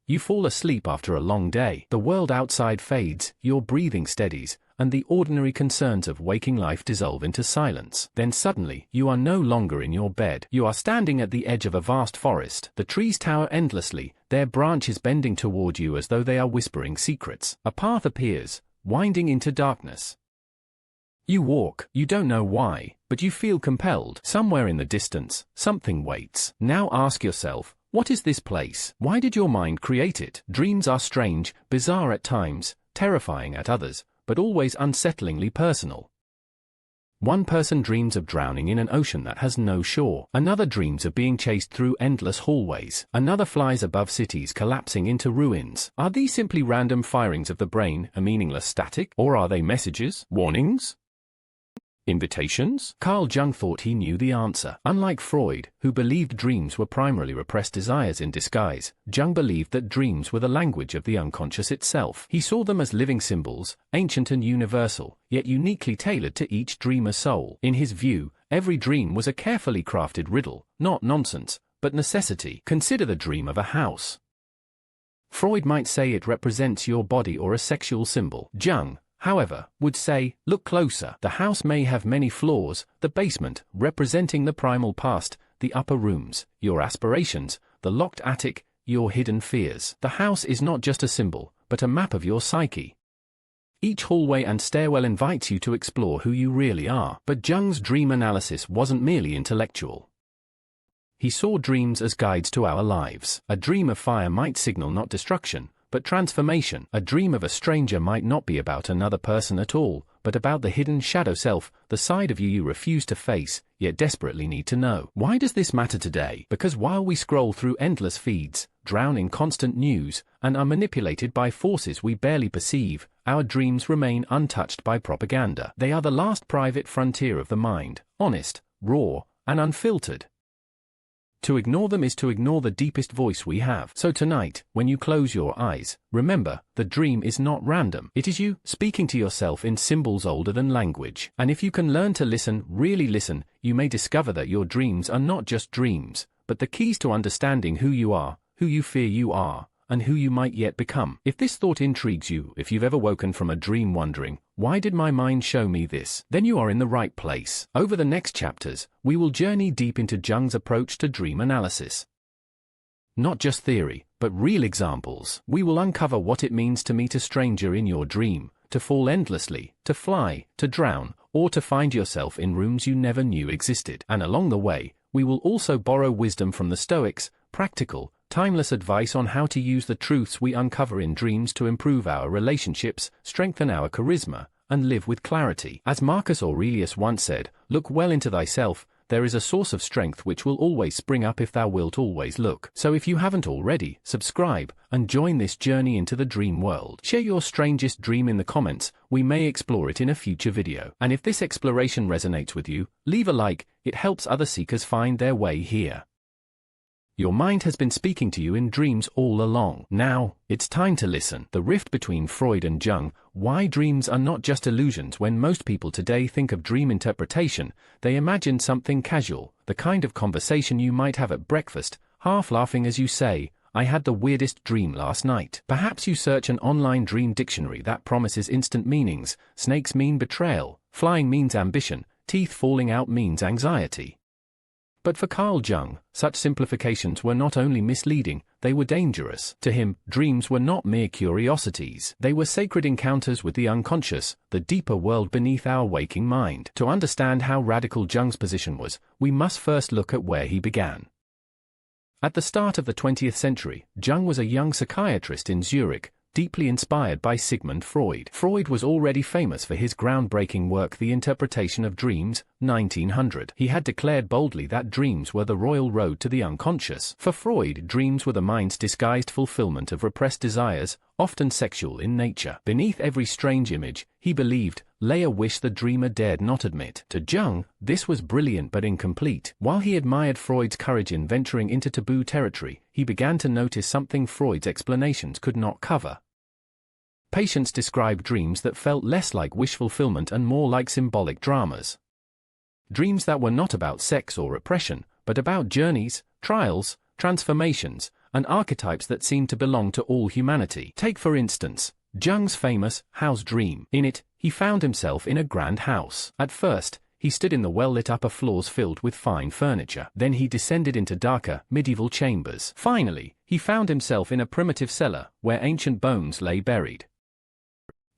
You fall asleep after a long day. The world outside fades, your breathing steadies, and the ordinary concerns of waking life dissolve into silence. Then suddenly, you are no longer in your bed. You are standing at the edge of a vast forest. The trees tower endlessly, their branches bending toward you as though they are whispering secrets. A path appears, winding into darkness. You walk, you don't know why, but you feel compelled. Somewhere in the distance, something waits. Now ask yourself, what is this place? Why did your mind create it? Dreams are strange, bizarre at times, terrifying at others, but always unsettlingly personal. One person dreams of drowning in an ocean that has no shore. Another dreams of being chased through endless hallways. Another flies above cities collapsing into ruins. Are these simply random firings of the brain, a meaningless static? Or are they messages? Warnings? Invitations? Carl Jung thought he knew the answer. Unlike Freud, who believed dreams were primarily repressed desires in disguise, Jung believed that dreams were the language of the unconscious itself. He saw them as living symbols, ancient and universal, yet uniquely tailored to each dreamer's soul. In his view, every dream was a carefully crafted riddle, not nonsense, but necessity. Consider the dream of a house. Freud might say it represents your body or a sexual symbol. Jung, however, would say, look closer. The house may have many floors, the basement, representing the primal past, the upper rooms, your aspirations, the locked attic, your hidden fears. The house is not just a symbol, but a map of your psyche. Each hallway and stairwell invites you to explore who you really are. But Jung's dream analysis wasn't merely intellectual. He saw dreams as guides to our lives. A dream of fire might signal not destruction, but transformation. A dream of a stranger might not be about another person at all, but about the hidden shadow self, the side of you refuse to face, yet desperately need to know. Why does this matter today? Because while we scroll through endless feeds, drown in constant news, and are manipulated by forces we barely perceive, our dreams remain untouched by propaganda. They are the last private frontier of the mind, honest, raw, and unfiltered. To ignore them is to ignore the deepest voice we have. So tonight, when you close your eyes, remember, the dream is not random. It is you, speaking to yourself in symbols older than language. And if you can learn to listen, really listen, you may discover that your dreams are not just dreams, but the keys to understanding who you are, who you fear you are, and who you might yet become. If this thought intrigues you, if you've ever woken from a dream wondering, why did my mind show me this? Then you are in the right place. Over the next chapters, we will journey deep into Jung's approach to dream analysis. Not just theory, but real examples. We will uncover what it means to meet a stranger in your dream, to fall endlessly, to fly, to drown, or to find yourself in rooms you never knew existed. And along the way, we will also borrow wisdom from the Stoics, practical, timeless advice on how to use the truths we uncover in dreams to improve our relationships, strengthen our charisma, and live with clarity. As Marcus Aurelius once said, look well into thyself, there is a source of strength which will always spring up if thou wilt always look. So if you haven't already, subscribe, and join this journey into the dream world. Share your strangest dream in the comments, we may explore it in a future video. And if this exploration resonates with you, leave a like, it helps other seekers find their way here. Your mind has been speaking to you in dreams all along. Now, it's time to listen. The rift between Freud and Jung, why dreams are not just illusions. When most people today think of dream interpretation, they imagine something casual, the kind of conversation you might have at breakfast, half laughing as you say, I had the weirdest dream last night. Perhaps you search an online dream dictionary that promises instant meanings. Snakes mean betrayal, flying means ambition, teeth falling out means anxiety. But for Carl Jung, such simplifications were not only misleading, they were dangerous. To him, dreams were not mere curiosities. They were sacred encounters with the unconscious, the deeper world beneath our waking mind. To understand how radical Jung's position was, we must first look at where he began. At the start of the 20th century, Jung was a young psychiatrist in Zurich, deeply inspired by Sigmund Freud. Freud was already famous for his groundbreaking work The Interpretation of Dreams, 1900. He had declared boldly that dreams were the royal road to the unconscious. For Freud, dreams were the mind's disguised fulfillment of repressed desires, often sexual in nature. Beneath every strange image, he believed, lay a wish the dreamer dared not admit. To Jung, this was brilliant but incomplete. While he admired Freud's courage in venturing into taboo territory, he began to notice something Freud's explanations could not cover. Patients described dreams that felt less like wish fulfillment and more like symbolic dramas. Dreams that were not about sex or repression, but about journeys, trials, transformations, and archetypes that seem to belong to all humanity. Take for instance, Jung's famous house dream. In it, he found himself in a grand house. At first, he stood in the well-lit upper floors filled with fine furniture. Then he descended into darker, medieval chambers. Finally, he found himself in a primitive cellar, where ancient bones lay buried.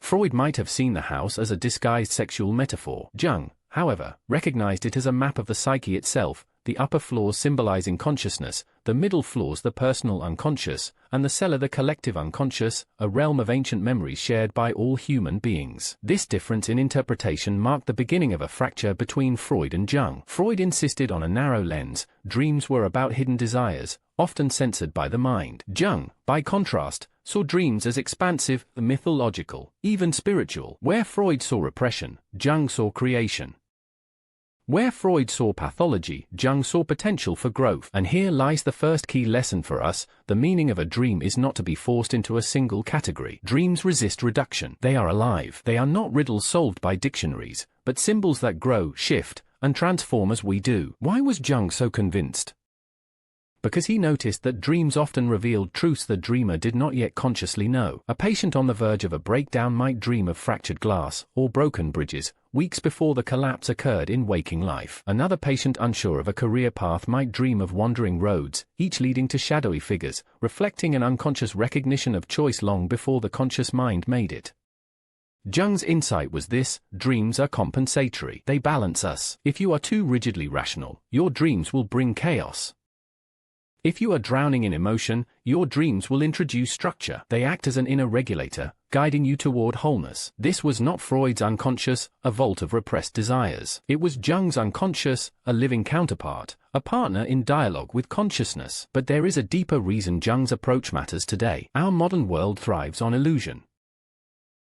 Freud might have seen the house as a disguised sexual metaphor. Jung, however, recognized it as a map of the psyche itself, the upper floors symbolizing consciousness, the middle floors the personal unconscious, and the cellar the collective unconscious, a realm of ancient memories shared by all human beings. This difference in interpretation marked the beginning of a fracture between Freud and Jung. Freud insisted on a narrow lens. Dreams were about hidden desires, often censored by the mind. Jung, by contrast, saw dreams as expansive, mythological, even spiritual. Where Freud saw repression, Jung saw creation. Where Freud saw pathology, Jung saw potential for growth. And here lies the first key lesson for us: the meaning of a dream is not to be forced into a single category. Dreams resist reduction. They are alive. They are not riddles solved by dictionaries, but symbols that grow, shift, and transform as we do. Why was Jung so convinced? Because he noticed that dreams often revealed truths the dreamer did not yet consciously know. A patient on the verge of a breakdown might dream of fractured glass or broken bridges, weeks before the collapse occurred in waking life. Another patient unsure of a career path might dream of wandering roads, each leading to shadowy figures, reflecting an unconscious recognition of choice long before the conscious mind made it. Jung's insight was this: dreams are compensatory. They balance us. If you are too rigidly rational, your dreams will bring chaos. If you are drowning in emotion, your dreams will introduce structure. They act as an inner regulator, guiding you toward wholeness. This was not Freud's unconscious, a vault of repressed desires. It was Jung's unconscious, a living counterpart, a partner in dialogue with consciousness. But there is a deeper reason Jung's approach matters today. Our modern world thrives on illusion.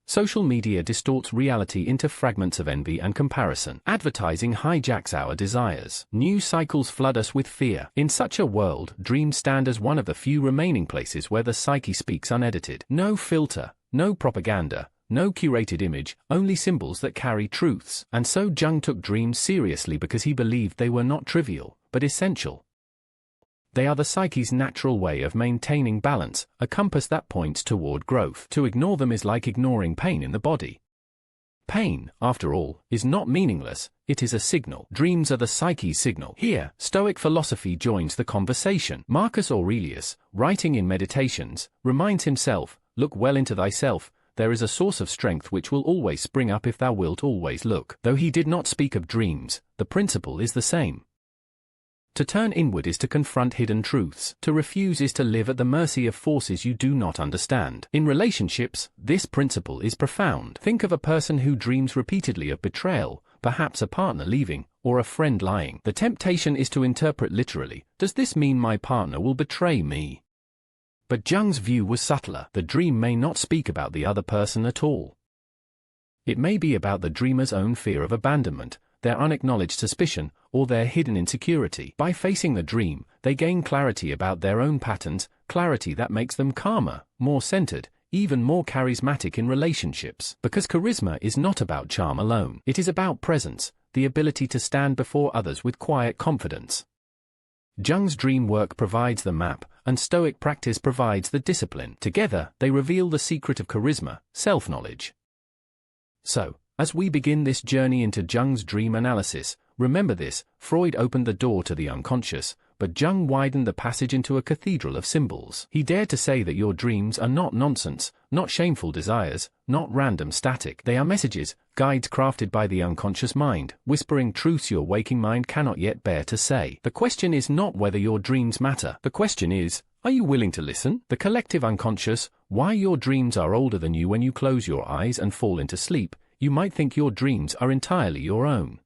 Social media distorts reality into fragments of envy and comparison. Advertising hijacks our desires. News cycles flood us with fear. In such a world, dreams stand as one of the few remaining places where the psyche speaks unedited. No filter, no propaganda, no curated image, only symbols that carry truths. And so Jung took dreams seriously because he believed they were not trivial, but essential. They are the psyche's natural way of maintaining balance, a compass that points toward growth. To ignore them is like ignoring pain in the body. Pain, after all, is not meaningless, it is a signal. Dreams are the psyche's signal. Here, Stoic philosophy joins the conversation. Marcus Aurelius, writing in Meditations, reminds himself, "Look well into thyself, there is a source of strength which will always spring up if thou wilt always look." Though he did not speak of dreams, the principle is the same. To turn inward is to confront hidden truths. To refuse is to live at the mercy of forces you do not understand. In relationships, this principle is profound. Think of a person who dreams repeatedly of betrayal, perhaps a partner leaving, or a friend lying. The temptation is to interpret literally, does this mean my partner will betray me? But Jung's view was subtler. The dream may not speak about the other person at all. It may be about the dreamer's own fear of abandonment, their unacknowledged suspicion, or their hidden insecurity. By facing the dream, they gain clarity about their own patterns, clarity that makes them calmer, more centered, even more charismatic in relationships. Because charisma is not about charm alone. It is about presence, the ability to stand before others with quiet confidence. Jung's dream work provides the map, and Stoic practice provides the discipline. Together, they reveal the secret of charisma, self-knowledge. So, as we begin this journey into Jung's dream analysis, remember this: Freud opened the door to the unconscious, but Jung widened the passage into a cathedral of symbols. He dared to say that your dreams are not nonsense, not shameful desires, not random static. They are messages, guides crafted by the unconscious mind, whispering truths your waking mind cannot yet bear to say. The question is not whether your dreams matter. The question is, are you willing to listen? The collective unconscious, why your dreams are older than you. When you close your eyes and fall into sleep, you might think your dreams are entirely your own.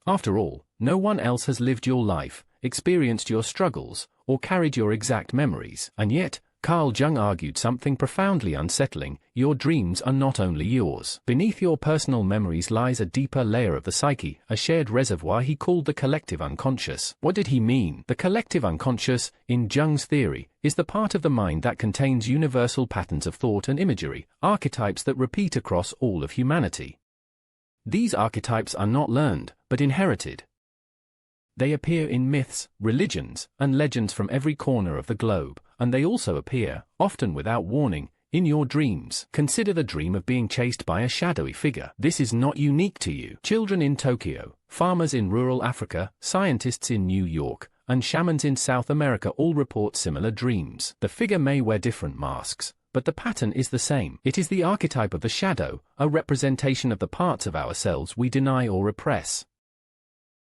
After all, no one else has lived your life, experienced your struggles, or carried your exact memories. And yet, Carl Jung argued something profoundly unsettling: your dreams are not only yours. Beneath your personal memories lies a deeper layer of the psyche, a shared reservoir he called the collective unconscious. What did he mean? The collective unconscious, in Jung's theory, is the part of the mind that contains universal patterns of thought and imagery, archetypes that repeat across all of humanity. These archetypes are not learned, but inherited. They appear in myths, religions, and legends from every corner of the globe, and they also appear, often without warning, in your dreams. Consider the dream of being chased by a shadowy figure. This is not unique to you. Children in Tokyo, farmers in rural Africa, scientists in New York, and shamans in South America all report similar dreams. The figure may wear different masks, but the pattern is the same. It is the archetype of the shadow, a representation of the parts of ourselves we deny or repress.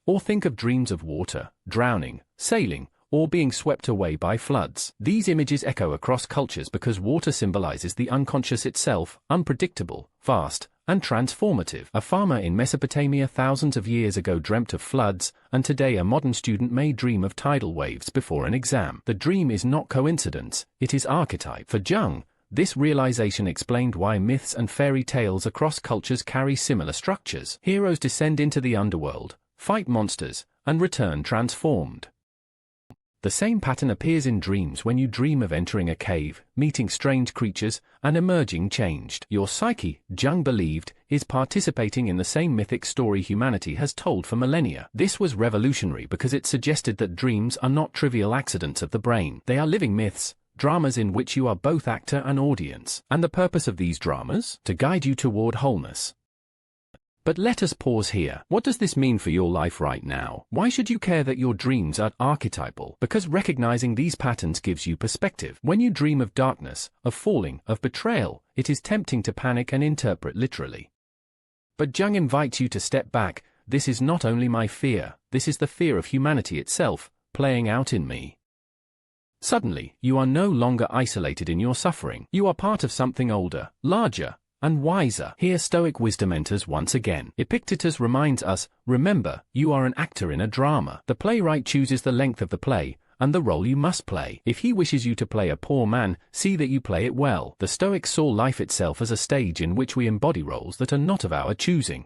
Or think of dreams of water, drowning, sailing, or being swept away by floods. These images echo across cultures because water symbolizes the unconscious itself, unpredictable, vast, and transformative. A farmer in Mesopotamia thousands of years ago dreamt of floods, and today a modern student may dream of tidal waves before an exam. The dream is not coincidence, it is archetype. For Jung, this realization explained why myths and fairy tales across cultures carry similar structures. Heroes descend into the underworld, fight monsters, and return transformed. The same pattern appears in dreams when you dream of entering a cave, meeting strange creatures, and emerging changed. Your psyche, Jung believed, is participating in the same mythic story humanity has told for millennia. This was revolutionary because it suggested that dreams are not trivial accidents of the brain. They are living myths, dramas in which you are both actor and audience. And the purpose of these dramas? To guide you toward wholeness. But let us pause here. What does this mean for your life right now? Why should you care that your dreams are archetypal? Because recognizing these patterns gives you perspective. When you dream of darkness, of falling, of betrayal, it is tempting to panic and interpret literally. But Jung invites you to step back. This is not only my fear, this is the fear of humanity itself, playing out in me. Suddenly, you are no longer isolated in your suffering. You are part of something older, larger, and wiser. Here Stoic wisdom enters once again. Epictetus reminds us, remember, you are an actor in a drama. The playwright chooses the length of the play, and the role you must play. If he wishes you to play a poor man, see that you play it well. The Stoics saw life itself as a stage in which we embody roles that are not of our choosing.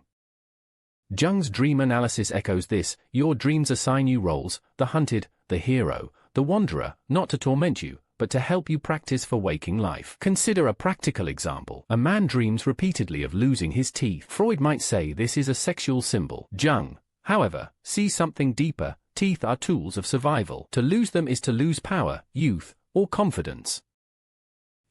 Jung's dream analysis echoes this. Your dreams assign you roles, the hunted, the hero, the wanderer, not to torment you, but to help you practice for waking life. Consider a practical example. A man dreams repeatedly of losing his teeth. Freud might say this is a sexual symbol. Jung, however, sees something deeper. Teeth are tools of survival. To lose them is to lose power, youth, or confidence.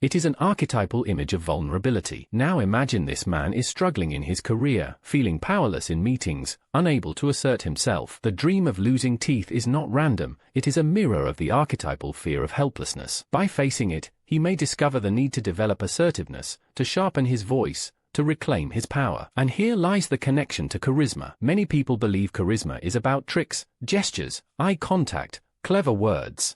It is an archetypal image of vulnerability. Now imagine this man is struggling in his career, feeling powerless in meetings, unable to assert himself. The dream of losing teeth is not random, it is a mirror of the archetypal fear of helplessness. By facing it, he may discover the need to develop assertiveness, to sharpen his voice, to reclaim his power. And here lies the connection to charisma. Many people believe charisma is about tricks, gestures, eye contact, clever words.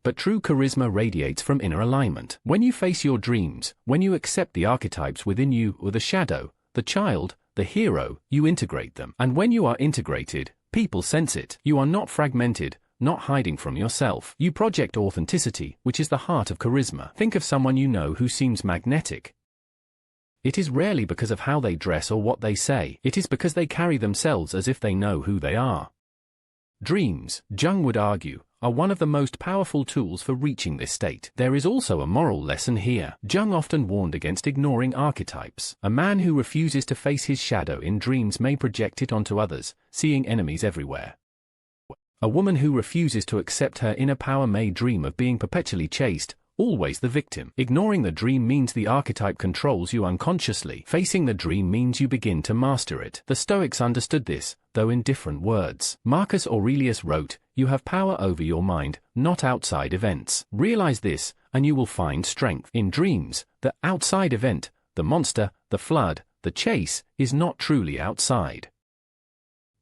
But true charisma radiates from inner alignment. When you face your dreams, when you accept the archetypes within you or the shadow, the child, the hero, you integrate them. And when you are integrated, people sense it. You are not fragmented, not hiding from yourself. You project authenticity, which is the heart of charisma. Think of someone you know who seems magnetic. It is rarely because of how they dress or what they say. It is because they carry themselves as if they know who they are. Dreams, Jung would argue, are one of the most powerful tools for reaching this state. There is also a moral lesson here. Jung often warned against ignoring archetypes. A man who refuses to face his shadow in dreams may project it onto others, seeing enemies everywhere. A woman who refuses to accept her inner power may dream of being perpetually chased, always the victim. Ignoring the dream means the archetype controls you unconsciously. Facing the dream means you begin to master it. The Stoics understood this, though in different words. Marcus Aurelius wrote, "You have power over your mind, not outside events." Realize this, and you will find strength. In dreams, the outside event, the monster, the flood, the chase, is not truly outside.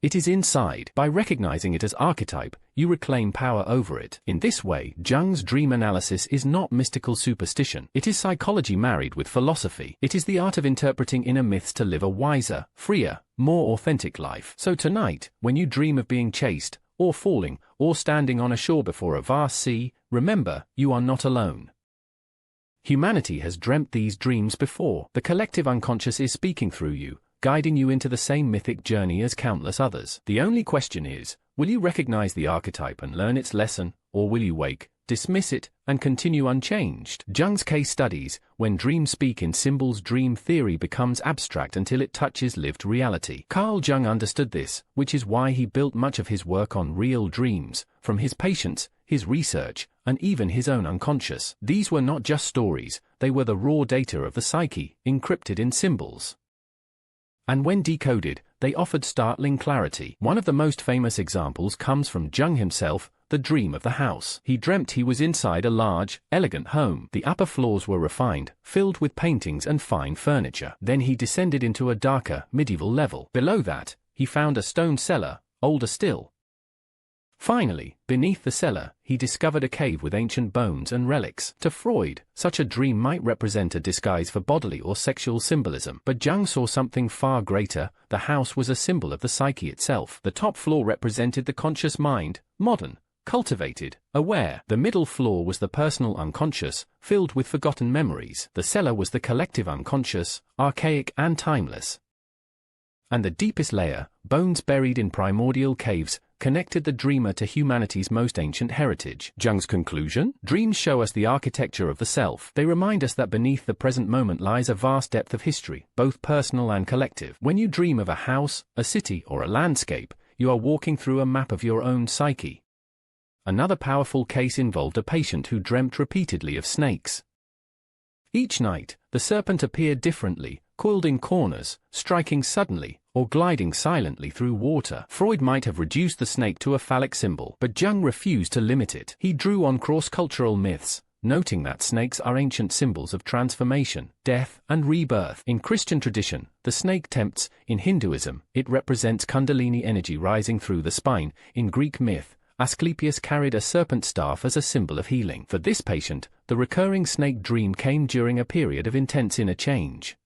It is inside. By recognizing it as archetype, you reclaim power over it. In this way, Jung's dream analysis is not mystical superstition. It is psychology married with philosophy. It is the art of interpreting inner myths to live a wiser, freer, more authentic life. So tonight, when you dream of being chased, or falling, or standing on a shore before a vast sea, remember, you are not alone. Humanity has dreamt these dreams before. The collective unconscious is speaking through you, guiding you into the same mythic journey as countless others. The only question is, will you recognize the archetype and learn its lesson, or will you wake, dismiss it, and continue unchanged. Jung's case studies, when dreams speak in symbols, dream theory becomes abstract until it touches lived reality. Carl Jung understood this, which is why he built much of his work on real dreams, from his patients, his research, and even his own unconscious. These were not just stories, they were the raw data of the psyche, encrypted in symbols. And when decoded, they offered startling clarity. One of the most famous examples comes from Jung himself, the dream of the house. He dreamt he was inside a large, elegant home. The upper floors were refined, filled with paintings and fine furniture. Then he descended into a darker, medieval level. Below that, he found a stone cellar, older still. Finally, beneath the cellar, he discovered a cave with ancient bones and relics. To Freud, such a dream might represent a disguise for bodily or sexual symbolism. But Jung saw something far greater. The house was a symbol of the psyche itself. The top floor represented the conscious mind, modern, cultivated, aware. The middle floor was the personal unconscious, filled with forgotten memories. The cellar was the collective unconscious, archaic and timeless. And the deepest layer, bones buried in primordial caves, connected the dreamer to humanity's most ancient heritage. Jung's conclusion? Dreams show us the architecture of the self. They remind us that beneath the present moment lies a vast depth of history, both personal and collective. When you dream of a house, a city, or a landscape, you are walking through a map of your own psyche. Another powerful case involved a patient who dreamt repeatedly of snakes. Each night, the serpent appeared differently, coiled in corners, striking suddenly, or gliding silently through water. Freud might have reduced the snake to a phallic symbol, but Jung refused to limit it. He drew on cross-cultural myths, noting that snakes are ancient symbols of transformation, death, and rebirth. In Christian tradition, the snake tempts. In Hinduism, it represents Kundalini energy rising through the spine. In Greek myth, Asclepius carried a serpent staff as a symbol of healing. For this patient, the recurring snake dream came during a period of intense inner change.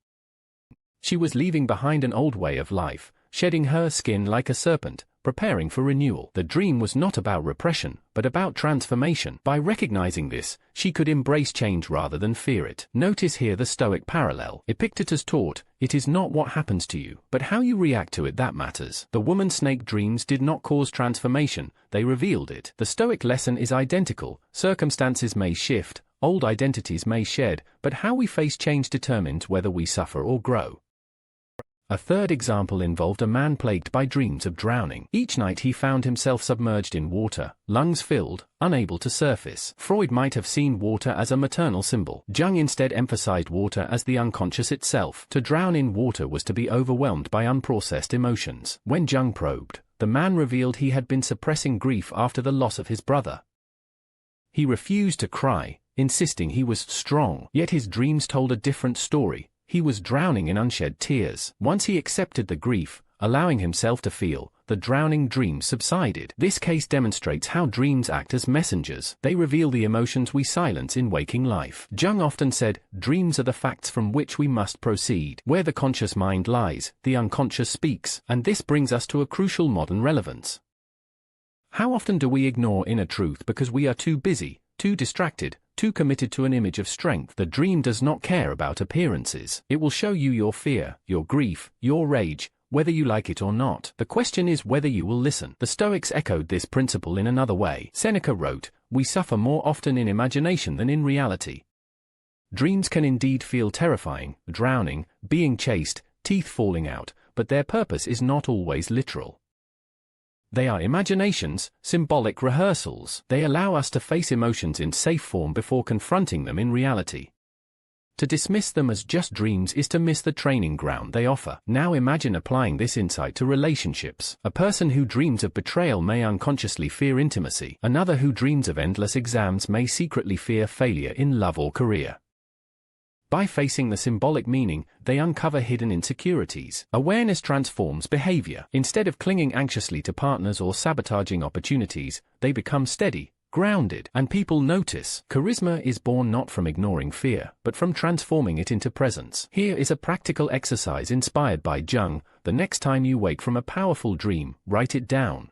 She was leaving behind an old way of life, shedding her skin like a serpent, preparing for renewal. The dream was not about repression, but about transformation. By recognizing this, she could embrace change rather than fear it. Notice here the Stoic parallel. Epictetus taught, "It is not what happens to you, but how you react to it that matters." The woman snake dreams did not cause transformation, they revealed it. The Stoic lesson is identical. Circumstances may shift, old identities may shed, but how we face change determines whether we suffer or grow. A third example involved a man plagued by dreams of drowning. Each night he found himself submerged in water, lungs filled, unable to surface. Freud might have seen water as a maternal symbol. Jung instead emphasized water as the unconscious itself. To drown in water was to be overwhelmed by unprocessed emotions. When Jung probed, the man revealed he had been suppressing grief after the loss of his brother. He refused to cry, insisting he was strong. Yet his dreams told a different story. He was drowning in unshed tears. Once he accepted the grief, allowing himself to feel, the drowning dream subsided. This case demonstrates how dreams act as messengers. They reveal the emotions we silence in waking life. Jung often said, dreams are the facts from which we must proceed. Where the conscious mind lies, the unconscious speaks. And this brings us to a crucial modern relevance. How often do we ignore inner truth because we are too busy, too distracted, too committed to an image of strength? The dream does not care about appearances. It will show you your fear, your grief, your rage, whether you like it or not. The question is whether you will listen. The Stoics echoed this principle in another way. Seneca wrote, "We suffer more often in imagination than in reality." Dreams can indeed feel terrifying, drowning, being chased, teeth falling out, but their purpose is not always literal. They are imaginations, symbolic rehearsals. They allow us to face emotions in safe form before confronting them in reality. To dismiss them as just dreams is to miss the training ground they offer. Now imagine applying this insight to relationships. A person who dreams of betrayal may unconsciously fear intimacy. Another who dreams of endless exams may secretly fear failure in love or career. By facing the symbolic meaning, they uncover hidden insecurities. Awareness transforms behavior. Instead of clinging anxiously to partners or sabotaging opportunities, they become steady, grounded, and people notice. Charisma is born not from ignoring fear, but from transforming it into presence. Here is a practical exercise inspired by Jung. The next time you wake from a powerful dream, write it down.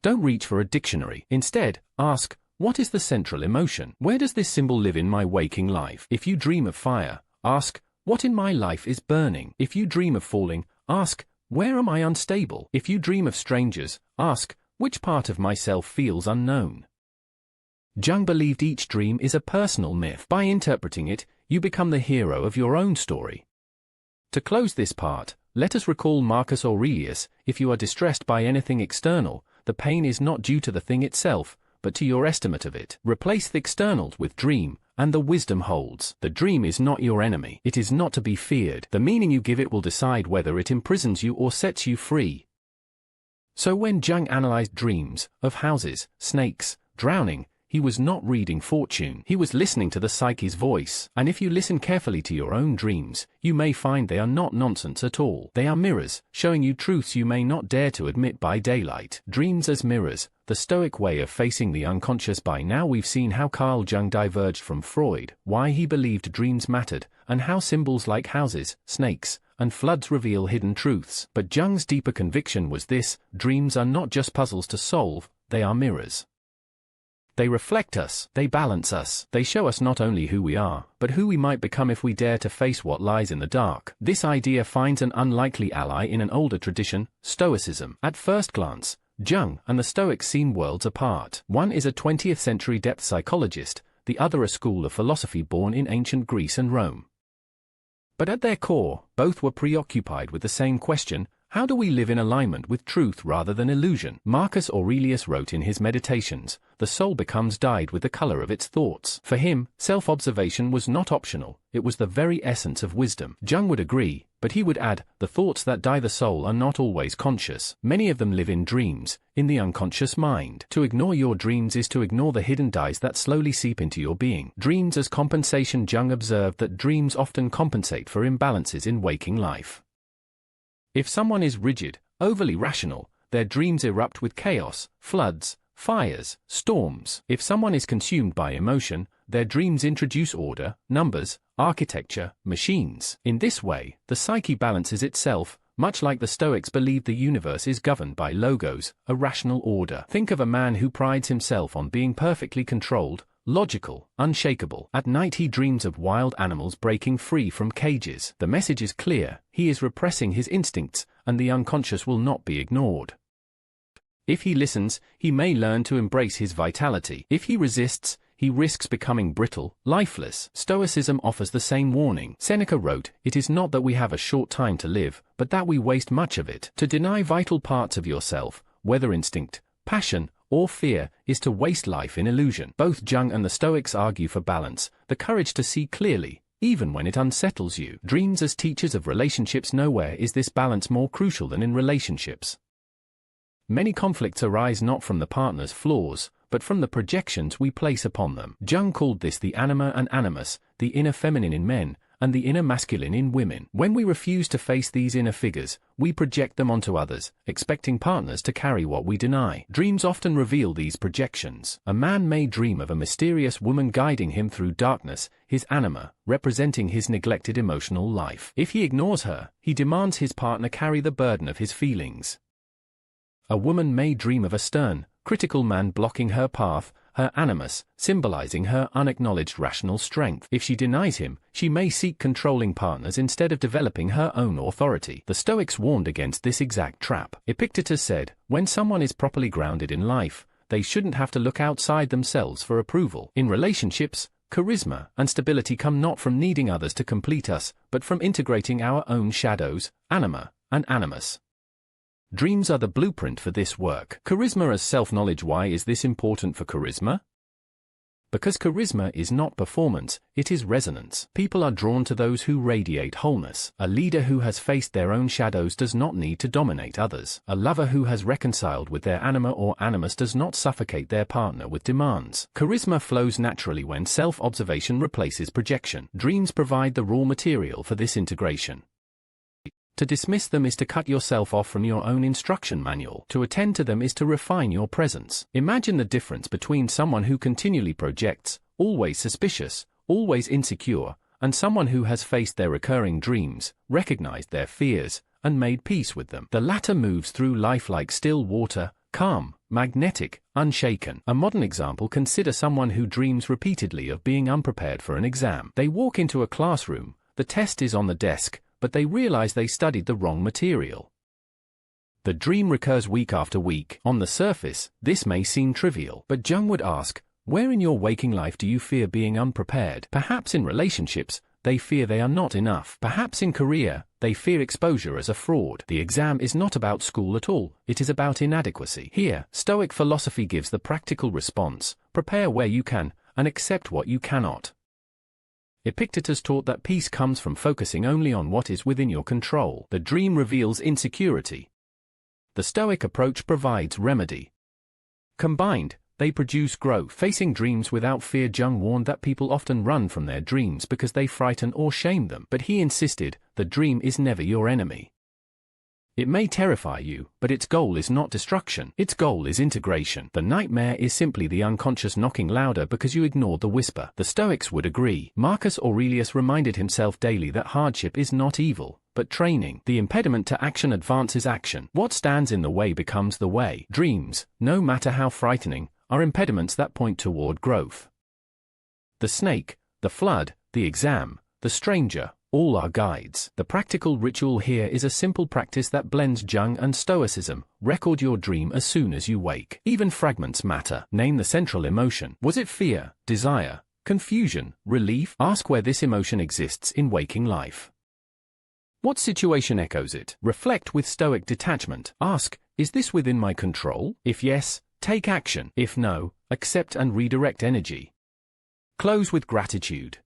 Don't reach for a dictionary. Instead, ask, what is the central emotion? Where does this symbol live in my waking life? If you dream of fire, ask, what in my life is burning? If you dream of falling, ask, where am I unstable? If you dream of strangers, ask, which part of myself feels unknown? Jung believed each dream is a personal myth. By interpreting it, you become the hero of your own story. To close this part, let us recall Marcus Aurelius: if you are distressed by anything external, the pain is not due to the thing itself, but to your estimate of it. Replace the external with dream, and the wisdom holds. The dream is not your enemy. It is not to be feared. The meaning you give it will decide whether it imprisons you or sets you free. So when Jung analyzed dreams of houses, snakes, drowning, he was not reading fortune. He was listening to the psyche's voice. And if you listen carefully to your own dreams, you may find they are not nonsense at all. They are mirrors, showing you truths you may not dare to admit by daylight. Dreams as mirrors, the Stoic way of facing the unconscious. By now we've seen how Carl Jung diverged from Freud, why he believed dreams mattered, and how symbols like houses, snakes, and floods reveal hidden truths. But Jung's deeper conviction was this: dreams are not just puzzles to solve, they are mirrors. They reflect us, they balance us, they show us not only who we are, but who we might become if we dare to face what lies in the dark. This idea finds an unlikely ally in an older tradition, Stoicism. At first glance, Jung and the Stoics seem worlds apart. One is a 20th century depth psychologist, the other a school of philosophy born in ancient Greece and Rome. But at their core, both were preoccupied with the same question: how do we live in alignment with truth rather than illusion? Marcus Aurelius wrote in his Meditations, "The soul becomes dyed with the color of its thoughts." For him, self-observation was not optional, it was the very essence of wisdom. Jung would agree, but he would add, the thoughts that dye the soul are not always conscious. Many of them live in dreams, in the unconscious mind. To ignore your dreams is to ignore the hidden dyes that slowly seep into your being. Dreams as compensation. Jung observed that dreams often compensate for imbalances in waking life. If someone is rigid, overly rational, their dreams erupt with chaos, floods, fires, storms. If someone is consumed by emotion, their dreams introduce order, numbers, architecture, machines. In this way, the psyche balances itself, much like the Stoics believed the universe is governed by logos, a rational order. Think of a man who prides himself on being perfectly controlled, logical, unshakable. At night he dreams of wild animals breaking free from cages. The message is clear: he is repressing his instincts, and the unconscious will not be ignored. If he listens, he may learn to embrace his vitality. If he resists, he risks becoming brittle, lifeless. Stoicism offers the same warning. Seneca wrote, "It is not that we have a short time to live, but that we waste much of it." To deny vital parts of yourself, whether instinct, passion, or fear, is to waste life in illusion. Both Jung and the Stoics argue for balance, the courage to see clearly, even when it unsettles you. Dreams as teachers of relationships. Nowhere is this balance more crucial than in relationships. Many conflicts arise not from the partner's flaws, but from the projections we place upon them. Jung called this the anima and animus, the inner feminine in men, and the inner masculine in women. When we refuse to face these inner figures, we project them onto others, expecting partners to carry what we deny. Dreams often reveal these projections. A man may dream of a mysterious woman guiding him through darkness, his anima, representing his neglected emotional life. If he ignores her, he demands his partner carry the burden of his feelings. A woman may dream of a stern, critical man blocking her path, her animus, symbolizing her unacknowledged rational strength. If she denies him, she may seek controlling partners instead of developing her own authority. The Stoics warned against this exact trap. Epictetus said, when someone is properly grounded in life, they shouldn't have to look outside themselves for approval. In relationships, charisma and stability come not from needing others to complete us, but from integrating our own shadows, anima, and animus. Dreams are the blueprint for this work. Charisma as self-knowledge. Why is this important for charisma? Because charisma is not performance, it is resonance. People are drawn to those who radiate wholeness. A leader who has faced their own shadows does not need to dominate others. A lover who has reconciled with their anima or animus does not suffocate their partner with demands. Charisma flows naturally when self-observation replaces projection. Dreams provide the raw material for this integration. To dismiss them is to cut yourself off from your own instruction manual. To attend to them is to refine your presence. Imagine the difference between someone who continually projects, always suspicious, always insecure, and someone who has faced their recurring dreams, recognized their fears, and made peace with them. The latter moves through life like still water, calm, magnetic, unshaken. A modern example: consider someone who dreams repeatedly of being unprepared for an exam. They walk into a classroom, the test is on the desk, but they realize they studied the wrong material. The dream recurs week after week. On the surface, this may seem trivial, but Jung would ask, Where in your waking life do you fear being unprepared? Perhaps in relationships, they fear they are not enough. Perhaps in career, they fear exposure as a fraud. The exam is not about school at all, it is about inadequacy. Here, Stoic philosophy gives the practical response: prepare where you can, and accept what you cannot. Epictetus taught that peace comes from focusing only on what is within your control. The dream reveals insecurity. The Stoic approach provides remedy. Combined, they produce growth. Facing dreams without fear. Jung warned that people often run from their dreams because they frighten or shame them. But he insisted, the dream is never your enemy. It may terrify you, but its goal is not destruction. Its goal is integration. The nightmare is simply the unconscious knocking louder because you ignored the whisper. The Stoics would agree. Marcus Aurelius reminded himself daily that hardship is not evil, but training. The impediment to action advances action. What stands in the way becomes the way. Dreams, no matter how frightening, are impediments that point toward growth. The snake, the flood, the exam, the stranger, all are guides. The practical ritual here is a simple practice that blends Jung and Stoicism. Record your dream as soon as you wake. Even fragments matter. Name the central emotion. Was it fear, desire, confusion, relief? Ask where this emotion exists in waking life. What situation echoes it? Reflect with Stoic detachment. Ask, is this within my control? If yes, take action. If no, accept and redirect energy. Close with gratitude.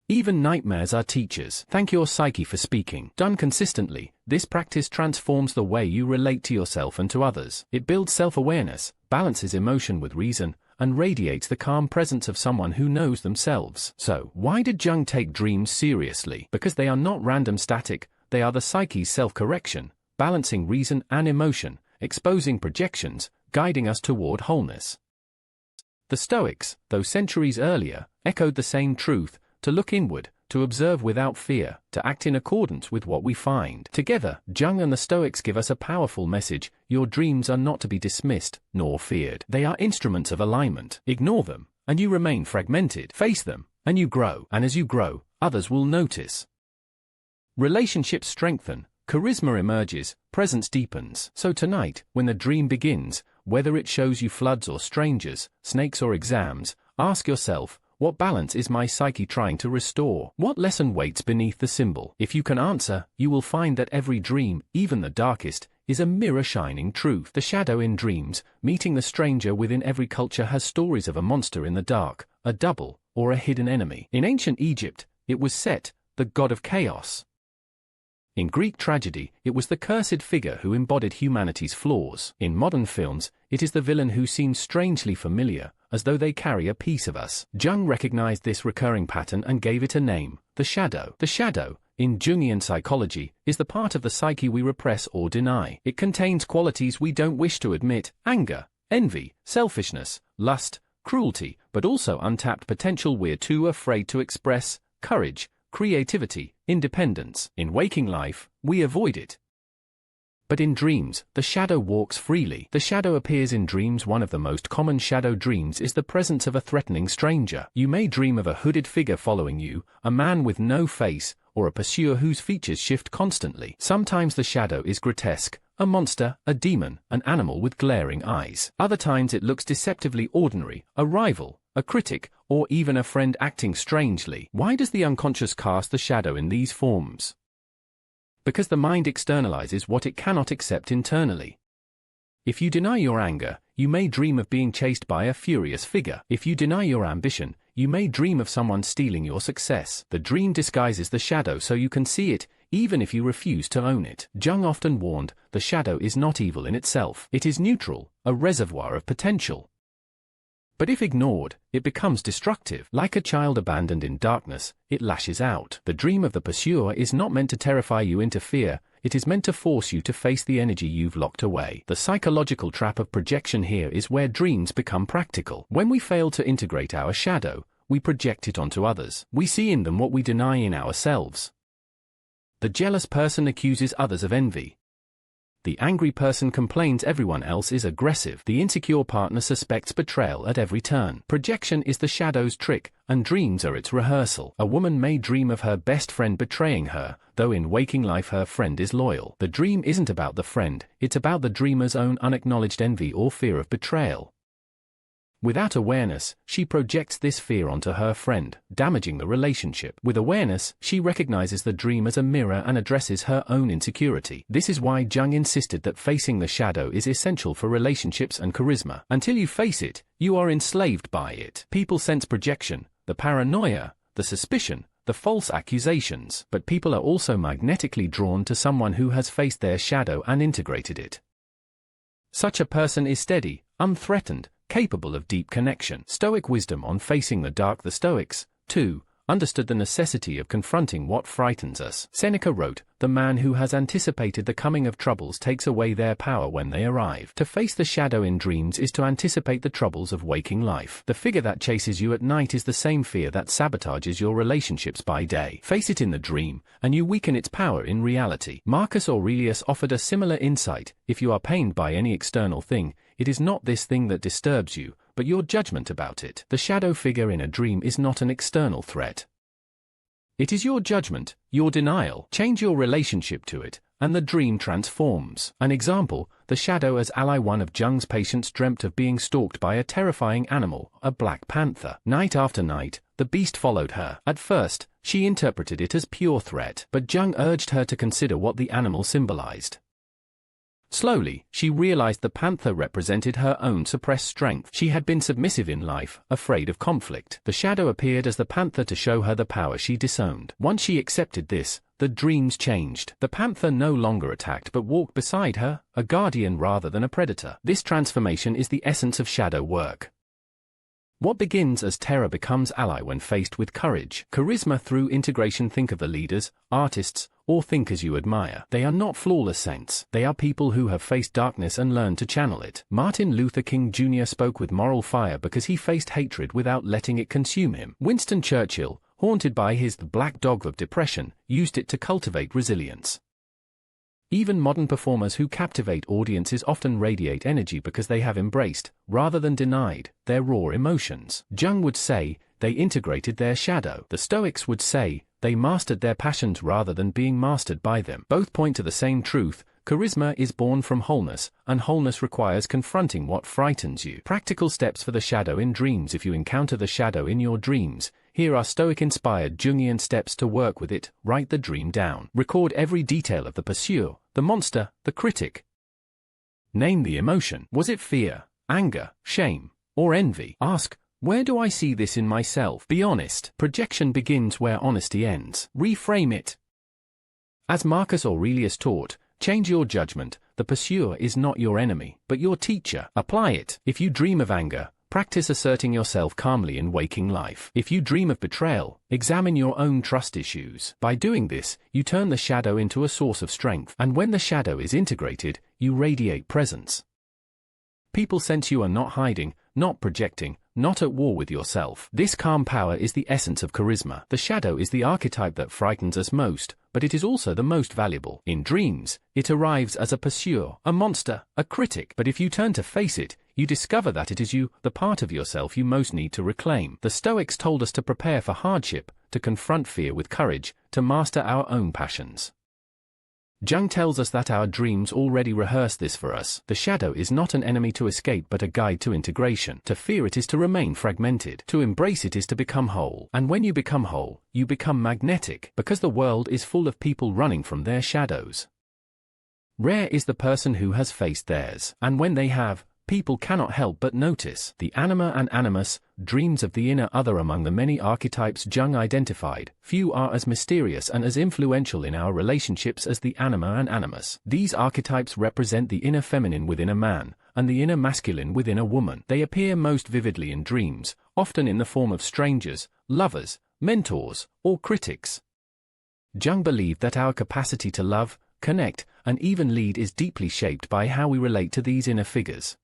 Even nightmares are teachers. Thank your psyche for speaking. Done consistently, this practice transforms the way you relate to yourself and to others. It builds self-awareness, balances emotion with reason, and radiates the calm presence of someone who knows themselves. So, why did Jung take dreams seriously? Because they are not random static, they are the psyche's self-correction, balancing reason and emotion, exposing projections, guiding us toward wholeness. The Stoics, though centuries earlier, echoed the same truth: to look inward, to observe without fear, to act in accordance with what we find. Together, Jung and the Stoics give us a powerful message: your dreams are not to be dismissed, nor feared. They are instruments of alignment. Ignore them, and you remain fragmented. Face them, and you grow. And as you grow, others will notice. Relationships strengthen, charisma emerges, presence deepens. So tonight, when the dream begins, whether it shows you floods or strangers, snakes or exams, ask yourself, what balance is my psyche trying to restore? What lesson waits beneath the symbol? If you can answer, you will find that every dream, even the darkest, is a mirror shining truth. The shadow in dreams, meeting the stranger within every culture, has stories of a monster in the dark, a double, or a hidden enemy. In ancient Egypt, it was Set, the god of chaos. In Greek tragedy, it was the cursed figure who embodied humanity's flaws. In modern films, it is the villain who seems strangely familiar, as though they carry a piece of us. Jung recognized this recurring pattern and gave it a name: the shadow. The shadow, in Jungian psychology, is the part of the psyche we repress or deny. It contains qualities we don't wish to admit: anger, envy, selfishness, lust, cruelty, but also untapped potential we're too afraid to express: courage, creativity, independence. In waking life, we avoid it. But in dreams, the shadow walks freely. The shadow appears in dreams. One of the most common shadow dreams is the presence of a threatening stranger. You may dream of a hooded figure following you, a man with no face, or a pursuer whose features shift constantly. Sometimes the shadow is grotesque: a monster, a demon, an animal with glaring eyes. Other times it looks deceptively ordinary: a rival, a critic, or even a friend acting strangely. Why does the unconscious cast the shadow in these forms? Because the mind externalizes what it cannot accept internally. If you deny your anger, you may dream of being chased by a furious figure. If you deny your ambition, you may dream of someone stealing your success. The dream disguises the shadow so you can see it, even if you refuse to own it. Jung often warned, the shadow is not evil in itself. It is neutral, a reservoir of potential. But if ignored, it becomes destructive. Like a child abandoned in darkness, it lashes out. The dream of the pursuer is not meant to terrify you into fear, it is meant to force you to face the energy you've locked away. The psychological trap of projection here is where dreams become practical. When we fail to integrate our shadow, we project it onto others. We see in them what we deny in ourselves. The jealous person accuses others of envy. The angry person complains everyone else is aggressive. The insecure partner suspects betrayal at every turn. Projection is the shadow's trick, and dreams are its rehearsal. A woman may dream of her best friend betraying her, though in waking life her friend is loyal. The dream isn't about the friend, it's about the dreamer's own unacknowledged envy or fear of betrayal. Without awareness, she projects this fear onto her friend, damaging the relationship. With awareness, she recognizes the dream as a mirror and addresses her own insecurity. This is why Jung insisted that facing the shadow is essential for relationships and charisma. Until you face it, you are enslaved by it. People sense projection, the paranoia, the suspicion, the false accusations, but people are also magnetically drawn to someone who has faced their shadow and integrated it. Such a person is steady, unthreatened, capable of deep connection. Stoic wisdom on facing the dark. The Stoics, too, understood the necessity of confronting what frightens us. Seneca wrote, "The man who has anticipated the coming of troubles takes away their power when they arrive." To face the shadow in dreams is to anticipate the troubles of waking life. The figure that chases you at night is the same fear that sabotages your relationships by day. Face it in the dream, and you weaken its power in reality. Marcus Aurelius offered a similar insight: if you are pained by any external thing, it is not this thing that disturbs you, but your judgment about it. The shadow figure in a dream is not an external threat. It is your judgment, your denial. Change your relationship to it, and the dream transforms. An example, the shadow as ally. One of Jung's patients dreamt of being stalked by a terrifying animal, a black panther. Night after night, the beast followed her. At first, she interpreted it as pure threat, but Jung urged her to consider what the animal symbolized. Slowly, she realized the panther represented her own suppressed strength. She had been submissive in life, afraid of conflict. The shadow appeared as the panther to show her the power she disowned. Once she accepted this, the dreams changed. The panther no longer attacked but walked beside her, a guardian rather than a predator. This transformation is the essence of shadow work. What begins as terror becomes ally when faced with courage. Charisma through integration. Think of the leaders, artists, or thinkers you admire. They are not flawless saints. They are people who have faced darkness and learned to channel it. Martin Luther King Jr. spoke with moral fire because he faced hatred without letting it consume him. Winston Churchill, haunted by his black dog of depression, used it to cultivate resilience. Even modern performers who captivate audiences often radiate energy because they have embraced, rather than denied, their raw emotions. Jung would say, they integrated their shadow. The Stoics would say, they mastered their passions rather than being mastered by them. Both point to the same truth: charisma is born from wholeness, and wholeness requires confronting what frightens you. Practical steps for the shadow in dreams. If you encounter the shadow in your dreams, here are Stoic-inspired Jungian steps to work with it. Write the dream down. Record every detail of the pursuer, the monster, the critic. Name the emotion. Was it fear, anger, shame, or envy? Ask, where do I see this in myself? Be honest. Projection begins where honesty ends. Reframe it. As Marcus Aurelius taught, change your judgment. The pursuer is not your enemy, but your teacher. Apply it. If you dream of anger, practice asserting yourself calmly in waking life. If you dream of betrayal, examine your own trust issues. By doing this, you turn the shadow into a source of strength. And when the shadow is integrated, you radiate presence. People sense you are not hiding, not projecting, not at war with yourself. This calm power is the essence of charisma. The shadow is the archetype that frightens us most, but it is also the most valuable. In dreams, it arrives as a pursuer, a monster, a critic. But if you turn to face it, you discover that it is you, the part of yourself you most need to reclaim. The Stoics told us to prepare for hardship, to confront fear with courage, to master our own passions. Jung tells us that our dreams already rehearse this for us. The shadow is not an enemy to escape but a guide to integration. To fear it is to remain fragmented. To embrace it is to become whole. And when you become whole, you become magnetic, because the world is full of people running from their shadows. Rare is the person who has faced theirs, and when they have, people cannot help but notice. The anima and animus, dreams of the inner other. Among the many archetypes Jung identified, few are as mysterious and as influential in our relationships as the anima and animus. These archetypes represent the inner feminine within a man, and the inner masculine within a woman. They appear most vividly in dreams, often in the form of strangers, lovers, mentors, or critics. Jung believed that our capacity to love, connect, and even lead is deeply shaped by how we relate to these inner figures.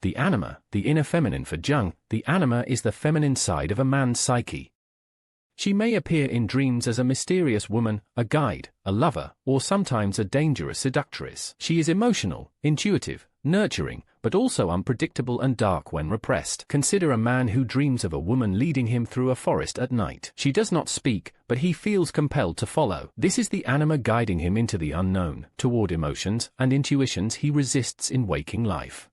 The anima, the inner feminine. For Jung, the anima is the feminine side of a man's psyche. She may appear in dreams as a mysterious woman, a guide, a lover, or sometimes a dangerous seductress. She is emotional, intuitive, nurturing, but also unpredictable and dark when repressed. Consider a man who dreams of a woman leading him through a forest at night. She does not speak, but he feels compelled to follow. This is the anima guiding him into the unknown, toward emotions and intuitions he resists in waking life.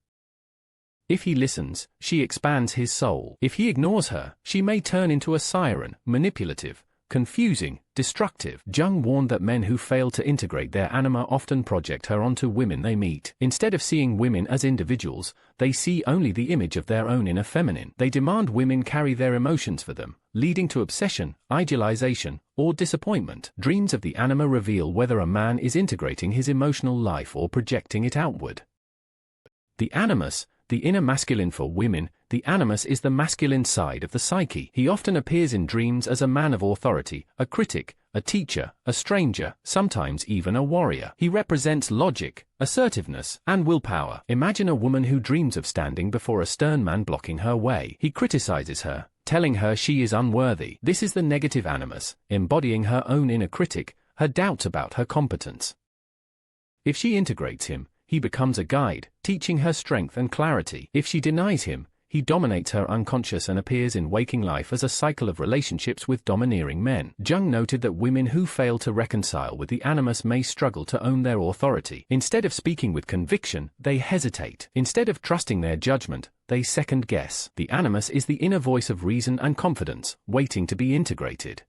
If he listens, she expands his soul. If he ignores her, she may turn into a siren, manipulative, confusing, destructive. Jung warned that men who fail to integrate their anima often project her onto women they meet. Instead of seeing women as individuals, they see only the image of their own inner feminine. They demand women carry their emotions for them, leading to obsession, idealization, or disappointment. Dreams of the anima reveal whether a man is integrating his emotional life or projecting it outward. The animus, the inner masculine for women. The animus is the masculine side of the psyche. He often appears in dreams as a man of authority, a critic, a teacher, a stranger, sometimes even a warrior. He represents logic, assertiveness, and willpower. Imagine a woman who dreams of standing before a stern man blocking her way. He criticizes her, telling her she is unworthy. This is the negative animus, embodying her own inner critic, her doubts about her competence. If she integrates him, he becomes a guide, teaching her strength and clarity. If she denies him, he dominates her unconscious and appears in waking life as a cycle of relationships with domineering men. Jung noted that women who fail to reconcile with the animus may struggle to own their authority. Instead of speaking with conviction, they hesitate. Instead of trusting their judgment, they second-guess. The animus is the inner voice of reason and confidence, waiting to be integrated.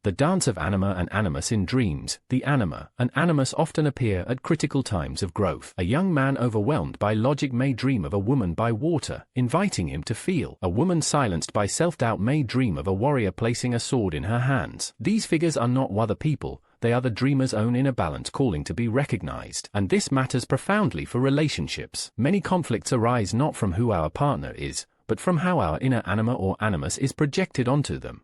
The dance of anima and animus in dreams. The anima and animus often appear at critical times of growth. A young man overwhelmed by logic may dream of a woman by water, inviting him to feel. A woman silenced by self-doubt may dream of a warrior placing a sword in her hands. These figures are not other people, they are the dreamer's own inner balance calling to be recognized. And this matters profoundly for relationships. Many conflicts arise not from who our partner is, but from how our inner anima or animus is projected onto them.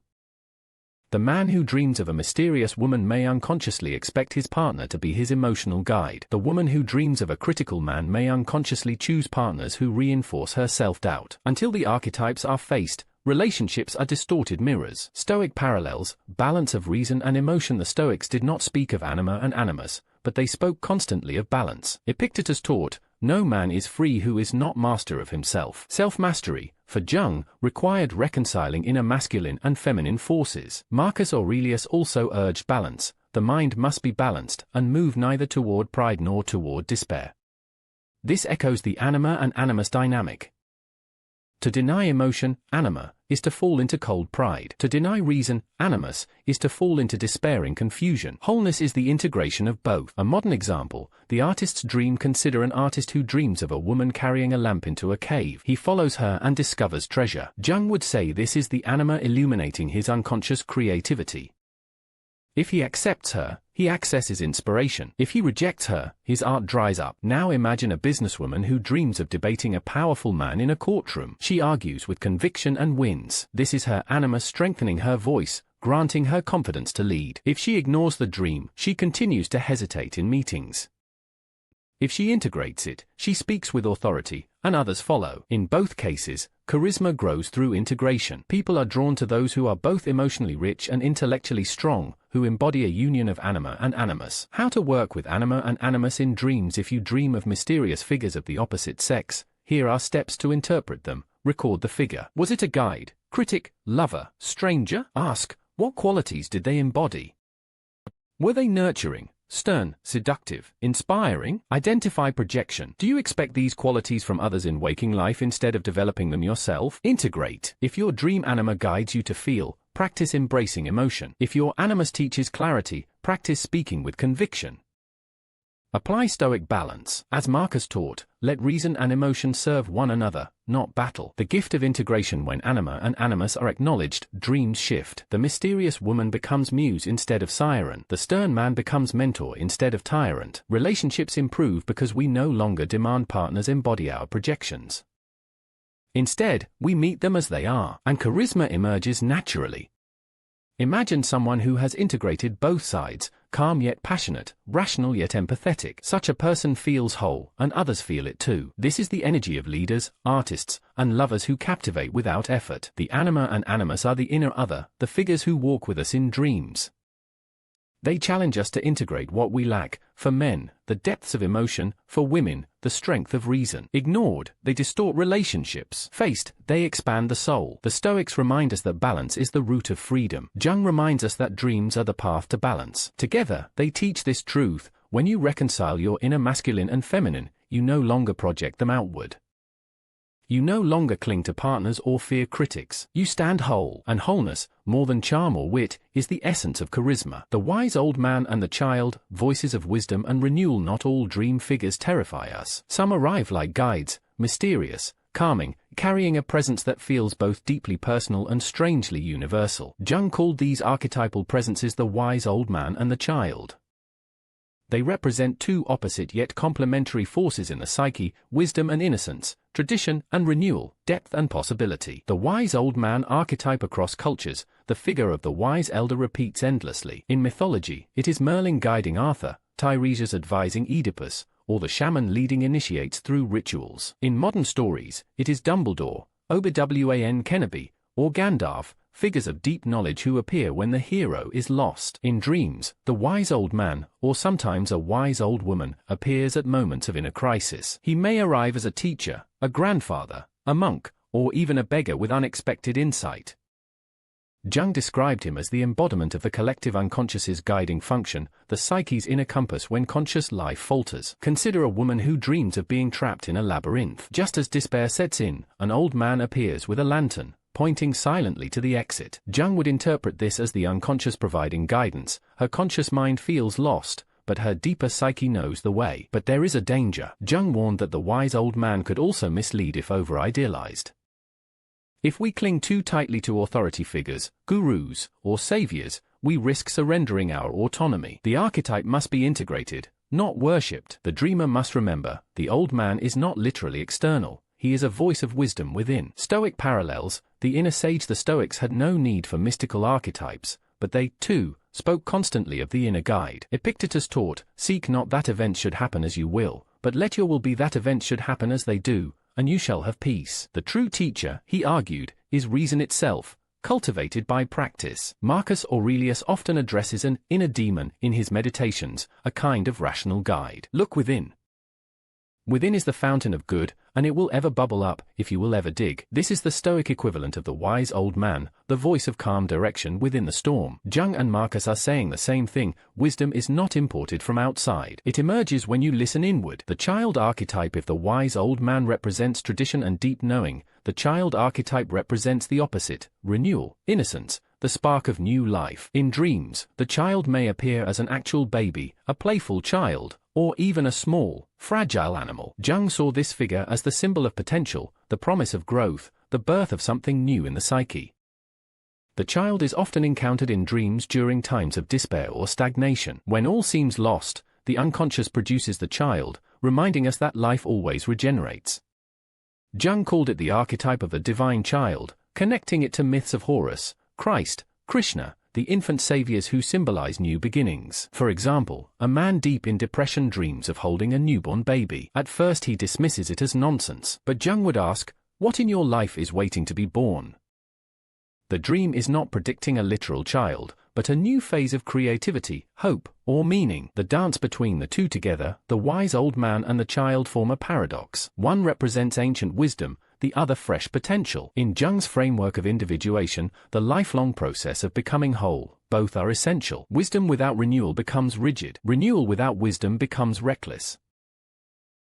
The man who dreams of a mysterious woman may unconsciously expect his partner to be his emotional guide. The woman who dreams of a critical man may unconsciously choose partners who reinforce her self-doubt. Until the archetypes are faced, relationships are distorted mirrors. Stoic parallels, balance of reason and emotion. The Stoics did not speak of anima and animus, but they spoke constantly of balance. Epictetus taught, "No man is free who is not master of himself." Self-mastery, for Jung, required reconciling inner masculine and feminine forces. Marcus Aurelius also urged balance. The mind must be balanced and move neither toward pride nor toward despair. This echoes the anima and animus dynamic. To deny emotion, anima, is to fall into cold pride. To deny reason, animus, is to fall into despairing confusion. Wholeness is the integration of both. A modern example, the artist's dream. Consider an artist who dreams of a woman carrying a lamp into a cave. He follows her and discovers treasure. Jung would say this is the anima illuminating his unconscious creativity. If he accepts her, he accesses inspiration. If he rejects her, his art dries up. Now imagine a businesswoman who dreams of debating a powerful man in a courtroom. She argues with conviction and wins. This is her anima strengthening her voice, granting her confidence to lead. If she ignores the dream, she continues to hesitate in meetings. If she integrates it, she speaks with authority, and others follow. In both cases, charisma grows through integration. People are drawn to those who are both emotionally rich and intellectually strong, who embody a union of anima and animus. How to work with anima and animus in dreams. If you dream of mysterious figures of the opposite sex, here are steps to interpret them. Record the figure. Was it a guide, critic, lover, stranger? Ask, what qualities did they embody? Were they nurturing, stern, seductive, inspiring? Identify projection. Do you expect these qualities from others in waking life instead of developing them yourself? Integrate. If your dream anima guides you to feel, practice embracing emotion. If your animus teaches clarity, practice speaking with conviction. Apply Stoic balance. As Marcus taught, let reason and emotion serve one another, not battle. The gift of integration. When anima and animus are acknowledged, dreams shift. The mysterious woman becomes muse instead of siren. The stern man becomes mentor instead of tyrant. Relationships improve because we no longer demand partners embody our projections. Instead, we meet them as they are, and charisma emerges naturally. Imagine someone who has integrated both sides, calm yet passionate, rational yet empathetic. Such a person feels whole, and others feel it too. This is the energy of leaders, artists, and lovers who captivate without effort. The anima and animus are the inner other, the figures who walk with us in dreams. They challenge us to integrate what we lack. For men, the depths of emotion; for women, the strength of reason. Ignored, they distort relationships. Faced, they expand the soul. The Stoics remind us that balance is the root of freedom. Jung reminds us that dreams are the path to balance. Together, they teach this truth: when you reconcile your inner masculine and feminine, you no longer project them outward. You no longer cling to partners or fear critics. You stand whole, and wholeness, more than charm or wit, is the essence of charisma. The wise old man and the child, voices of wisdom and renewal. Not all dream figures terrify us. Some arrive like guides, mysterious, calming, carrying a presence that feels both deeply personal and strangely universal. Jung called these archetypal presences the wise old man and the child. They represent two opposite yet complementary forces in the psyche: wisdom and innocence, tradition and renewal, depth and possibility. The wise old man archetype across cultures, the figure of the wise elder repeats endlessly. In mythology, it is Merlin guiding Arthur, Tiresias advising Oedipus, or the shaman leading initiates through rituals. In modern stories, it is Dumbledore, Obi-Wan Kenobi, or Gandalf, figures of deep knowledge who appear when the hero is lost. In dreams, the wise old man, or sometimes a wise old woman, appears at moments of inner crisis. He may arrive as a teacher, a grandfather, a monk, or even a beggar with unexpected insight. Jung described him as the embodiment of the collective unconscious's guiding function, the psyche's inner compass when conscious life falters. Consider a woman who dreams of being trapped in a labyrinth. Just as despair sets in, an old man appears with a lantern, pointing silently to the exit. Jung would interpret this as the unconscious providing guidance. Her conscious mind feels lost, but her deeper psyche knows the way. But there is a danger. Jung warned that the wise old man could also mislead if over-idealized. If we cling too tightly to authority figures, gurus, or saviors, we risk surrendering our autonomy. The archetype must be integrated, not worshipped. The dreamer must remember, the old man is not literally external. He is a voice of wisdom within. Stoic parallels: the inner sage. The Stoics had no need for mystical archetypes, but they, too, spoke constantly of the inner guide. Epictetus taught, "Seek not that events should happen as you will, but let your will be that events should happen as they do, and you shall have peace." The true teacher, he argued, is reason itself, cultivated by practice. Marcus Aurelius often addresses an inner demon in his Meditations, a kind of rational guide. Look within. Within is the fountain of good, and it will ever bubble up, if you will ever dig. This is the Stoic equivalent of the wise old man, the voice of calm direction within the storm. Jung and Marcus are saying the same thing: wisdom is not imported from outside. It emerges when you listen inward. The child archetype: if the wise old man represents tradition and deep knowing, the child archetype represents the opposite: renewal, innocence, the spark of new life. In dreams, the child may appear as an actual baby, a playful child, or even a small, fragile animal. Jung saw this figure as the symbol of potential, the promise of growth, the birth of something new in the psyche. The child is often encountered in dreams during times of despair or stagnation. When all seems lost, the unconscious produces the child, reminding us that life always regenerates. Jung called it the archetype of the divine child, connecting it to myths of Horus, Christ, Krishna, the infant saviors who symbolize new beginnings. For example, a man deep in depression dreams of holding a newborn baby. At first he dismisses it as nonsense, but Jung would ask, "What in your life is waiting to be born?" The dream is not predicting a literal child, but a new phase of creativity, hope, or meaning. The dance between the two together, the wise old man and the child, form a paradox. One represents ancient wisdom, the other fresh potential. In Jung's framework of individuation, the lifelong process of becoming whole, both are essential. Wisdom without renewal becomes rigid. Renewal without wisdom becomes reckless.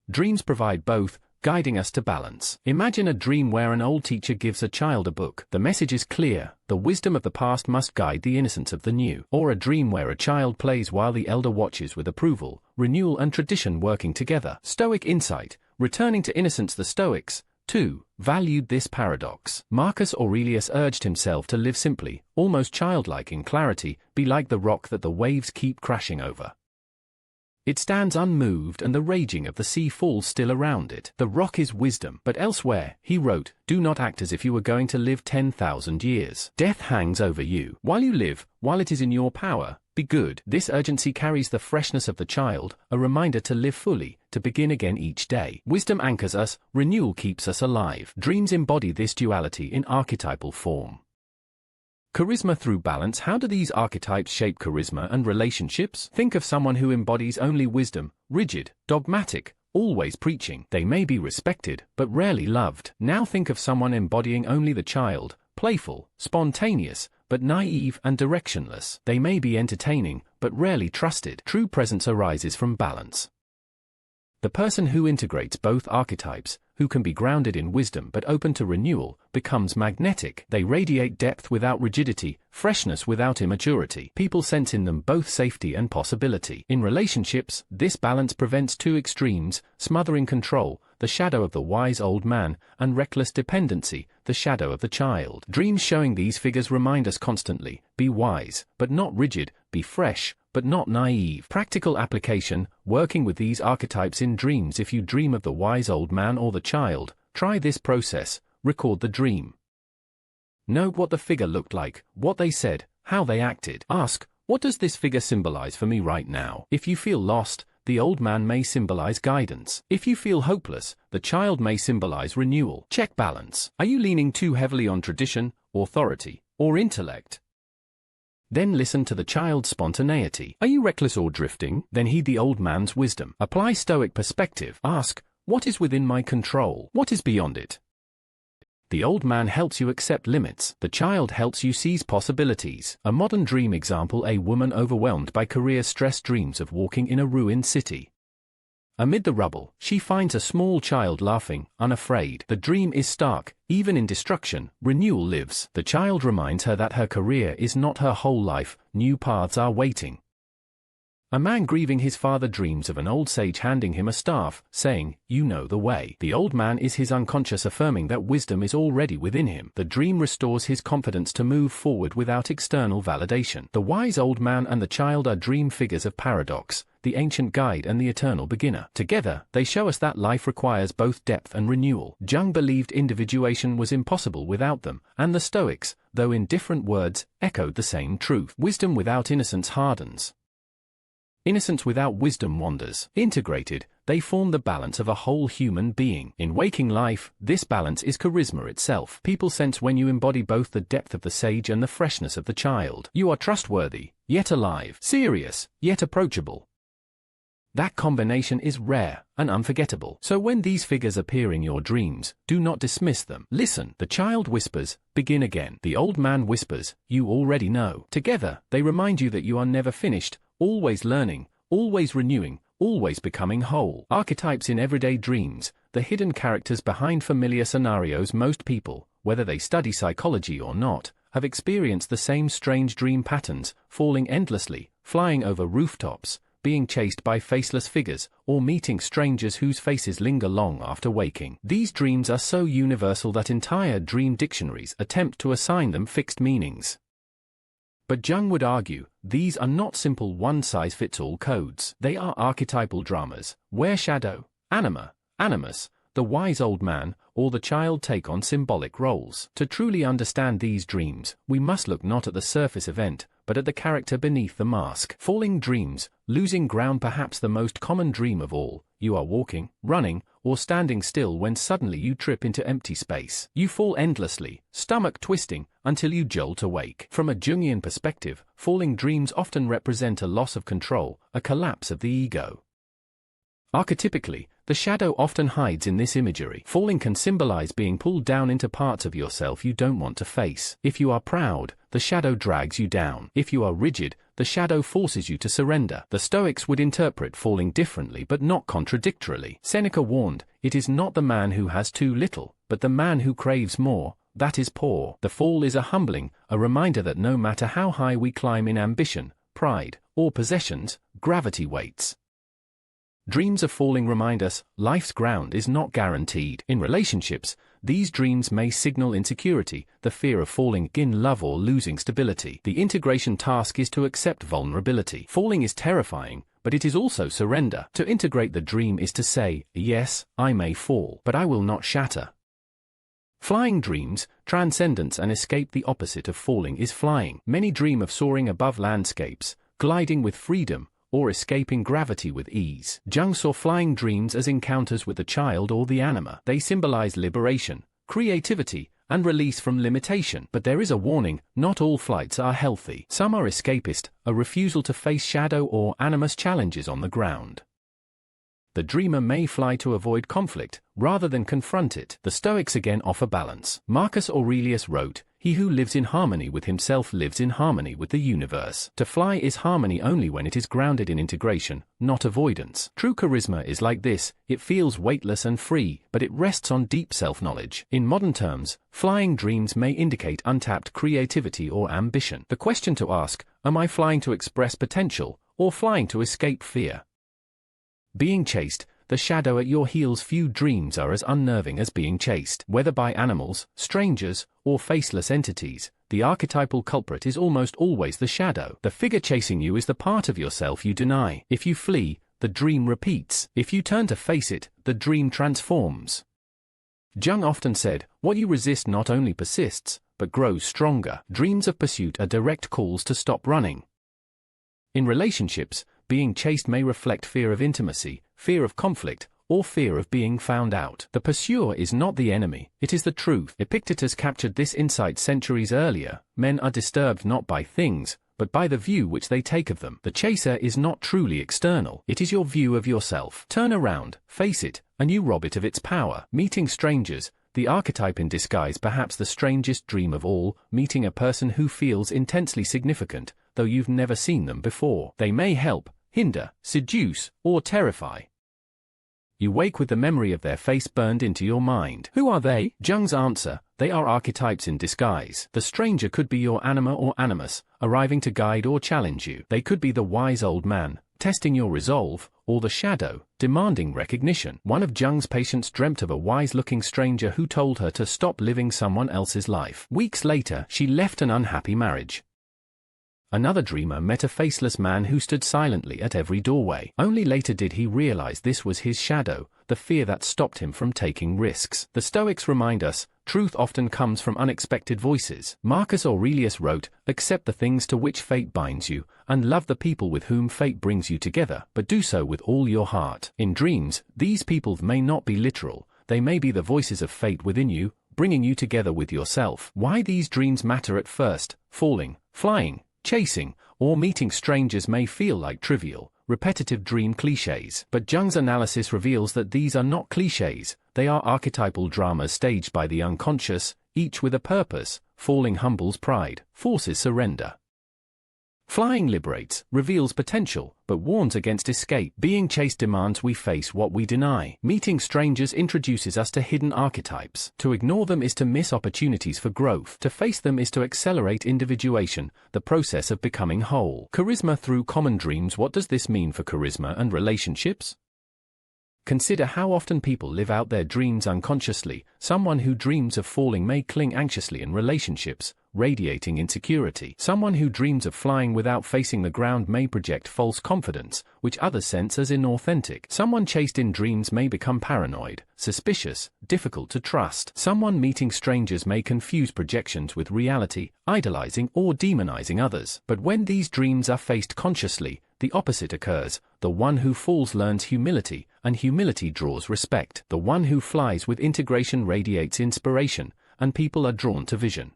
Dreams provide both, guiding us to balance. Imagine a dream where an old teacher gives a child a book. The message is clear: the wisdom of the past must guide the innocence of the new. Or a dream where a child plays while the elder watches, with approval, renewal and tradition working together. Stoic insight: returning to innocence. The Stoics, too, valued this paradox. Marcus Aurelius urged himself to live simply, almost childlike in clarity, be like the rock that the waves keep crashing over. It stands unmoved and the raging of the sea falls still around it. The rock is wisdom. But elsewhere, he wrote, "Do not act as if you were going to live 10,000 years. Death hangs over you. While you live, while it is in your power, be good." This urgency carries the freshness of the child, a reminder to live fully, to begin again each day. Wisdom anchors us, renewal keeps us alive. Dreams embody this duality in archetypal form. Charisma through balance. How do these archetypes shape charisma and relationships? Think of someone who embodies only wisdom, rigid, dogmatic, always preaching. They may be respected, but rarely loved. Now think of someone embodying only the child, playful, spontaneous, but naive and directionless. They may be entertaining, but rarely trusted. True presence arises from balance. The person who integrates both archetypes, who can be grounded in wisdom but open to renewal, becomes magnetic. They radiate depth without rigidity, freshness without immaturity. People sense in them both safety and possibility. In relationships, this balance prevents two extremes, smothering control, the shadow of the wise old man, and reckless dependency, the shadow of the child. Dreams showing these figures remind us constantly, be wise, but not rigid, be fresh, but not naive. Practical application, working with these archetypes in dreams. If you dream of the wise old man or the child, try this process, record the dream. Note what the figure looked like, what they said, how they acted. Ask, what does this figure symbolize for me right now? If you feel lost, the old man may symbolize guidance. If you feel hopeless, the child may symbolize renewal. Check balance. Are you leaning too heavily on tradition, authority, or intellect? Then listen to the child's spontaneity. Are you reckless or drifting? Then heed the old man's wisdom. Apply Stoic perspective. Ask, what is within my control? What is beyond it? The old man helps you accept limits. The child helps you seize possibilities. A modern dream example: a woman overwhelmed by career stress dreams of walking in a ruined city. Amid the rubble, she finds a small child laughing, unafraid. The dream is stark. Even in destruction, renewal lives. The child reminds her that her career is not her whole life, new paths are waiting. A man grieving his father dreams of an old sage handing him a staff, saying, "You know the way." The old man is his unconscious affirming that wisdom is already within him. The dream restores his confidence to move forward without external validation. The wise old man and the child are dream figures of paradox, the ancient guide and the eternal beginner. Together, they show us that life requires both depth and renewal. Jung believed individuation was impossible without them, and the Stoics, though in different words, echoed the same truth. Wisdom without innocence hardens. Innocence without wisdom wanders. Integrated, they form the balance of a whole human being. In waking life, this balance is charisma itself. People sense when you embody both the depth of the sage and the freshness of the child. You are trustworthy, yet alive, serious, yet approachable. That combination is rare and unforgettable. So when these figures appear in your dreams, do not dismiss them. Listen. The child whispers, "Begin again." The old man whispers, "You already know." Together, they remind you that you are never finished, always learning, always renewing, always becoming whole. Archetypes in everyday dreams, the hidden characters behind familiar scenarios. Most people, whether they study psychology or not, have experienced the same strange dream patterns: falling endlessly, flying over rooftops, being chased by faceless figures, or meeting strangers whose faces linger long after waking. These dreams are so universal that entire dream dictionaries attempt to assign them fixed meanings. But Jung would argue, these are not simple one-size-fits-all codes. They are archetypal dramas, where shadow, anima, animus, the wise old man, or the child take on symbolic roles. To truly understand these dreams, we must look not at the surface event, but at the character beneath the mask. Falling dreams, losing ground. Perhaps the most common dream of all: you are walking, running, or standing still when suddenly you trip into empty space. You fall endlessly, stomach twisting, until you jolt awake. From a Jungian perspective, falling dreams often represent a loss of control, a collapse of the ego. Archetypically, the shadow often hides in this imagery. Falling can symbolize being pulled down into parts of yourself you don't want to face. If you are proud, the shadow drags you down. If you are rigid, the shadow forces you to surrender. The Stoics would interpret falling differently but not contradictorily. Seneca warned, "It is not the man who has too little, but the man who craves more, that is poor." The fall is a humbling, a reminder that no matter how high we climb in ambition, pride, or possessions, gravity waits. Dreams of falling remind us, life's ground is not guaranteed. In relationships, these dreams may signal insecurity, the fear of falling in love or losing stability. The integration task is to accept vulnerability. Falling is terrifying, but it is also surrender. To integrate the dream is to say, "Yes, I may fall, but I will not shatter." Flying dreams, transcendence and escape. The opposite of falling is flying. Many dream of soaring above landscapes, gliding with freedom, or escaping gravity with ease. Jung saw flying dreams as encounters with the child or the anima. They symbolize liberation, creativity, and release from limitation. But there is a warning: not all flights are healthy. Some are escapist, a refusal to face shadow or animus challenges on the ground. The dreamer may fly to avoid conflict, rather than confront it. The Stoics again offer balance. Marcus Aurelius wrote, He who lives in harmony with himself lives in harmony with the universe. To fly is harmony only when it is grounded in integration, not avoidance. True charisma is like this: it feels weightless and free, but it rests on deep self-knowledge. In modern terms, flying dreams may indicate untapped creativity or ambition. The question to ask: am I flying to express potential, or flying to escape fear? Being chased, the shadow at your heels. Few dreams are as unnerving as being chased. Whether by animals, strangers, or faceless entities, the archetypal culprit is almost always the shadow. The figure chasing you is the part of yourself you deny. If you flee, the dream repeats. If you turn to face it, the dream transforms. Jung often said, "What you resist not only persists, but grows stronger." Dreams of pursuit are direct calls to stop running. In relationships, being chased may reflect fear of intimacy, fear of conflict, or fear of being found out. The pursuer is not the enemy, it is the truth. Epictetus captured this insight centuries earlier. Men are disturbed not by things, but by the view which they take of them. The chaser is not truly external, it is your view of yourself. Turn around, face it, and you rob it of its power. Meeting strangers, the archetype in disguise. Perhaps the strangest dream of all, meeting a person who feels intensely significant, though you've never seen them before. They may help, hinder, seduce, or terrify. You wake with the memory of their face burned into your mind. Who are they? Jung's answer: they are archetypes in disguise. The stranger could be your anima or animus, arriving to guide or challenge you. They could be the wise old man, testing your resolve, or the shadow, demanding recognition. One of Jung's patients dreamt of a wise-looking stranger who told her to stop living someone else's life. Weeks later, she left an unhappy marriage. Another dreamer met a faceless man who stood silently at every doorway. Only later did he realize this was his shadow, the fear that stopped him from taking risks. The Stoics remind us, truth often comes from unexpected voices. Marcus Aurelius wrote, "Accept the things to which fate binds you, and love the people with whom fate brings you together, but do so with all your heart." In dreams, these people may not be literal, they may be the voices of fate within you, bringing you together with yourself. Why these dreams matter at first: falling, flying, chasing, or meeting strangers may feel like trivial, repetitive dream cliches. But Jung's analysis reveals that these are not cliches, they are archetypal dramas staged by the unconscious, each with a purpose. Falling humbles pride, forces surrender. Flying liberates, reveals potential, but warns against escape. Being chased demands we face what we deny. Meeting strangers introduces us to hidden archetypes. To ignore them is to miss opportunities for growth. To face them is to accelerate individuation, the process of becoming whole. Charisma through common dreams. What does this mean for charisma and relationships? Consider how often people live out their dreams unconsciously. Someone who dreams of falling may cling anxiously in relationships, radiating insecurity. Someone who dreams of flying without facing the ground may project false confidence, which others sense as inauthentic. Someone chased in dreams may become paranoid, suspicious, difficult to trust. Someone meeting strangers may confuse projections with reality, idolizing or demonizing others. But when these dreams are faced consciously, the opposite occurs. The one who falls learns humility, and humility draws respect. The one who flies with integration radiates inspiration, and people are drawn to vision.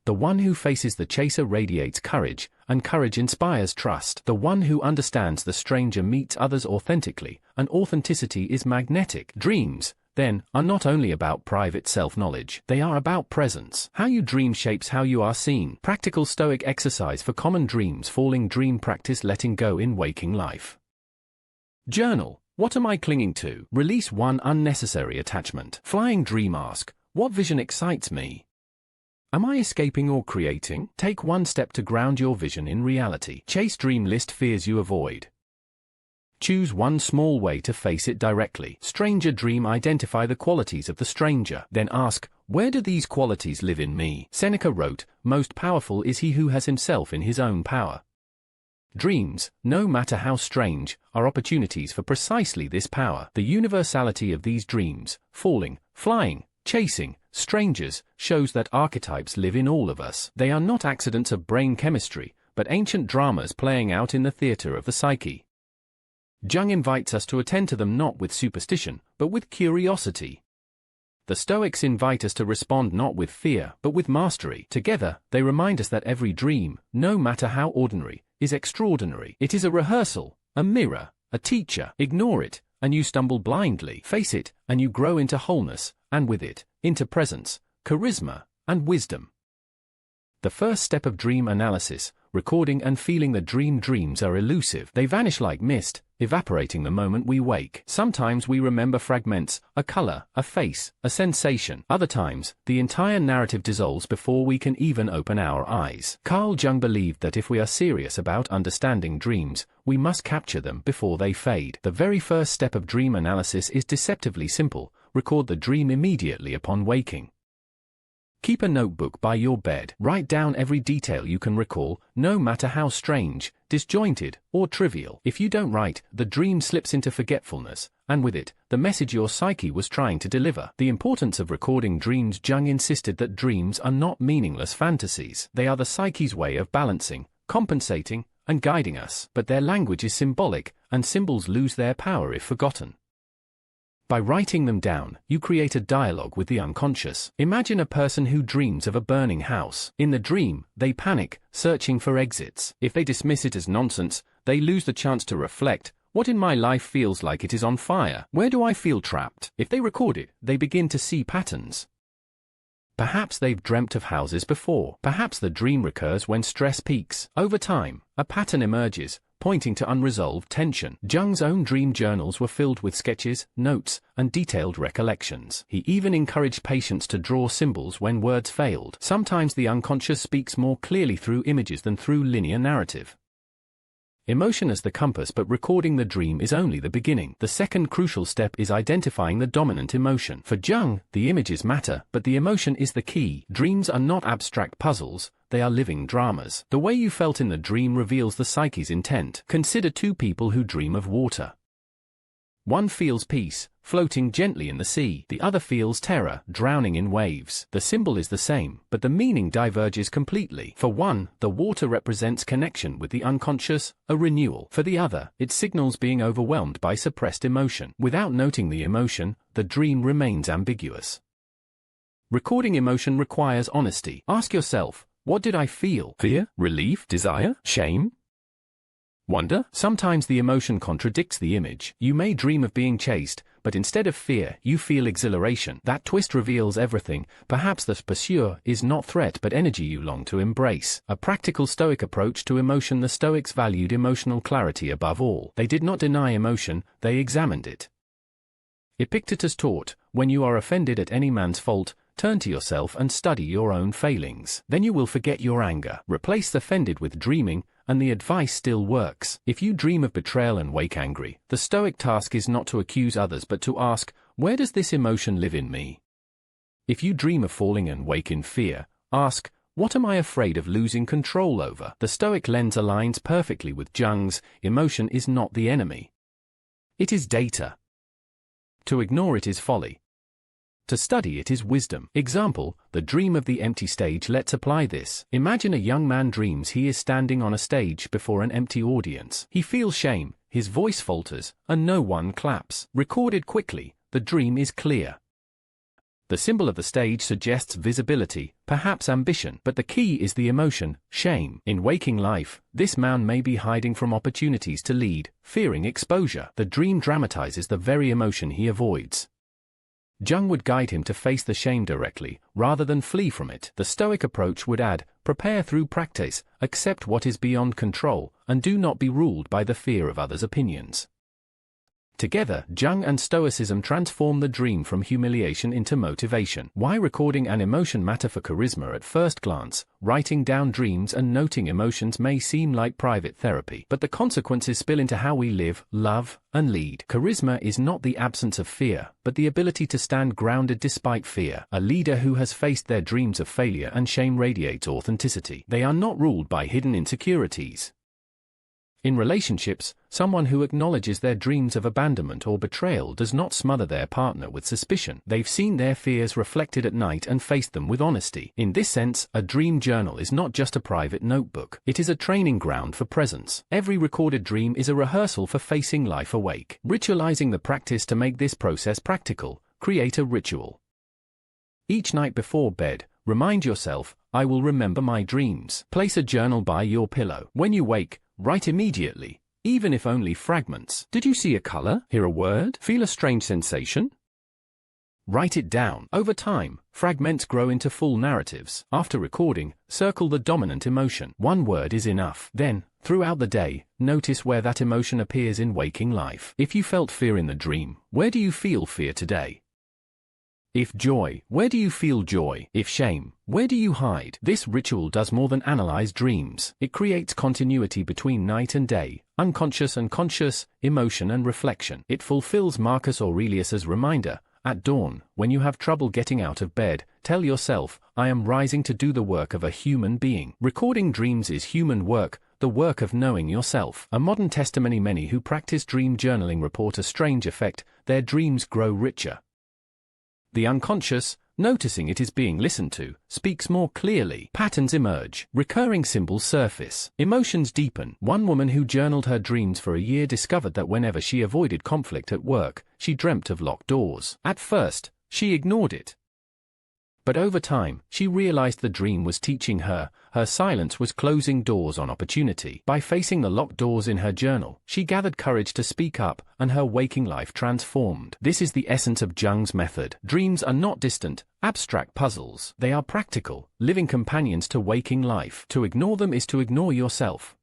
The one who faces the chaser radiates courage, and courage inspires trust. The one who understands the stranger meets others authentically, and authenticity is magnetic. Dreams, then, are not only about private self-knowledge, they are about presence. How you dream shapes how you are seen. Practical Stoic exercise for common dreams. Falling dream practice. Letting go in waking life. Journal. What am I clinging to? Release one unnecessary attachment. Flying dream. Ask, what vision excites me? Am I escaping or creating? Take one step to ground your vision in reality. Chase dream. List fears you avoid. Choose one small way to face it directly. Stranger dream. Identify the qualities of the stranger. Then ask, where do these qualities live in me? Seneca wrote, most powerful is he who has himself in his own power. Dreams, no matter how strange, are opportunities for precisely this power. The universality of these dreams, falling, flying, chasing, strangers, shows that archetypes live in all of us. They are not accidents of brain chemistry, but ancient dramas playing out in the theater of the psyche. Jung invites us to attend to them not with superstition, but with curiosity. The Stoics invite us to respond not with fear, but with mastery. Together, they remind us that every dream, no matter how ordinary, is extraordinary. It is a rehearsal, a mirror, a teacher. Ignore it, and you stumble blindly. Face it, and you grow into wholeness, and with it, into presence, charisma, and wisdom. The first step of dream analysis, recording and feeling the dream. Dreams are elusive. They vanish like mist, evaporating the moment we wake. Sometimes we remember fragments, a color, a face, a sensation. Other times, the entire narrative dissolves before we can even open our eyes. Carl Jung believed that if we are serious about understanding dreams, we must capture them before they fade. The very first step of dream analysis is deceptively simple: record the dream immediately upon waking. Keep a notebook by your bed. Write down every detail you can recall, no matter how strange, disjointed, or trivial. If you don't write, the dream slips into forgetfulness, and with it, the message your psyche was trying to deliver. The importance of recording dreams. Jung insisted that dreams are not meaningless fantasies. They are the psyche's way of balancing, compensating, and guiding us. But their language is symbolic, and symbols lose their power if forgotten. By writing them down, you create a dialogue with the unconscious. Imagine a person who dreams of a burning house. In the dream, they panic, searching for exits. If they dismiss it as nonsense, they lose the chance to reflect. What in my life feels like it is on fire? Where do I feel trapped? If they record it, they begin to see patterns. Perhaps they've dreamt of houses before. Perhaps the dream recurs when stress peaks. Over time, a pattern emerges, pointing to unresolved tension. Jung's own dream journals were filled with sketches, notes, and detailed recollections. He even encouraged patients to draw symbols when words failed. Sometimes the unconscious speaks more clearly through images than through linear narrative. Emotion as the compass, but recording the dream is only the beginning. The second crucial step is identifying the dominant emotion. For Jung, the images matter, but the emotion is the key. Dreams are not abstract puzzles, they are living dramas. The way you felt in the dream reveals the psyche's intent. Consider two people who dream of water. One feels peace, floating gently in the sea. The other feels terror, drowning in waves. The symbol is the same, but the meaning diverges completely. For one, the water represents connection with the unconscious, a renewal. For the other, it signals being overwhelmed by suppressed emotion. Without noting the emotion, the dream remains ambiguous. Recording emotion requires honesty. Ask yourself, what did I feel? Fear? Relief? Desire? Shame? Wonder? Sometimes the emotion contradicts the image. You may dream of being chased, but instead of fear, you feel exhilaration. That twist reveals everything. Perhaps the pursuer is not threat but energy you long to embrace. A practical Stoic approach to emotion. The Stoics valued emotional clarity above all. They did not deny emotion, they examined it. Epictetus taught, when you are offended at any man's fault, turn to yourself and study your own failings. Then you will forget your anger. Replace the offended with dreaming, and the advice still works. If you dream of betrayal and wake angry, the Stoic task is not to accuse others but to ask, where does this emotion live in me? If you dream of falling and wake in fear, ask, what am I afraid of losing control over? The Stoic lens aligns perfectly with Jung's. Emotion is not the enemy. It is data. To ignore it is folly. To study it is wisdom. Example, the dream of the empty stage. Let's apply this. Imagine a young man dreams he is standing on a stage before an empty audience. He feels shame, his voice falters, and no one claps. Recorded quickly, the dream is clear. The symbol of the stage suggests visibility, perhaps ambition, but the key is the emotion, shame. In waking life, this man may be hiding from opportunities to lead, fearing exposure. The dream dramatizes the very emotion he avoids. Jung would guide him to face the shame directly, rather than flee from it. The Stoic approach would add, prepare through practice, accept what is beyond control, and do not be ruled by the fear of others' opinions. Together, Jung and Stoicism transform the dream from humiliation into motivation. Why recording an emotion matter for charisma? At first glance, writing down dreams and noting emotions may seem like private therapy, but the consequences spill into how we live, love, and lead. Charisma is not the absence of fear, but the ability to stand grounded despite fear. A leader who has faced their dreams of failure and shame radiates authenticity. They are not ruled by hidden insecurities. In relationships, someone who acknowledges their dreams of abandonment or betrayal does not smother their partner with suspicion. They've seen their fears reflected at night and faced them with honesty. In this sense, a dream journal is not just a private notebook. It is a training ground for presence. Every recorded dream is a rehearsal for facing life awake. Ritualizing the practice. To make this process practical, create a ritual. Each night before bed, remind yourself, I will remember my dreams. Place a journal by your pillow. When you wake, write immediately, even if only fragments. Did you see a color? Hear a word? Feel a strange sensation? Write it down. Over time, fragments grow into full narratives. After recording, circle the dominant emotion. One word is enough. Then, throughout the day, notice where that emotion appears in waking life. If you felt fear in the dream, where do you feel fear today? If joy, where do you feel joy? If shame, where do you hide? This ritual does more than analyze dreams. It creates continuity between night and day, unconscious and conscious, emotion and reflection. It fulfills Marcus Aurelius's reminder: at dawn, when you have trouble getting out of bed, tell yourself, I am rising to do the work of a human being. Recording dreams is human work, the work of knowing yourself. A modern testimony: many who practice dream journaling report a strange effect: their dreams grow richer. The unconscious, noticing it is being listened to, speaks more clearly. Patterns emerge. Recurring symbols surface. Emotions deepen. One woman who journaled her dreams for a year discovered that whenever she avoided conflict at work, she dreamt of locked doors. At first, she ignored it. But over time, she realized the dream was teaching her. Her silence was closing doors on opportunity. By facing the locked doors in her journal, she gathered courage to speak up, and her waking life transformed. This is the essence of Jung's method. Dreams are not distant, abstract puzzles. They are practical, living companions to waking life. To ignore them is to ignore yourself.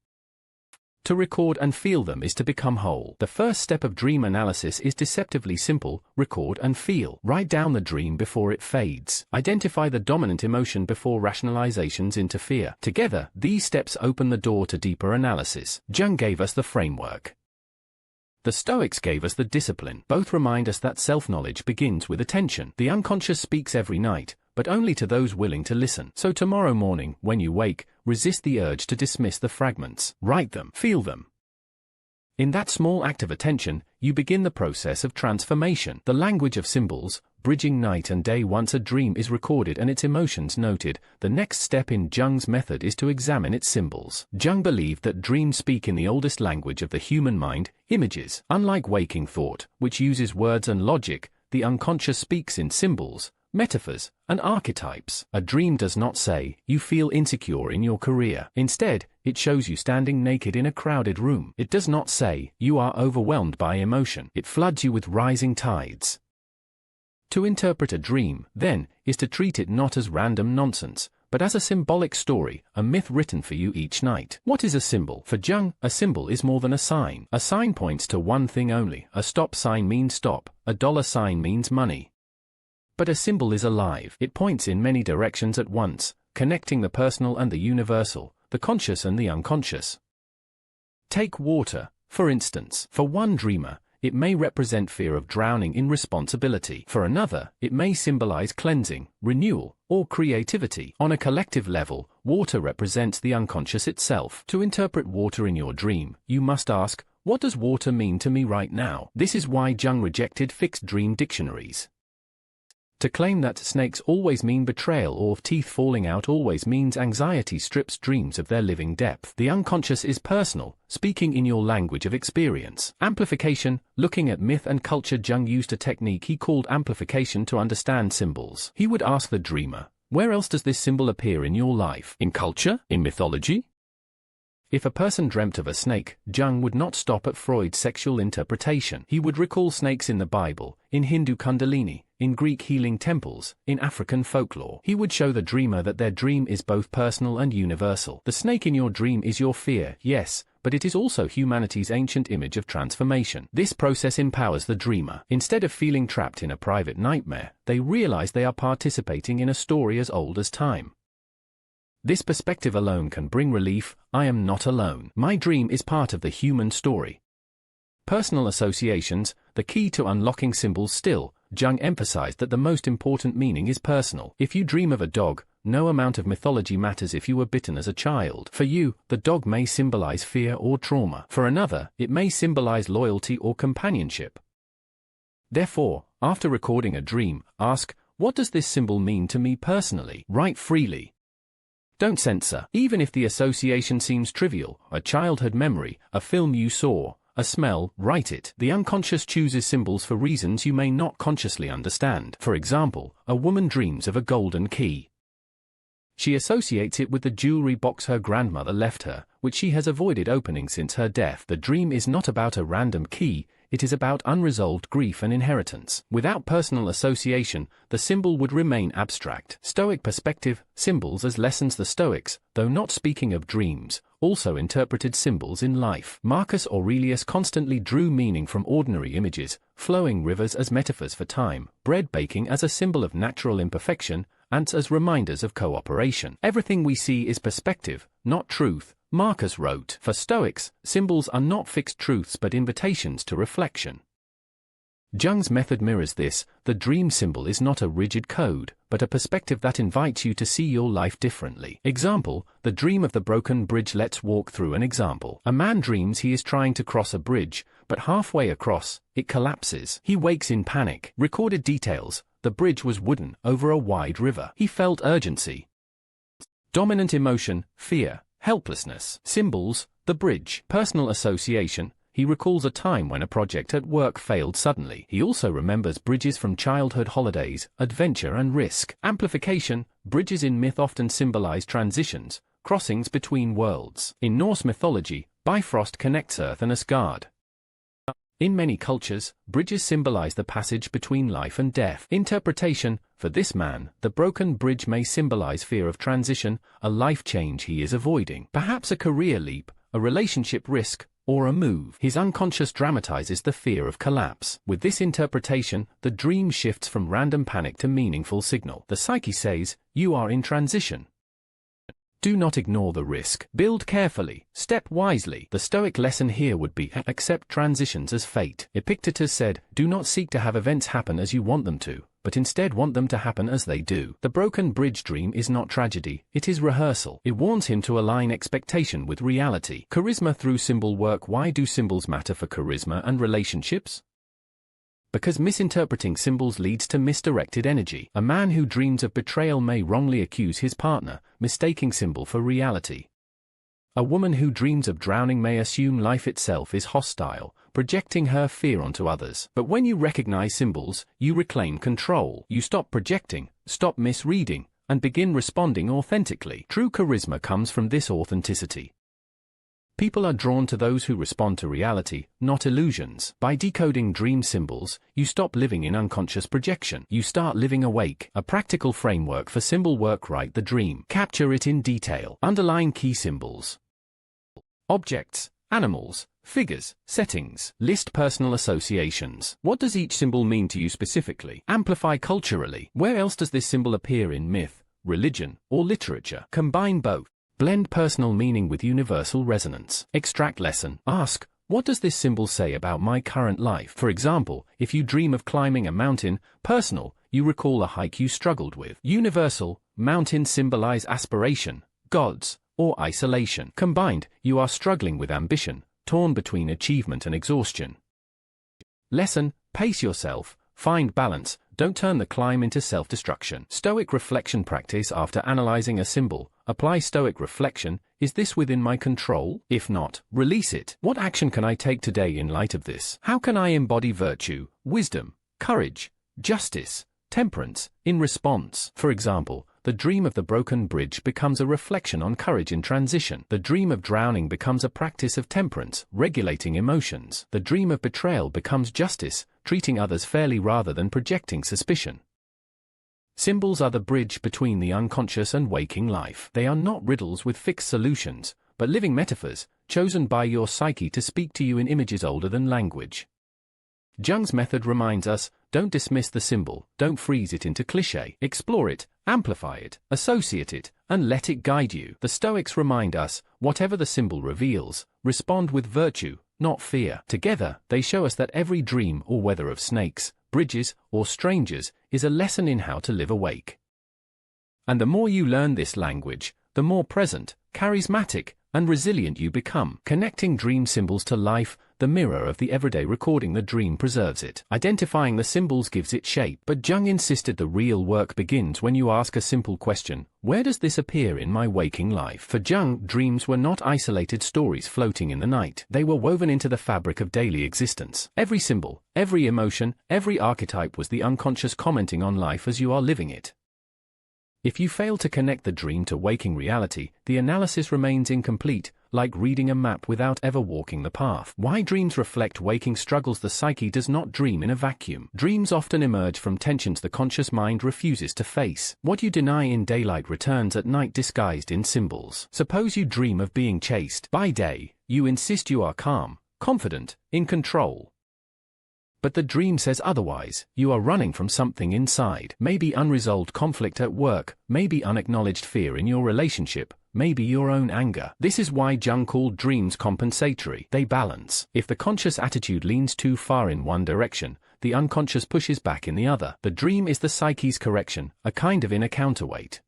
To record and feel them is to become whole. The first step of dream analysis is deceptively simple: record and feel. Write down the dream before it fades. Identify the dominant emotion before rationalizations interfere. Together, these steps open the door to deeper analysis. Jung gave us the framework. The Stoics gave us the discipline. Both remind us that self-knowledge begins with attention. The unconscious speaks every night, but only to those willing to listen. So tomorrow morning, when you wake, resist the urge to dismiss the fragments. Write them, feel them. In that small act of attention, you begin the process of transformation. The language of symbols, bridging night and day. Once a dream is recorded and its emotions noted, the next step in Jung's method is to examine its symbols. Jung believed that dreams speak in the oldest language of the human mind, images. Unlike waking thought, which uses words and logic, the unconscious speaks in symbols, metaphors, and archetypes. A dream does not say, you feel insecure in your career. Instead, it shows you standing naked in a crowded room. It does not say, you are overwhelmed by emotion. It floods you with rising tides. To interpret a dream, then, is to treat it not as random nonsense, but as a symbolic story, a myth written for you each night. What is a symbol? For Jung, a symbol is more than a sign. A sign points to one thing only. A stop sign means stop. A dollar sign means money. But a symbol is alive. It points in many directions at once, connecting the personal and the universal, the conscious and the unconscious. Take water, for instance. For one dreamer, it may represent fear of drowning in responsibility. For another, it may symbolize cleansing, renewal, or creativity. On a collective level, water represents the unconscious itself. To interpret water in your dream, you must ask, what does water mean to me right now? This is why Jung rejected fixed dream dictionaries. To claim that snakes always mean betrayal or teeth falling out always means anxiety strips dreams of their living depth. The unconscious is personal, speaking in your language of experience. Amplification. Looking at myth and culture, Jung used a technique he called amplification to understand symbols. He would ask the dreamer, where else does this symbol appear in your life? In culture? In mythology? If a person dreamt of a snake, Jung would not stop at Freud's sexual interpretation. He would recall snakes in the Bible, in Hindu Kundalini, in Greek healing temples, in African folklore. He would show the dreamer that their dream is both personal and universal. The snake in your dream is your fear, yes, but it is also humanity's ancient image of transformation. This process empowers the dreamer. Instead of feeling trapped in a private nightmare, they realize they are participating in a story as old as time. This perspective alone can bring relief. I am not alone. My dream is part of the human story. Personal associations, the key to unlocking symbols. Still, Jung emphasized that the most important meaning is personal. If you dream of a dog, no amount of mythology matters. If you were bitten as a child, for you, the dog may symbolize fear or trauma. For another, it may symbolize loyalty or companionship. Therefore, after recording a dream, ask, what does this symbol mean to me personally? Write freely. Don't censor. Even if the association seems trivial, a childhood memory, a film you saw, a smell, write it. The unconscious chooses symbols for reasons you may not consciously understand. For example, a woman dreams of a golden key. She associates it with the jewelry box her grandmother left her, which she has avoided opening since her death. The dream is not about a random key, it is about unresolved grief and inheritance. Without personal association, the symbol would remain abstract. Stoic perspective, symbols as lessons. The Stoics, though not speaking of dreams, also interpreted symbols in life. Marcus Aurelius constantly drew meaning from ordinary images, flowing rivers as metaphors for time, bread baking as a symbol of natural imperfection, ants as reminders of cooperation. Everything we see is perspective, not truth, Marcus wrote. For Stoics, symbols are not fixed truths but invitations to reflection. Jung's method mirrors this. The dream symbol is not a rigid code, but a perspective that invites you to see your life differently. Example, the dream of the broken bridge. Let's walk through an example. A man dreams he is trying to cross a bridge, but halfway across, it collapses. He wakes in panic. Recorded details: the bridge was wooden, over a wide river. He felt urgency. Dominant emotion: fear, helplessness. Symbols: the bridge. Personal association: he recalls a time when a project at work failed suddenly. He also remembers bridges from childhood holidays, adventure and risk. Amplification: bridges in myth often symbolize transitions, crossings between worlds. In Norse mythology, Bifrost connects Earth and Asgard. In many cultures, bridges symbolize the passage between life and death. Interpretation: for this man, the broken bridge may symbolize fear of transition, a life change he is avoiding. Perhaps a career leap, a relationship risk, or a move. His unconscious dramatizes the fear of collapse. With this interpretation, the dream shifts from random panic to meaningful signal. The psyche says, you are in transition. Do not ignore the risk. Build carefully, step wisely. The Stoic lesson here would be, accept transitions as fate. Epictetus said, do not seek to have events happen as you want them to, but instead want them to happen as they do. The broken bridge dream is not tragedy, it is rehearsal. It warns him to align expectation with reality. Charisma through symbol work. Why do symbols matter for charisma and relationships? Because misinterpreting symbols leads to misdirected energy. A man who dreams of betrayal may wrongly accuse his partner, mistaking symbol for reality. A woman who dreams of drowning may assume life itself is hostile, projecting her fear onto others. But when you recognize symbols, you reclaim control. You stop projecting, stop misreading, and begin responding authentically. True charisma comes from this authenticity. People are drawn to those who respond to reality, not illusions. By decoding dream symbols, you stop living in unconscious projection. You start living awake. A practical framework for symbol work. Write the dream. Capture it in detail. Underline key symbols. Objects, animals, figures, settings. List personal associations. What does each symbol mean to you specifically? Amplify culturally. Where else does this symbol appear in myth, religion, or literature? Combine both. Blend personal meaning with universal resonance. Extract lesson. Ask, what does this symbol say about my current life? For example, if you dream of climbing a mountain, personal, you recall a hike you struggled with. Universal, mountains symbolize aspiration, gods, or isolation. Combined, you are struggling with ambition, torn between achievement and exhaustion. Lesson, pace yourself, find balance, don't turn the climb into self-destruction. Stoic reflection practice. After analyzing a symbol, apply Stoic reflection. Is this within my control? If not, release it. What action can I take today in light of this? How can I embody virtue, wisdom, courage, justice, temperance, in response? For example, the dream of the broken bridge becomes a reflection on courage in transition. The dream of drowning becomes a practice of temperance, regulating emotions. The dream of betrayal becomes justice, treating others fairly rather than projecting suspicion. Symbols are the bridge between the unconscious and waking life. They are not riddles with fixed solutions, but living metaphors, chosen by your psyche to speak to you in images older than language. Jung's method reminds us, don't dismiss the symbol, don't freeze it into cliché. Explore it, amplify it, associate it, and let it guide you. The Stoics remind us, whatever the symbol reveals, respond with virtue, not fear. Together, they show us that every dream, or whether of snakes, bridges, or strangers, is a lesson in how to live awake. And the more you learn this language, the more present, charismatic, and resilient you become. Connecting dream symbols to life, the mirror of the everyday. Recording the dream preserves it. Identifying the symbols gives it shape. But Jung insisted the real work begins when you ask a simple question, where does this appear in my waking life? For Jung, dreams were not isolated stories floating in the night. They were woven into the fabric of daily existence. Every symbol, every emotion, every archetype was the unconscious commenting on life as you are living it. If you fail to connect the dream to waking reality, the analysis remains incomplete. like reading a map without ever walking the path. Why dreams reflect waking struggles? The psyche does not dream in a vacuum. Dreams often emerge from tensions the conscious mind refuses to face. What you deny in daylight returns at night disguised in symbols. Suppose you dream of being chased. By day, you insist you are calm, confident, in control. But the dream says otherwise. You are running from something inside. Maybe unresolved conflict at work, maybe unacknowledged fear in your relationship, maybe your own anger. This is why Jung called dreams compensatory. They balance. If the conscious attitude leans too far in one direction, the unconscious pushes back in the other. The dream is the psyche's correction, a kind of inner counterweight.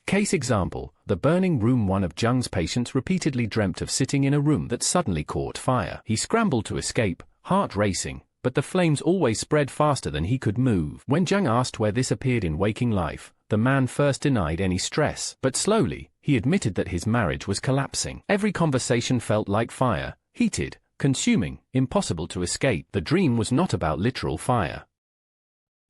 Case example, the burning room. One of Jung's patients repeatedly dreamt of sitting in a room that suddenly caught fire. He scrambled to escape, heart racing, but the flames always spread faster than he could move. When Jung asked where this appeared in waking life, the man first denied any stress, but slowly, he admitted that his marriage was collapsing. Every conversation felt like fire, heated, consuming, impossible to escape. The dream was not about literal fire.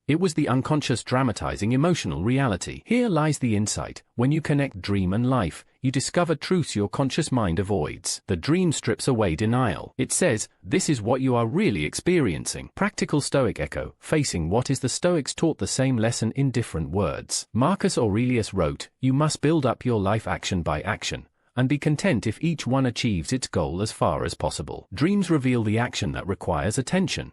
It was the unconscious dramatizing emotional reality. Here lies the insight. When you connect dream and life, you discover truths your conscious mind avoids. The dream strips away denial. It says, this is what you are really experiencing. Practical Stoic echo. Facing what is. The Stoics taught the same lesson in different words. Marcus Aurelius wrote, you must build up your life action by action, and be content if each one achieves its goal as far as possible. Dreams reveal the action that requires attention.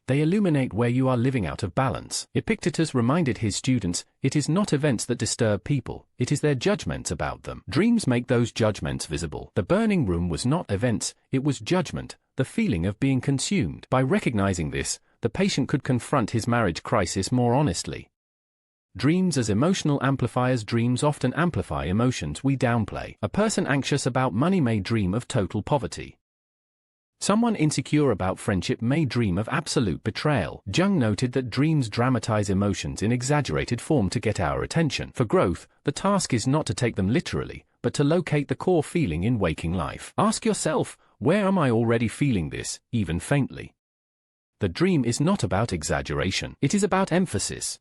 They illuminate where you are living out of balance. Epictetus reminded his students, it is not events that disturb people, it is their judgments about them. Dreams make those judgments visible. The burning room was not events, it was judgment, the feeling of being consumed. By recognizing this, the patient could confront his marriage crisis more honestly. Dreams as emotional amplifiers. Dreams often amplify emotions we downplay. A person anxious about money may dream of total poverty. Someone insecure about friendship may dream of absolute betrayal. Jung noted that dreams dramatize emotions in exaggerated form to get our attention. For growth, the task is not to take them literally, but to locate the core feeling in waking life. Ask yourself, where am I already feeling this, even faintly? The dream is not about exaggeration. It is about emphasis.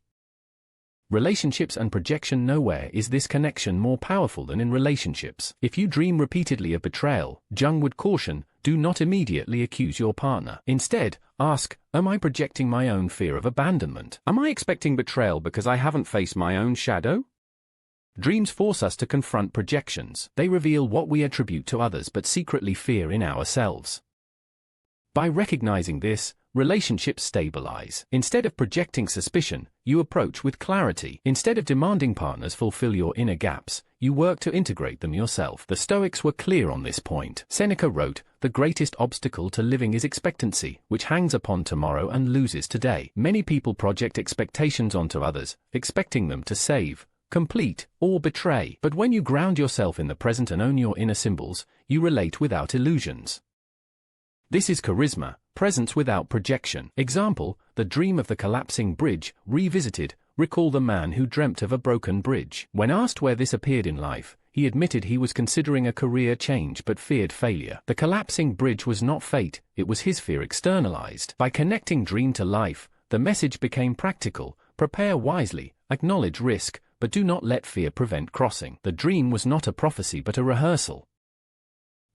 Relationships and projection. Nowhere is this connection more powerful than in relationships. If you dream repeatedly of betrayal, Jung would caution, do not immediately accuse your partner. Instead, ask, am I projecting my own fear of abandonment? Am I expecting betrayal because I haven't faced my own shadow? Dreams force us to confront projections. They reveal what we attribute to others but secretly fear in ourselves. By recognizing this, relationships stabilize. Instead of projecting suspicion, you approach with clarity. Instead of demanding partners fulfill your inner gaps, you work to integrate them yourself. The Stoics were clear on this point. Seneca wrote, the greatest obstacle to living is expectancy, which hangs upon tomorrow and loses today. Many people project expectations onto others, expecting them to save, complete, or betray. But when you ground yourself in the present and own your inner symbols, you relate without illusions. This is charisma, presence without projection. Example, the dream of the collapsing bridge, revisited. Recall the man who dreamt of a broken bridge. When asked where this appeared in life, he admitted he was considering a career change but feared failure. The collapsing bridge was not fate, it was his fear externalized. By connecting dream to life, the message became practical. Prepare wisely, acknowledge risk, but do not let fear prevent crossing. The dream was not a prophecy but a rehearsal.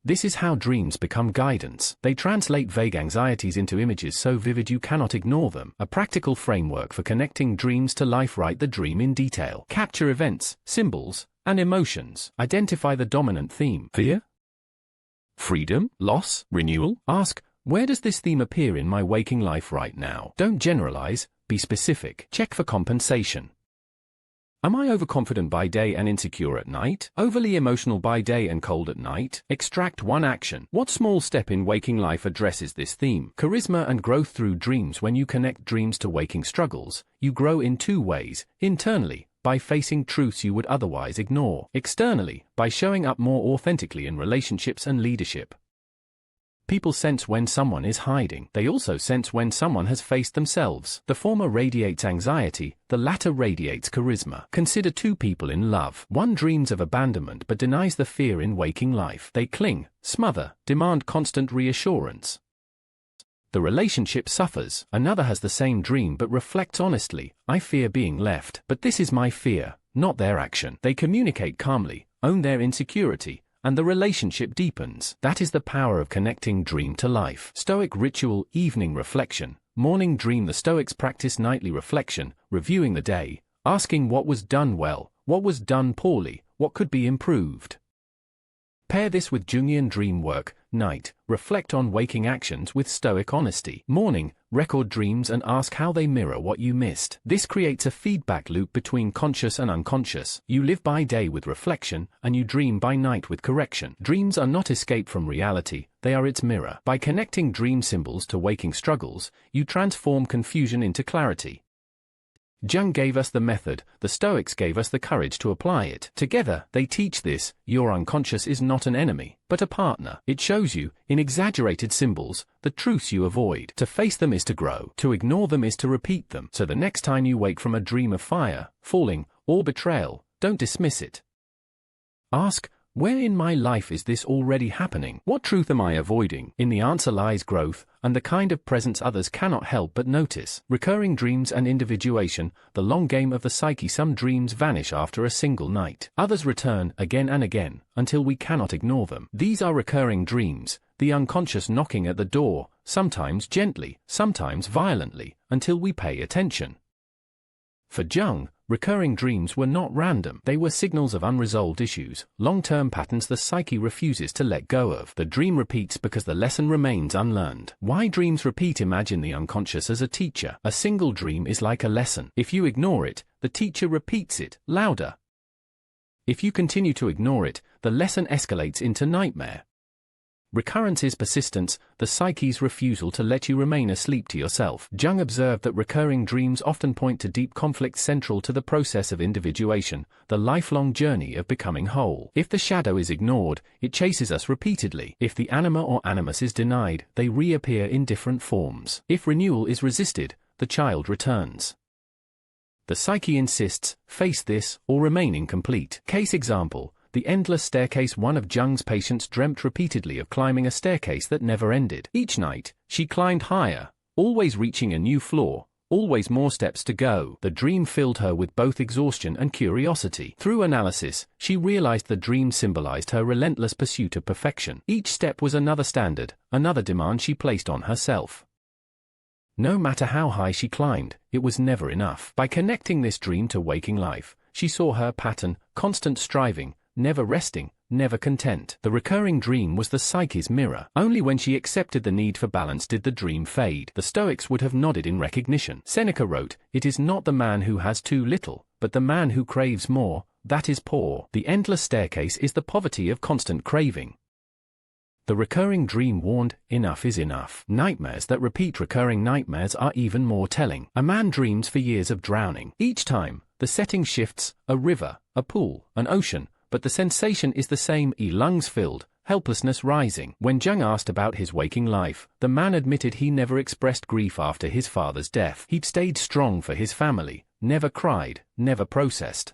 This is how dreams become guidance. They translate vague anxieties into images so vivid you cannot ignore them. A practical framework for connecting dreams to life. Write the dream in detail. Capture events, symbols, and emotions. Identify the dominant theme. Fear? Freedom? Loss? Renewal? Ask, where does this theme appear in my waking life right now? Don't generalize, be specific. Check for compensation. Am I overconfident by day and insecure at night? Overly emotional by day and cold at night? Extract one action. What small step in waking life addresses this theme? Charisma and growth through dreams. When you connect dreams to waking struggles, you grow in two ways. Internally, by facing truths you would otherwise ignore. Externally, by showing up more authentically in relationships and leadership. People sense when someone is hiding. They also sense when someone has faced themselves. The former radiates anxiety, the latter radiates charisma. Consider two people in love. One dreams of abandonment but denies the fear in waking life. They cling, smother, demand constant reassurance. The relationship suffers. Another has the same dream but reflects honestly, I fear being left. But this is my fear, not their action. They communicate calmly, own their insecurity, and the relationship deepens. That is the power of connecting dream to life. Stoic ritual: evening reflection, morning dream. The Stoics practice nightly reflection, reviewing the day, asking what was done well, what was done poorly, what could be improved. Pair this with Jungian dream work. Night, reflect on waking actions with Stoic honesty. Morning, record dreams and ask how they mirror what you missed. This creates a feedback loop between conscious and unconscious. You live by day with reflection, and you dream by night with correction. Dreams are not escape from reality, they are its mirror. By connecting dream symbols to waking struggles, you transform confusion into clarity. Jung gave us the method, the Stoics gave us the courage to apply it. Together, they teach this: your unconscious is not an enemy, but a partner. It shows you, in exaggerated symbols, the truths you avoid. To face them is to grow. To ignore them is to repeat them. So the next time you wake from a dream of fire, falling, or betrayal, don't dismiss it. Ask, where in my life is this already happening? What truth am I avoiding? In the answer lies growth, and the kind of presence others cannot help but notice. Recurring dreams and individuation, the long game of the psyche. Some dreams vanish after a single night. Others return again and again, until we cannot ignore them. These are recurring dreams, the unconscious knocking at the door, sometimes gently, sometimes violently, until we pay attention. For Jung, recurring dreams were not random. They were signals of unresolved issues, long-term patterns the psyche refuses to let go of. The dream repeats because the lesson remains unlearned. Why dreams repeat? Imagine the unconscious as a teacher. A single dream is like a lesson. If you ignore it, the teacher repeats it, louder. If you continue to ignore it, the lesson escalates into nightmare. Recurrence is persistence, the psyche's refusal to let you remain asleep to yourself. Jung observed that recurring dreams often point to deep conflict central to the process of individuation, the lifelong journey of becoming whole. If the shadow is ignored, it chases us repeatedly. If the anima or animus is denied, they reappear in different forms. If renewal is resisted, the child returns. The psyche insists, face this, or remain incomplete. Case example: the endless staircase. One of Jung's patients dreamt repeatedly of climbing a staircase that never ended. Each night, she climbed higher, always reaching a new floor, always more steps to go. The dream filled her with both exhaustion and curiosity. Through analysis, she realized the dream symbolized her relentless pursuit of perfection. Each step was another standard, another demand she placed on herself. No matter how high she climbed, it was never enough. By connecting this dream to waking life, she saw her pattern: constant striving, never resting, never content. The recurring dream was the psyche's mirror. Only when she accepted the need for balance did the dream fade. The Stoics would have nodded in recognition. Seneca wrote, "It is not the man who has too little, but the man who craves more, that is poor." The endless staircase is the poverty of constant craving. The recurring dream warned, enough is enough. Nightmares that repeat. Recurring nightmares are even more telling. A man dreams for years of drowning. Each time, the setting shifts: a river, a pool, an ocean, but the sensation is the same: lungs filled, helplessness rising. When Jung asked about his waking life, the man admitted he never expressed grief after his father's death. He'd stayed strong for his family, never cried, never processed.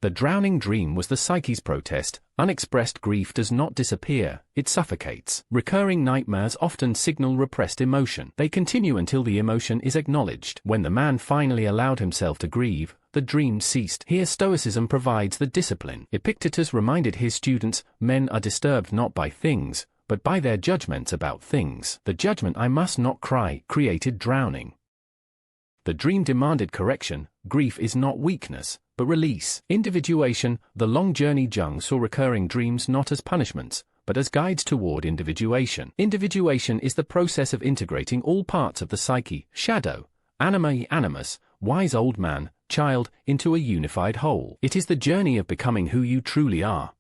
The drowning dream was the psyche's protest. Unexpressed grief does not disappear, it suffocates. Recurring nightmares often signal repressed emotion. They continue until the emotion is acknowledged. When the man finally allowed himself to grieve, the dream ceased. Here Stoicism provides the discipline. Epictetus reminded his students, men are disturbed not by things, but by their judgments about things. The judgment "I must not cry" created drowning. The dream demanded correction. Grief is not weakness, but release. Individuation, the long journey. Jung saw recurring dreams not as punishments, but as guides toward individuation. Individuation is the process of integrating all parts of the psyche, shadow, anima, animus, wise old man, child, into a unified whole. It is the journey of becoming who you truly are.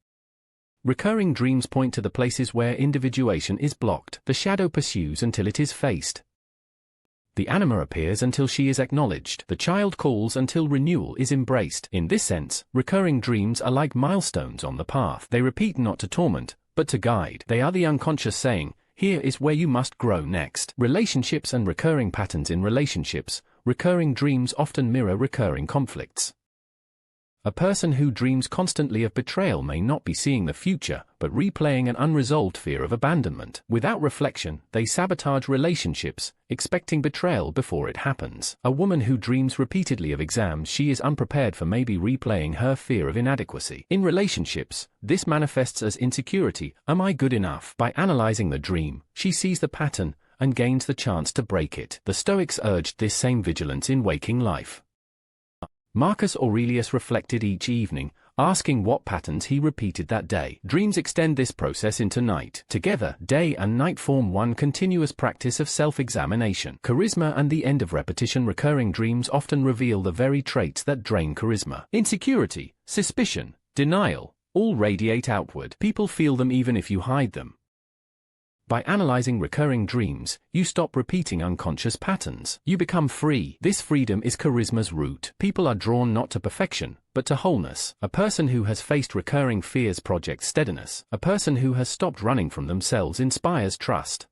Recurring dreams point to the places where individuation is blocked. The shadow pursues until it is faced. The anima appears until she is acknowledged. The child calls until renewal is embraced. In this sense, recurring dreams are like milestones on the path. They repeat not to torment, but to guide. They are the unconscious saying, here is where you must grow next. Relationships and recurring patterns. In relationships, recurring dreams often mirror recurring conflicts. A person who dreams constantly of betrayal may not be seeing the future, but replaying an unresolved fear of abandonment. Without reflection, they sabotage relationships, expecting betrayal before it happens. A woman who dreams repeatedly of exams she is unprepared for may be replaying her fear of inadequacy. In relationships, this manifests as insecurity. Am I good enough? By analyzing the dream, she sees the pattern and gains the chance to break it. The Stoics urged this same vigilance in waking life. Marcus Aurelius reflected each evening, asking what patterns he repeated that day. Dreams extend this process into night. Together, day and night form one continuous practice of self-examination. Charisma and the end of repetition. Recurring dreams often reveal the very traits that drain charisma. Insecurity, suspicion, denial, all radiate outward. People feel them even if you hide them. By analyzing recurring dreams, you stop repeating unconscious patterns. You become free. This freedom is charisma's root. People are drawn not to perfection, but to wholeness. A person who has faced recurring fears projects steadiness. A person who has stopped running from themselves inspires trust.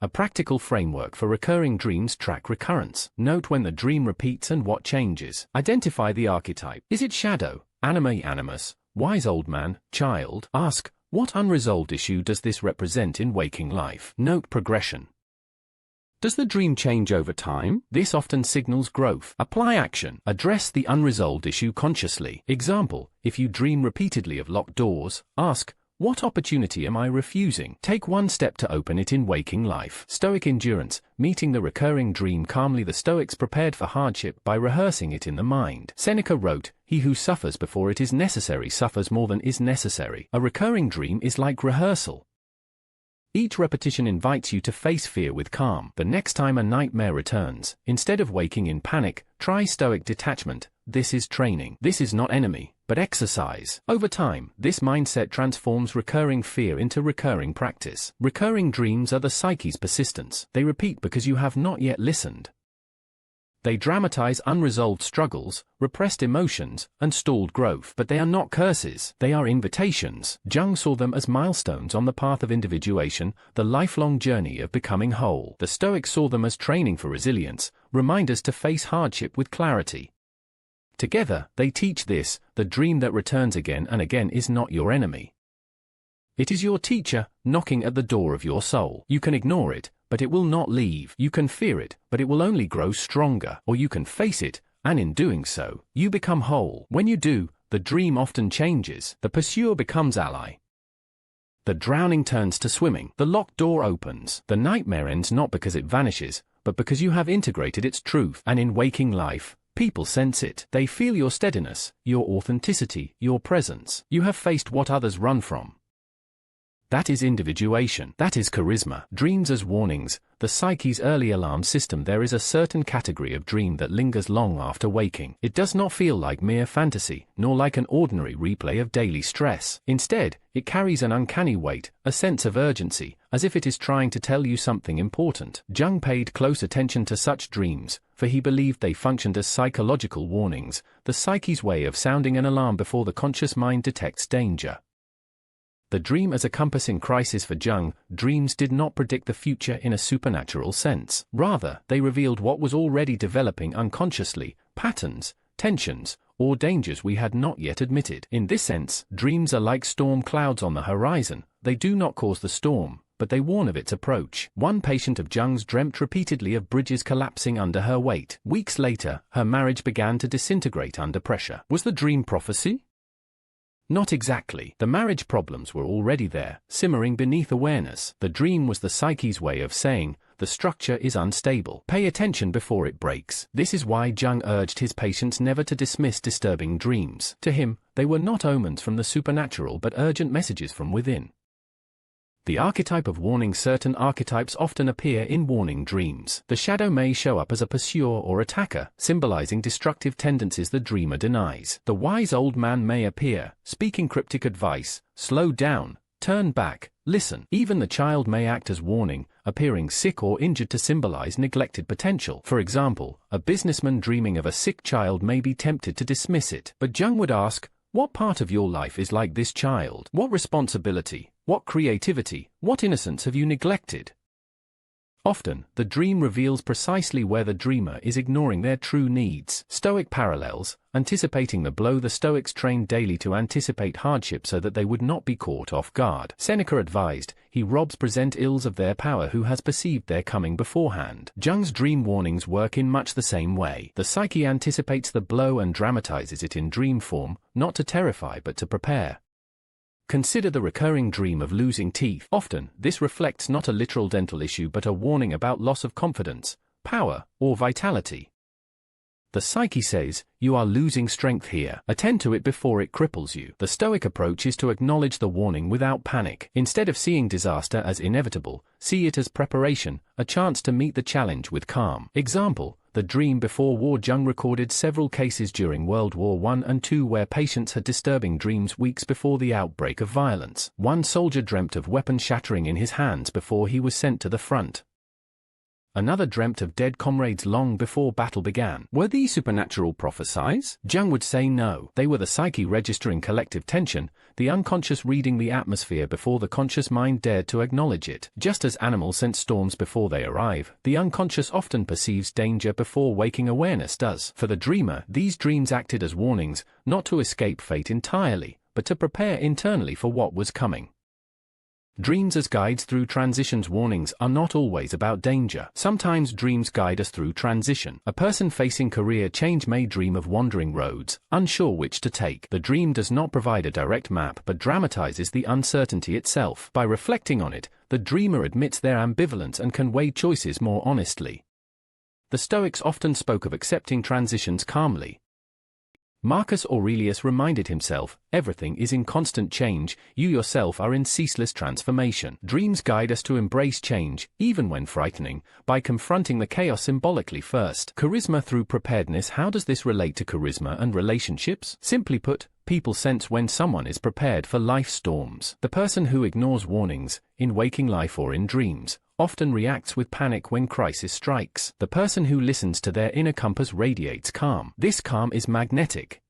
A practical framework for recurring dreams. Track recurrence. Note when the dream repeats and what changes. Identify the archetype. Is it shadow, anime, animus, wise old man, child? Ask, what unresolved issue does this represent in waking life? Note progression. Does the dream change over time? This often signals growth. Apply action. Address the unresolved issue consciously. Example, if you dream repeatedly of locked doors, ask, what opportunity am I refusing? Take one step to open it in waking life. Stoic endurance. Meeting the recurring dream calmly. The Stoics prepared for hardship by rehearsing it in the mind. Seneca wrote, "He who suffers before it is necessary suffers more than is necessary." A recurring dream is like rehearsal. Each repetition invites you to face fear with calm. The next time a nightmare returns, instead of waking in panic, try Stoic detachment. This is training. This is not enemy, but exercise. Over time, this mindset transforms recurring fear into recurring practice. Recurring dreams are the psyche's persistence. They repeat because you have not yet listened. They dramatize unresolved struggles, repressed emotions, and stalled growth. But they are not curses. They are invitations. Jung saw them as milestones on the path of individuation, the lifelong journey of becoming whole. The Stoics saw them as training for resilience, reminders to face hardship with clarity. Together, they teach this: the dream that returns again and again is not your enemy. It is your teacher, knocking at the door of your soul. You can ignore it, but it will not leave. You can fear it, but it will only grow stronger. Or you can face it, and in doing so, you become whole. When you do, the dream often changes. The pursuer becomes ally. The drowning turns to swimming. The locked door opens. The nightmare ends not because it vanishes, but because you have integrated its truth. And in waking life, people sense it. They feel your steadiness, your authenticity, your presence. You have faced what others run from. That is individuation. That is charisma. Dreams as warnings. The psyche's early alarm system. There is a certain category of dream that lingers long after waking. It does not feel like mere fantasy, nor like an ordinary replay of daily stress. Instead, it carries an uncanny weight, a sense of urgency, as if it is trying to tell you something important. Jung paid close attention to such dreams, for he believed they functioned as psychological warnings, the psyche's way of sounding an alarm before the conscious mind detects danger. The dream as a compass in crisis. For Jung, dreams did not predict the future in a supernatural sense. Rather, they revealed what was already developing unconsciously, patterns, tensions, or dangers we had not yet admitted. In this sense, dreams are like storm clouds on the horizon. They do not cause the storm, but they warn of its approach. One patient of Jung's dreamt repeatedly of bridges collapsing under her weight. Weeks later, her marriage began to disintegrate under pressure. Was the dream prophecy? Not exactly. The marriage problems were already there, simmering beneath awareness. The dream was the psyche's way of saying, the structure is unstable. Pay attention before it breaks. This is why Jung urged his patients never to dismiss disturbing dreams. To him, they were not omens from the supernatural but urgent messages from within. The archetype of warning. Certain archetypes often appear in warning dreams. The shadow may show up as a pursuer or attacker, symbolizing destructive tendencies the dreamer denies. The wise old man may appear, speaking cryptic advice: slow down, turn back, listen. Even the child may act as warning, appearing sick or injured to symbolize neglected potential. For example, a businessman dreaming of a sick child may be tempted to dismiss it. But Jung would ask, what part of your life is like this child? What responsibility, what creativity, what innocence have you neglected? Often, the dream reveals precisely where the dreamer is ignoring their true needs. Stoic parallels: anticipating the blow. The Stoics trained daily to anticipate hardship so that they would not be caught off guard. Seneca advised, "He robs present ills of their power who has perceived their coming beforehand." Jung's dream warnings work in much the same way. The psyche anticipates the blow and dramatizes it in dream form, not to terrify but to prepare. Consider the recurring dream of losing teeth. Often, this reflects not a literal dental issue but a warning about loss of confidence, power, or vitality. The psyche says, "You are losing strength here. Attend to it before it cripples you." The Stoic approach is to acknowledge the warning without panic. Instead of seeing disaster as inevitable, see it as preparation, a chance to meet the challenge with calm. Example: the dream before war. Jung recorded several cases during World War I and II where patients had disturbing dreams weeks before the outbreak of violence. One soldier dreamt of weapons shattering in his hands before he was sent to the front. Another dreamt of dead comrades long before battle began. Were these supernatural prophecies? Jung would say no. They were the psyche registering collective tension, the unconscious reading the atmosphere before the conscious mind dared to acknowledge it. Just as animals sense storms before they arrive, the unconscious often perceives danger before waking awareness does. For the dreamer, these dreams acted as warnings, not to escape fate entirely, but to prepare internally for what was coming. Dreams as guides through transitions. Warnings are not always about danger. Sometimes dreams guide us through transition. A person facing career change may dream of wandering roads, unsure which to take. The dream does not provide a direct map but dramatizes the uncertainty itself. By reflecting on it, the dreamer admits their ambivalence and can weigh choices more honestly. The Stoics often spoke of accepting transitions calmly. Marcus Aurelius reminded himself, "Everything is in constant change, you yourself are in ceaseless transformation." Dreams guide us to embrace change, even when frightening, by confronting the chaos symbolically first. Charisma through preparedness. How does this relate to charisma and relationships? Simply put, people sense when someone is prepared for life storms. The person who ignores warnings, in waking life or in dreams, often reacts with panic when crisis strikes. The person who listens to their inner compass radiates calm. This calm is magnetic.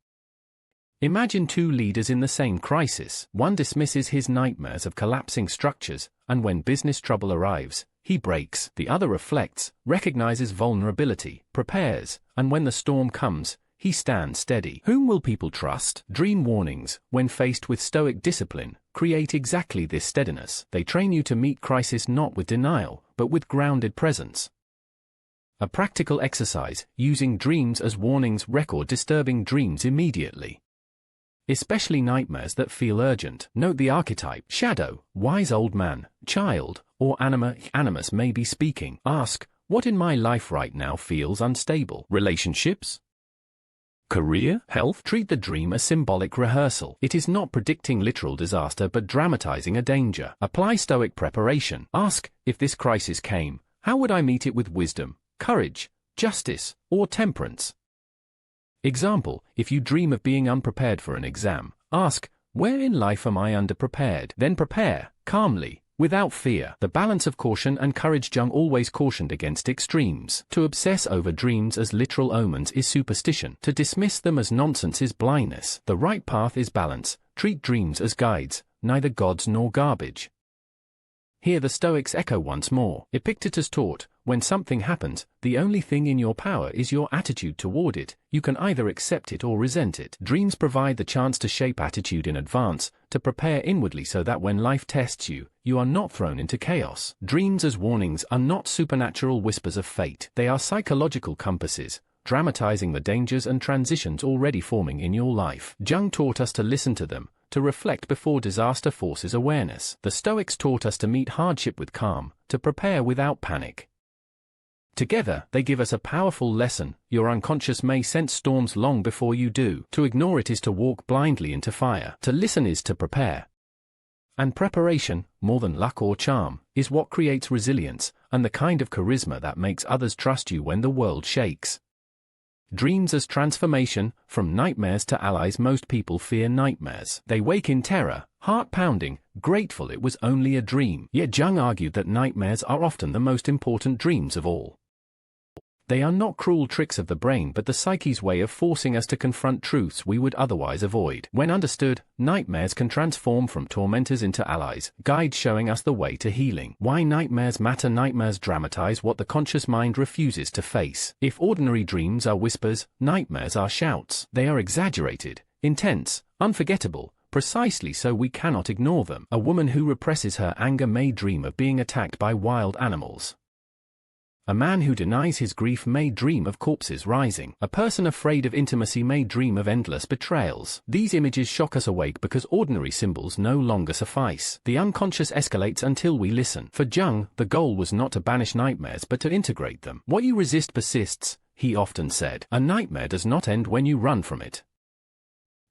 Imagine two leaders in the same crisis. One dismisses his nightmares of collapsing structures, and when business trouble arrives, he breaks. The other reflects, recognizes vulnerability, prepares, and when the storm comes, he stands steady. Whom will people trust? Dream warnings, when faced with Stoic discipline, create exactly this steadiness. They train you to meet crisis not with denial, but with grounded presence. A practical exercise: using dreams as warnings. Record disturbing dreams immediately, especially nightmares that feel urgent. Note the archetype: shadow, wise old man, child, or animus may be speaking. Ask, what in my life right now feels unstable? Relationships? Career? Health? Treat the dream as symbolic rehearsal. It is not predicting literal disaster but dramatizing a danger. Apply Stoic preparation. Ask, if this crisis came, how would I meet it with wisdom, courage, justice, or temperance? Example: if you dream of being unprepared for an exam, ask, where in life am I underprepared? Then prepare, calmly, without fear. The balance of caution and courage. Jung always cautioned against extremes. To obsess over dreams as literal omens is superstition. To dismiss them as nonsense is blindness. The right path is balance. Treat dreams as guides, neither gods nor garbage. Here the Stoics echo once more. Epictetus taught, when something happens, the only thing in your power is your attitude toward it. You can either accept it or resent it. Dreams provide the chance to shape attitude in advance, to prepare inwardly so that when life tests you, you are not thrown into chaos. Dreams as warnings are not supernatural whispers of fate. They are psychological compasses, dramatizing the dangers and transitions already forming in your life. Jung taught us to listen to them, to reflect before disaster forces awareness. The Stoics taught us to meet hardship with calm, to prepare without panic. Together, they give us a powerful lesson: your unconscious may sense storms long before you do. To ignore it is to walk blindly into fire. To listen is to prepare. And preparation, more than luck or charm, is what creates resilience, and the kind of charisma that makes others trust you when the world shakes. Dreams as transformation. From nightmares to allies. Most people fear nightmares. They wake in terror, heart-pounding, grateful it was only a dream. Yet Jung argued that nightmares are often the most important dreams of all. They are not cruel tricks of the brain but the psyche's way of forcing us to confront truths we would otherwise avoid. When understood, nightmares can transform from tormentors into allies, guides showing us the way to healing. Why nightmares matter. Nightmares dramatize what the conscious mind refuses to face. If ordinary dreams are whispers, nightmares are shouts. They are exaggerated, intense, unforgettable, precisely so we cannot ignore them. A woman who represses her anger may dream of being attacked by wild animals. A man who denies his grief may dream of corpses rising. A person afraid of intimacy may dream of endless betrayals. These images shock us awake because ordinary symbols no longer suffice. The unconscious escalates until we listen. For Jung, the goal was not to banish nightmares but to integrate them. What you resist persists, he often said. A nightmare does not end when you run from it.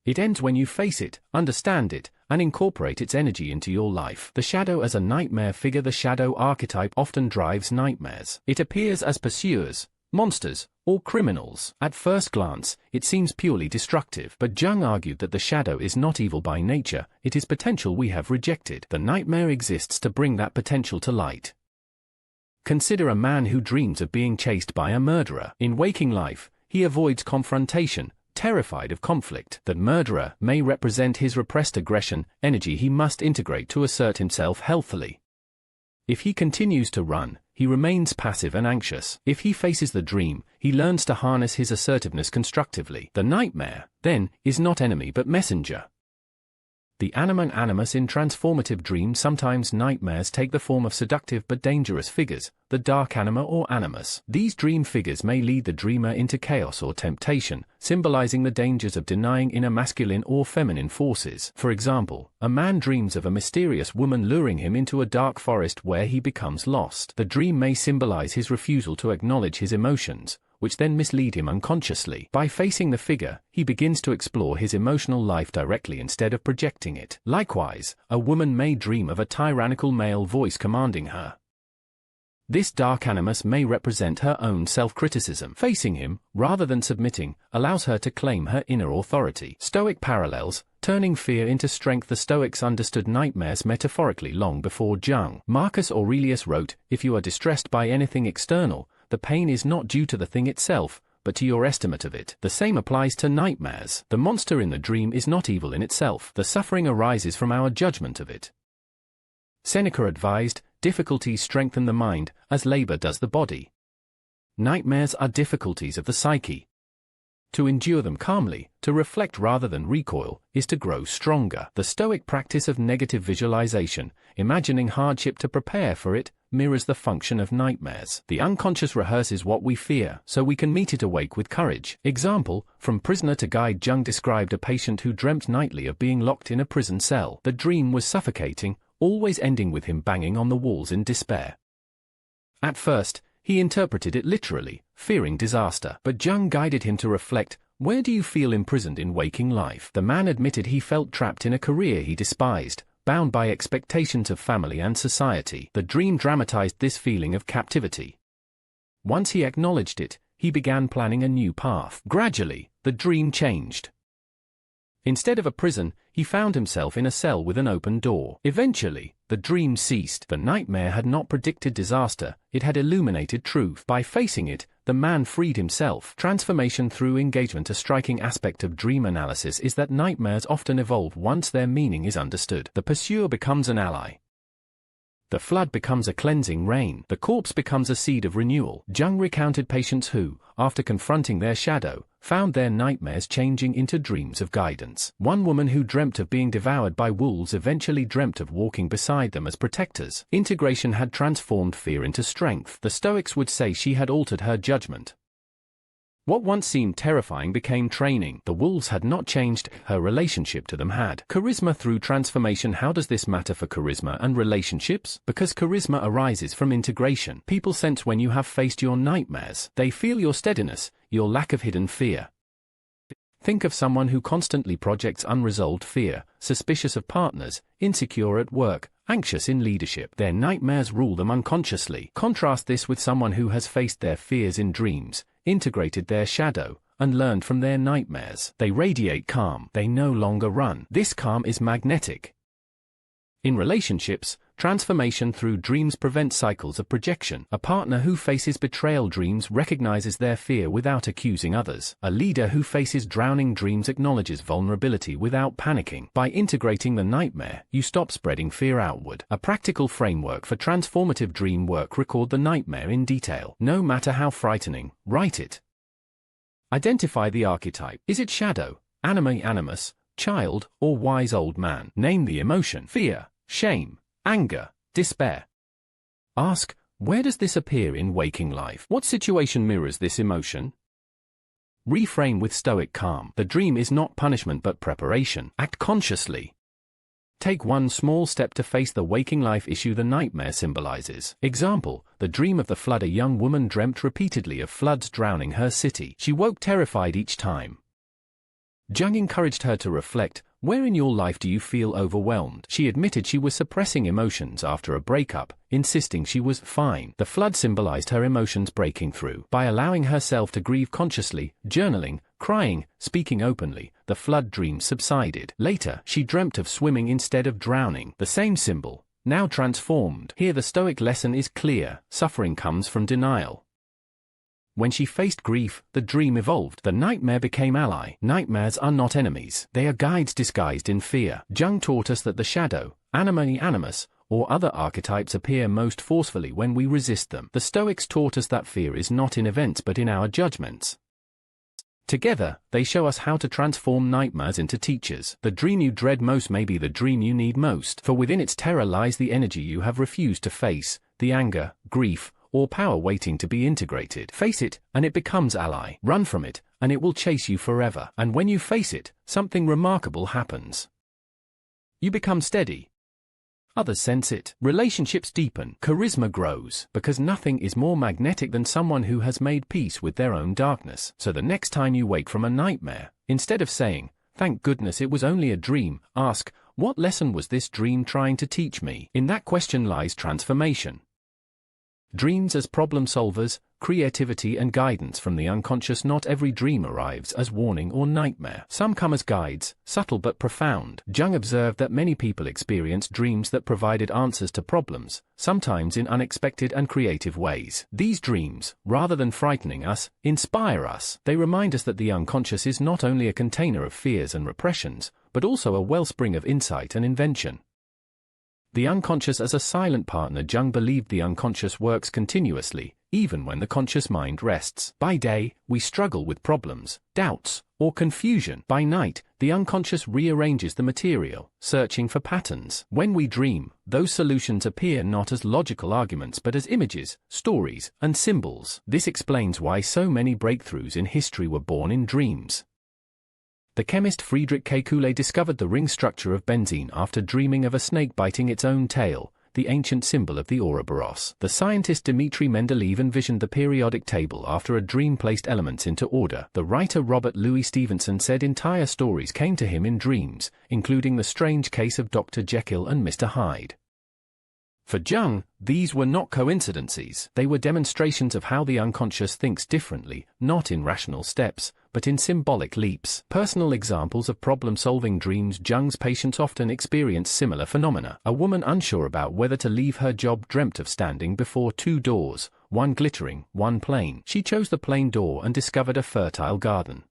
It ends when you face it, understand it, and incorporate its energy into your life. The shadow as a nightmare figure. The shadow archetype often drives nightmares. It appears as pursuers, monsters, or criminals. At first glance, it seems purely destructive, but Jung argued that the shadow is not evil by nature, it is potential we have rejected. The nightmare exists to bring that potential to light. Consider a man who dreams of being chased by a murderer. In waking life, he avoids confrontation, terrified of conflict. The murderer may represent his repressed aggression, energy he must integrate to assert himself healthily. If he continues to run, he remains passive and anxious. If he faces the dream, he learns to harness his assertiveness constructively. The nightmare, then, is not enemy but messenger. The anima and animus in transformative dreams. Sometimes nightmares take the form of seductive but dangerous figures, the dark anima or animus. These dream figures may lead the dreamer into chaos or temptation, symbolizing the dangers of denying inner masculine or feminine forces. For example, a man dreams of a mysterious woman luring him into a dark forest where he becomes lost. The dream may symbolize his refusal to acknowledge his emotions, which then mislead him unconsciously. By facing the figure, he begins to explore his emotional life directly instead of projecting it. Likewise, a woman may dream of a tyrannical male voice commanding her. This dark animus may represent her own self-criticism. Facing him, rather than submitting, allows her to claim her inner authority. Stoic parallels, turning fear into strength. The Stoics understood nightmares metaphorically long before Jung. Marcus Aurelius wrote, "If you are distressed by anything external, the pain is not due to the thing itself, but to your estimate of it." The same applies to nightmares. The monster in the dream is not evil in itself. The suffering arises from our judgment of it. Seneca advised, "Difficulties strengthen the mind, as labor does the body." Nightmares are difficulties of the psyche. To endure them calmly, to reflect rather than recoil, is to grow stronger. The Stoic practice of negative visualization, imagining hardship to prepare for it, mirrors the function of nightmares. The unconscious rehearses what we fear, so we can meet it awake with courage. Example, from Prisoner to Guide. Jung described a patient who dreamt nightly of being locked in a prison cell. The dream was suffocating, always ending with him banging on the walls in despair. At first, he interpreted it literally, fearing disaster. But Jung guided him to reflect, where do you feel imprisoned in waking life? The man admitted he felt trapped in a career he despised, bound by expectations of family and society. The dream dramatized this feeling of captivity. Once he acknowledged it, he began planning a new path. Gradually, the dream changed. Instead of a prison, he found himself in a cell with an open door. Eventually, the dream ceased. The nightmare had not predicted disaster, it had illuminated truth. By facing it, the man freed himself. Transformation through engagement. A striking aspect of dream analysis is that nightmares often evolve once their meaning is understood. The pursuer becomes an ally. The flood becomes a cleansing rain. The corpse becomes a seed of renewal. Jung recounted patients who, after confronting their shadow, found their nightmares changing into dreams of guidance. One woman who dreamt of being devoured by wolves eventually dreamt of walking beside them as protectors. Integration had transformed fear into strength. The Stoics would say she had altered her judgment. What once seemed terrifying became training. The wolves had not changed, her relationship to them had. Charisma through transformation. How does this matter for charisma and relationships? Because charisma arises from integration. People sense when you have faced your nightmares. They feel your steadiness, your lack of hidden fear. Think of someone who constantly projects unresolved fear, suspicious of partners, insecure at work, anxious in leadership. Their nightmares rule them unconsciously. Contrast this with someone who has faced their fears in dreams, integrated their shadow, and learned from their nightmares. They radiate calm. They no longer run. This calm is magnetic. In relationships, transformation through dreams prevents cycles of projection. A partner who faces betrayal dreams recognizes their fear without accusing others. A leader who faces drowning dreams acknowledges vulnerability without panicking. By integrating the nightmare, you stop spreading fear outward. A practical framework for transformative dream work: record the nightmare in detail. No matter how frightening, write it. Identify the archetype. Is it shadow, anima animus, child, or wise old man? Name the emotion: fear, shame, anger, despair. Ask, where does this appear in waking life? What situation mirrors this emotion? Reframe with stoic calm. The dream is not punishment but preparation. Act consciously. Take one small step to face the waking life issue the nightmare symbolizes. Example, the dream of the flood. A young woman dreamt repeatedly of floods drowning her city. She woke terrified each time. Jung encouraged her to reflect, where in your life do you feel overwhelmed? She admitted she was suppressing emotions after a breakup, insisting she was fine. The flood symbolized her emotions breaking through. By allowing herself to grieve consciously, journaling, crying, speaking openly, the flood dream subsided. Later, she dreamt of swimming instead of drowning. The same symbol, now transformed. Here the Stoic lesson is clear: suffering comes from denial. When she faced grief, the dream evolved. The nightmare became ally. Nightmares are not enemies. They are guides disguised in fear. Jung taught us that the shadow, anima animus, or other archetypes appear most forcefully when we resist them. The Stoics taught us that fear is not in events but in our judgments. Together, they show us how to transform nightmares into teachers. The dream you dread most may be the dream you need most, for within its terror lies the energy you have refused to face, the anger, grief, or power waiting to be integrated. Face it, and it becomes ally. Run from it, and it will chase you forever. And when you face it, something remarkable happens. You become steady. Others sense it. Relationships deepen. Charisma grows, because nothing is more magnetic than someone who has made peace with their own darkness. So the next time you wake from a nightmare, instead of saying, "Thank goodness it was only a dream," ask, "What lesson was this dream trying to teach me?" In that question lies transformation. Dreams as problem solvers, creativity and guidance from the unconscious. Not every dream arrives as warning or nightmare. Some come as guides, subtle but profound. Jung observed that many people experienced dreams that provided answers to problems, sometimes in unexpected and creative ways. These dreams, rather than frightening us, inspire us. They remind us that the unconscious is not only a container of fears and repressions, but also a wellspring of insight and invention. The unconscious as a silent partner. Jung believed the unconscious works continuously, even when the conscious mind rests. By day, we struggle with problems, doubts, or confusion. By night, the unconscious rearranges the material, searching for patterns. When we dream, those solutions appear not as logical arguments but as images, stories, and symbols. This explains why so many breakthroughs in history were born in dreams. The chemist Friedrich Kekulé discovered the ring structure of benzene after dreaming of a snake biting its own tail, the ancient symbol of the Ouroboros. The scientist Dmitri Mendeleev envisioned the periodic table after a dream placed elements into order. The writer Robert Louis Stevenson said entire stories came to him in dreams, including The Strange Case of Dr. Jekyll and Mr. Hyde. For Jung, these were not coincidences. They were demonstrations of how the unconscious thinks differently, not in rational steps, but in symbolic leaps. Personal examples of problem-solving dreams. Jung's patients often experience similar phenomena. A woman unsure about whether to leave her job dreamt of standing before two doors, one glittering, one plain. She chose the plain door and discovered a fertile garden.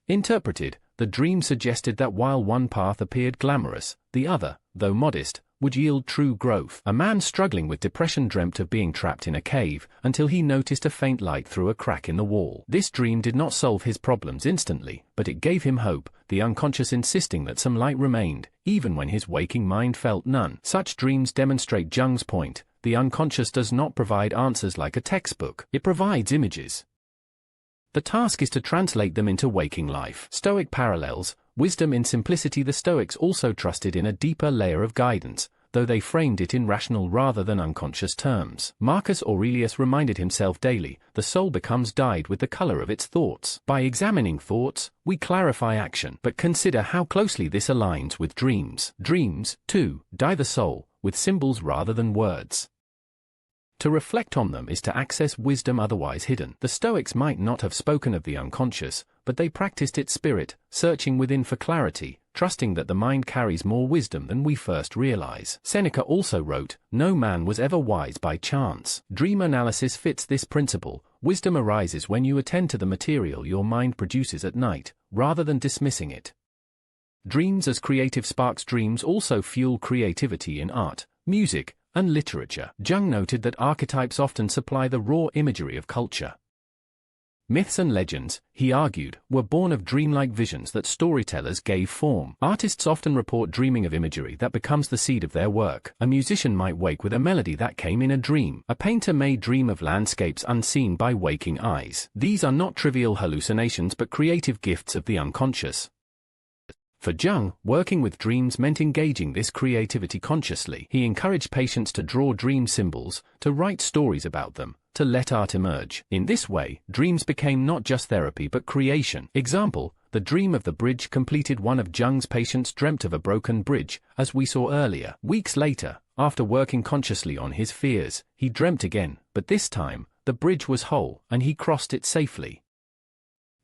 Interpreted, the dream suggested that while one path appeared glamorous, the other, though modest, would yield true growth. A man struggling with depression dreamt of being trapped in a cave until he noticed a faint light through a crack in the wall. This dream did not solve his problems instantly, but it gave him hope, the unconscious insisting that some light remained, even when his waking mind felt none. Such dreams demonstrate Jung's point: the unconscious does not provide answers like a textbook, it provides images. The task is to translate them into waking life. Stoic parallels. Wisdom in simplicity. The Stoics also trusted in a deeper layer of guidance, though they framed it in rational rather than unconscious terms. Marcus Aurelius reminded himself daily, the soul becomes dyed with the color of its thoughts. By examining thoughts, we clarify action, but consider how closely this aligns with dreams. Dreams, too, dye the soul, with symbols rather than words. To reflect on them is to access wisdom otherwise hidden. The Stoics might not have spoken of the unconscious, but they practiced its spirit, searching within for clarity, trusting that the mind carries more wisdom than we first realize. Seneca also wrote, "No man was ever wise by chance." Dream analysis fits this principle. Wisdom arises when you attend to the material your mind produces at night, rather than dismissing it. Dreams as creative sparks. Dreams also fuel creativity in art, music, and literature. Jung noted that archetypes often supply the raw imagery of culture. Myths and legends, he argued, were born of dreamlike visions that storytellers gave form. Artists often report dreaming of imagery that becomes the seed of their work. A musician might wake with a melody that came in a dream. A painter may dream of landscapes unseen by waking eyes. These are not trivial hallucinations but creative gifts of the unconscious. For Jung, working with dreams meant engaging this creativity consciously. He encouraged patients to draw dream symbols, to write stories about them, to let art emerge. In this way, dreams became not just therapy but creation. Example, the dream of the bridge completed. One of Jung's patients dreamt of a broken bridge, as we saw earlier. Weeks later, after working consciously on his fears, he dreamt again, but this time, the bridge was whole, and he crossed it safely.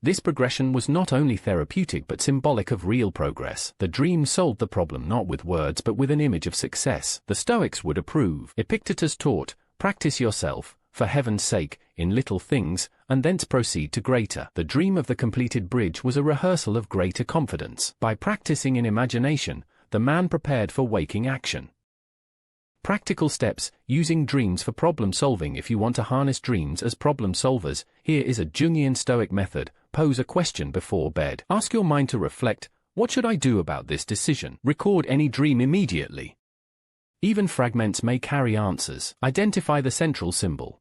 This progression was not only therapeutic but symbolic of real progress. The dream solved the problem not with words but with an image of success. The Stoics would approve. Epictetus taught, "Practice yourself, for heaven's sake, in little things, and thence proceed to greater." The dream of the completed bridge was a rehearsal of greater confidence. By practicing in imagination, the man prepared for waking action. Practical steps, using dreams for problem solving. If you want to harness dreams as problem solvers, here is a Jungian Stoic method. Pose a question before bed. Ask your mind to reflect, what should I do about this decision? Record any dream immediately. Even fragments may carry answers. Identify the central symbol.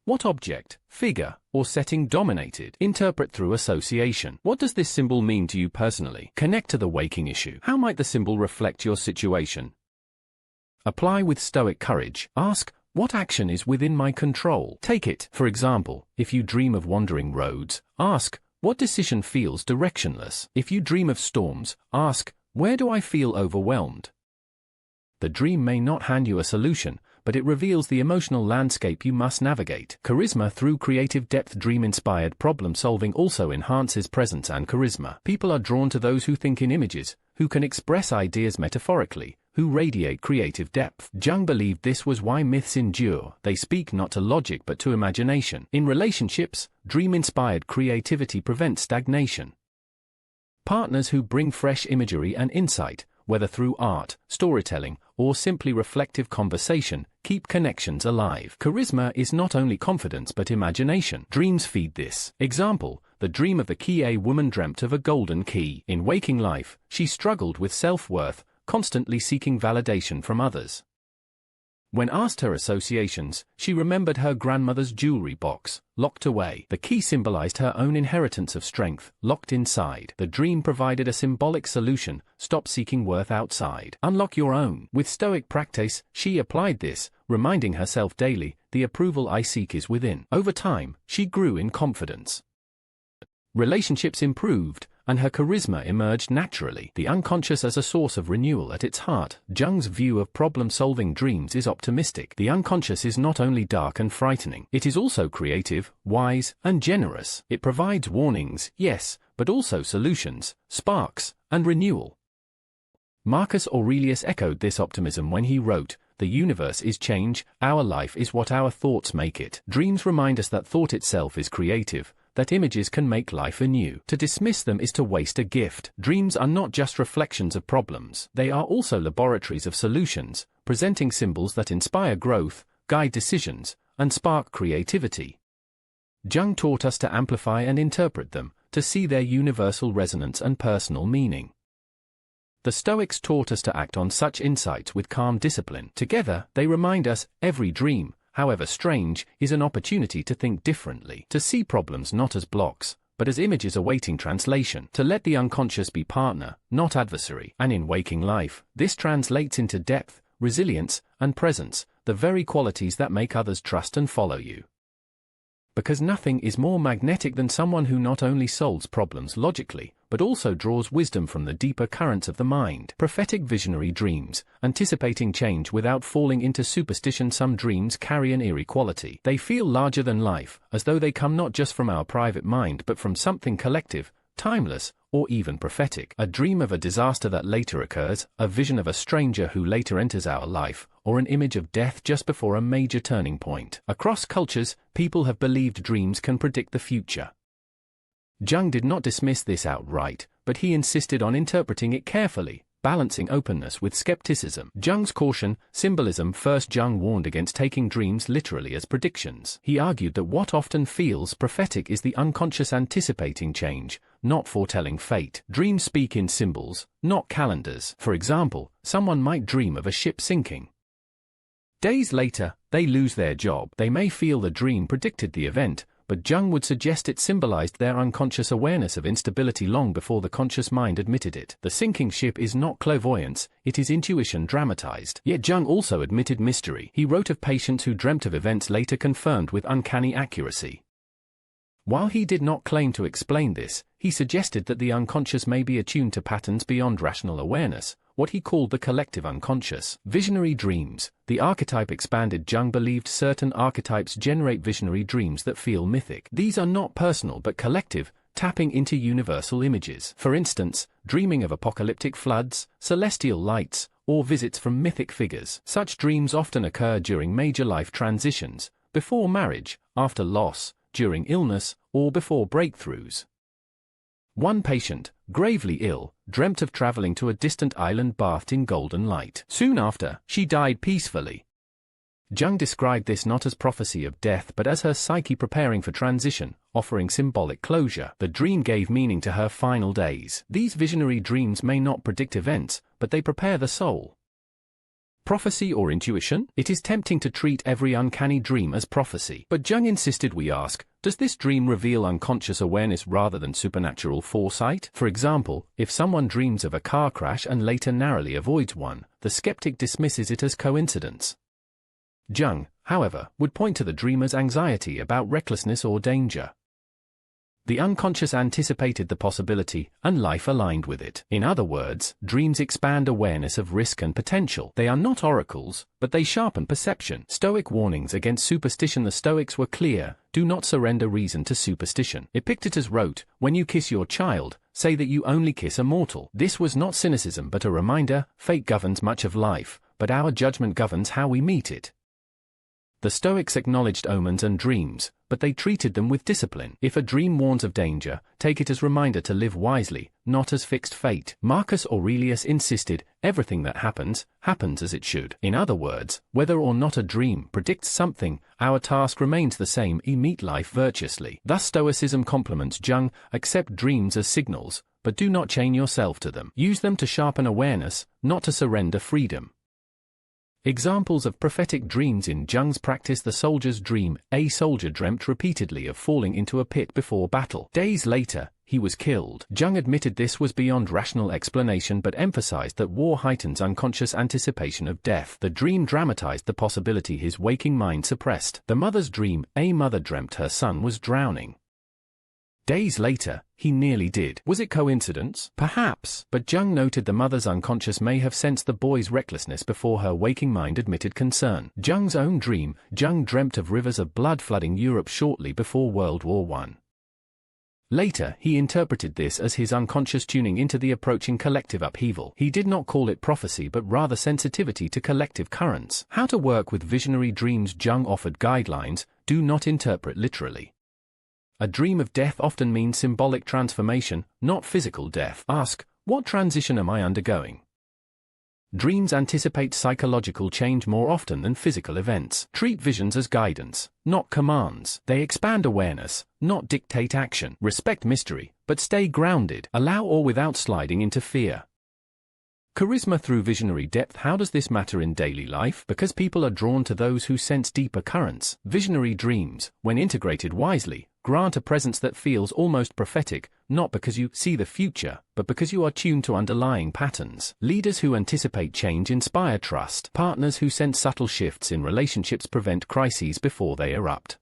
What object, figure, or setting dominated? Interpret through association. What does this symbol mean to you personally? Connect to the waking issue. How might the symbol reflect your situation? Apply with Stoic courage. Ask, what action is within my control? Take it. For example, if you dream of wandering roads, ask, what decision feels directionless? If you dream of storms, ask, where do I feel overwhelmed? The dream may not hand you a solution, but it reveals the emotional landscape you must navigate. Charisma through creative depth. Dream-inspired problem-solving also enhances presence and charisma. People are drawn to those who think in images, who can express ideas metaphorically, who radiate creative depth. Jung believed this was why myths endure. They speak not to logic but to imagination. In relationships, dream-inspired creativity prevents stagnation. Partners who bring fresh imagery and insight, whether through art, storytelling, or simply reflective conversation, keep connections alive. Charisma is not only confidence but imagination. Dreams feed this. Example, the dream of the key. A woman dreamt of a golden key. In waking life, she struggled with self-worth, constantly seeking validation from others. When asked her associations, she remembered her grandmother's jewelry box, locked away. The key symbolized her own inheritance of strength, locked inside. The dream provided a symbolic solution: stop seeking worth outside. Unlock your own. With Stoic practice, she applied this, reminding herself daily, the approval I seek is within. Over time, she grew in confidence. Relationships improved, and her charisma emerged naturally. The unconscious as a source of renewal at its heart. Jung's view of problem-solving dreams is optimistic. The unconscious is not only dark and frightening, it is also creative, wise, and generous. It provides warnings, yes, but also solutions, sparks, and renewal. Marcus Aurelius echoed this optimism when he wrote, "The universe is change, our life is what our thoughts make it." Dreams remind us that thought itself is creative, that images can make life anew. To dismiss them is to waste a gift. Dreams are not just reflections of problems. They are also laboratories of solutions, presenting symbols that inspire growth, guide decisions, and spark creativity. Jung taught us to amplify and interpret them, to see their universal resonance and personal meaning. The Stoics taught us to act on such insights with calm discipline. Together, they remind us, every dream, however strange, is an opportunity to think differently, to see problems not as blocks, but as images awaiting translation, to let the unconscious be partner, not adversary. And in waking life, this translates into depth, resilience, and presence, the very qualities that make others trust and follow you. Because nothing is more magnetic than someone who not only solves problems logically, but also draws wisdom from the deeper currents of the mind. Prophetic visionary dreams, anticipating change without falling into superstition. Some dreams carry an eerie quality. They feel larger than life, as though they come not just from our private mind but from something collective, timeless, or even prophetic. A dream of a disaster that later occurs, a vision of a stranger who later enters our life, or an image of death just before a major turning point. Across cultures, people have believed dreams can predict the future. Jung did not dismiss this outright, but he insisted on interpreting it carefully, balancing openness with skepticism. Jung's caution, symbolism. First, Jung warned against taking dreams literally as predictions. He argued that what often feels prophetic is the unconscious anticipating change, not foretelling fate. Dreams speak in symbols, not calendars. For example, someone might dream of a ship sinking. Days later, they lose their job. They may feel the dream predicted the event, but Jung would suggest it symbolized their unconscious awareness of instability long before the conscious mind admitted it. The sinking ship is not clairvoyance, it is intuition dramatized. Yet Jung also admitted mystery. He wrote of patients who dreamt of events later confirmed with uncanny accuracy. While he did not claim to explain this, he suggested that the unconscious may be attuned to patterns beyond rational awareness, what he called the collective unconscious. Visionary dreams. The archetype expanded. Jung believed certain archetypes generate visionary dreams that feel mythic. These are not personal but collective, tapping into universal images. For instance, dreaming of apocalyptic floods, celestial lights, or visits from mythic figures. Such dreams often occur during major life transitions, before marriage, after loss, during illness, or before breakthroughs. One patient, gravely ill, dreamt of traveling to a distant island bathed in golden light. Soon after, she died peacefully. Jung described this not as prophecy of death but as her psyche preparing for transition, offering symbolic closure. The dream gave meaning to her final days. These visionary dreams may not predict events, but they prepare the soul. Prophecy or intuition? It is tempting to treat every uncanny dream as prophecy. But Jung insisted we ask, does this dream reveal unconscious awareness rather than supernatural foresight? For example, if someone dreams of a car crash and later narrowly avoids one, the skeptic dismisses it as coincidence. Jung, however, would point to the dreamer's anxiety about recklessness or danger. The unconscious anticipated the possibility, and life aligned with it. In other words, dreams expand awareness of risk and potential. They are not oracles, but they sharpen perception. Stoic warnings against superstition. The Stoics were clear: do not surrender reason to superstition. Epictetus wrote, "When you kiss your child, say that you only kiss a mortal." This was not cynicism but a reminder: fate governs much of life, but our judgment governs how we meet it. The Stoics acknowledged omens and dreams, but they treated them with discipline. If a dream warns of danger, take it as a reminder to live wisely, not as fixed fate. Marcus Aurelius insisted, everything that happens, happens as it should. In other words, whether or not a dream predicts something, our task remains the same: meet life virtuously. Thus Stoicism complements Jung: accept dreams as signals, but do not chain yourself to them. Use them to sharpen awareness, not to surrender freedom. Examples of prophetic dreams in Jung's practice. The soldier's dream. A soldier dreamt repeatedly of falling into a pit before battle. Days later, he was killed. Jung admitted this was beyond rational explanation but emphasized that war heightens unconscious anticipation of death. The dream dramatized the possibility his waking mind suppressed. The mother's dream. A mother dreamt her son was drowning. Days later, he nearly did. Was it coincidence? Perhaps. But Jung noted the mother's unconscious may have sensed the boy's recklessness before her waking mind admitted concern. Jung's own dream. Jung dreamt of rivers of blood flooding Europe shortly before World War I. Later, he interpreted this as his unconscious tuning into the approaching collective upheaval. He did not call it prophecy but rather sensitivity to collective currents. How to work with visionary dreams. Jung offered guidelines: do not interpret literally. A dream of death often means symbolic transformation, not physical death. Ask, what transition am I undergoing? Dreams anticipate psychological change more often than physical events. Treat visions as guidance, not commands. They expand awareness, not dictate action. Respect mystery, but stay grounded. Allow or without sliding into fear. Charisma through visionary depth. How does this matter in daily life? Because people are drawn to those who sense deeper currents. Visionary dreams, when integrated wisely, grant a presence that feels almost prophetic, not because you see the future, but because you are tuned to underlying patterns. Leaders who anticipate change inspire trust. Partners who sense subtle shifts in relationships prevent crises before they erupt.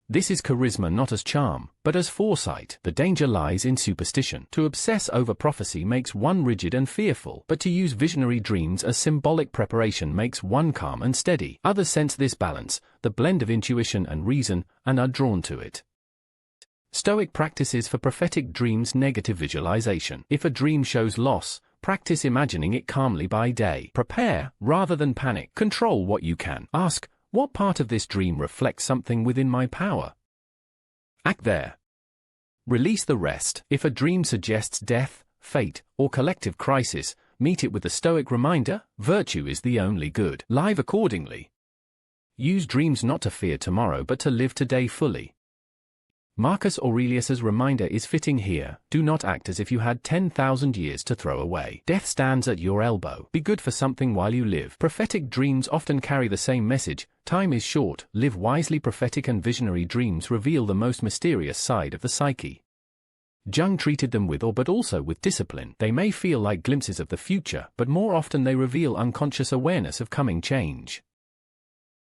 This is charisma not as charm, but as foresight. The danger lies in superstition. To obsess over prophecy makes one rigid and fearful, but to use visionary dreams as symbolic preparation makes one calm and steady. Others sense this balance, the blend of intuition and reason, and are drawn to it. Stoic practices for prophetic dreams. Negative visualization. If a dream shows loss, practice imagining it calmly by day. Prepare, rather than panic. Control what you can. Ask, what part of this dream reflects something within my power? Act there. Release the rest. If a dream suggests death, fate, or collective crisis, meet it with the Stoic reminder, virtue is the only good. Live accordingly. Use dreams not to fear tomorrow but to live today fully. Marcus Aurelius's reminder is fitting here. Do not act as if you had 10,000 years to throw away. Death stands at your elbow. Be good for something while you live. Prophetic dreams often carry the same message. Time is short. Live wisely. Prophetic and visionary dreams reveal the most mysterious side of the psyche. Jung treated them with awe but also with discipline. They may feel like glimpses of the future, but more often they reveal unconscious awareness of coming change.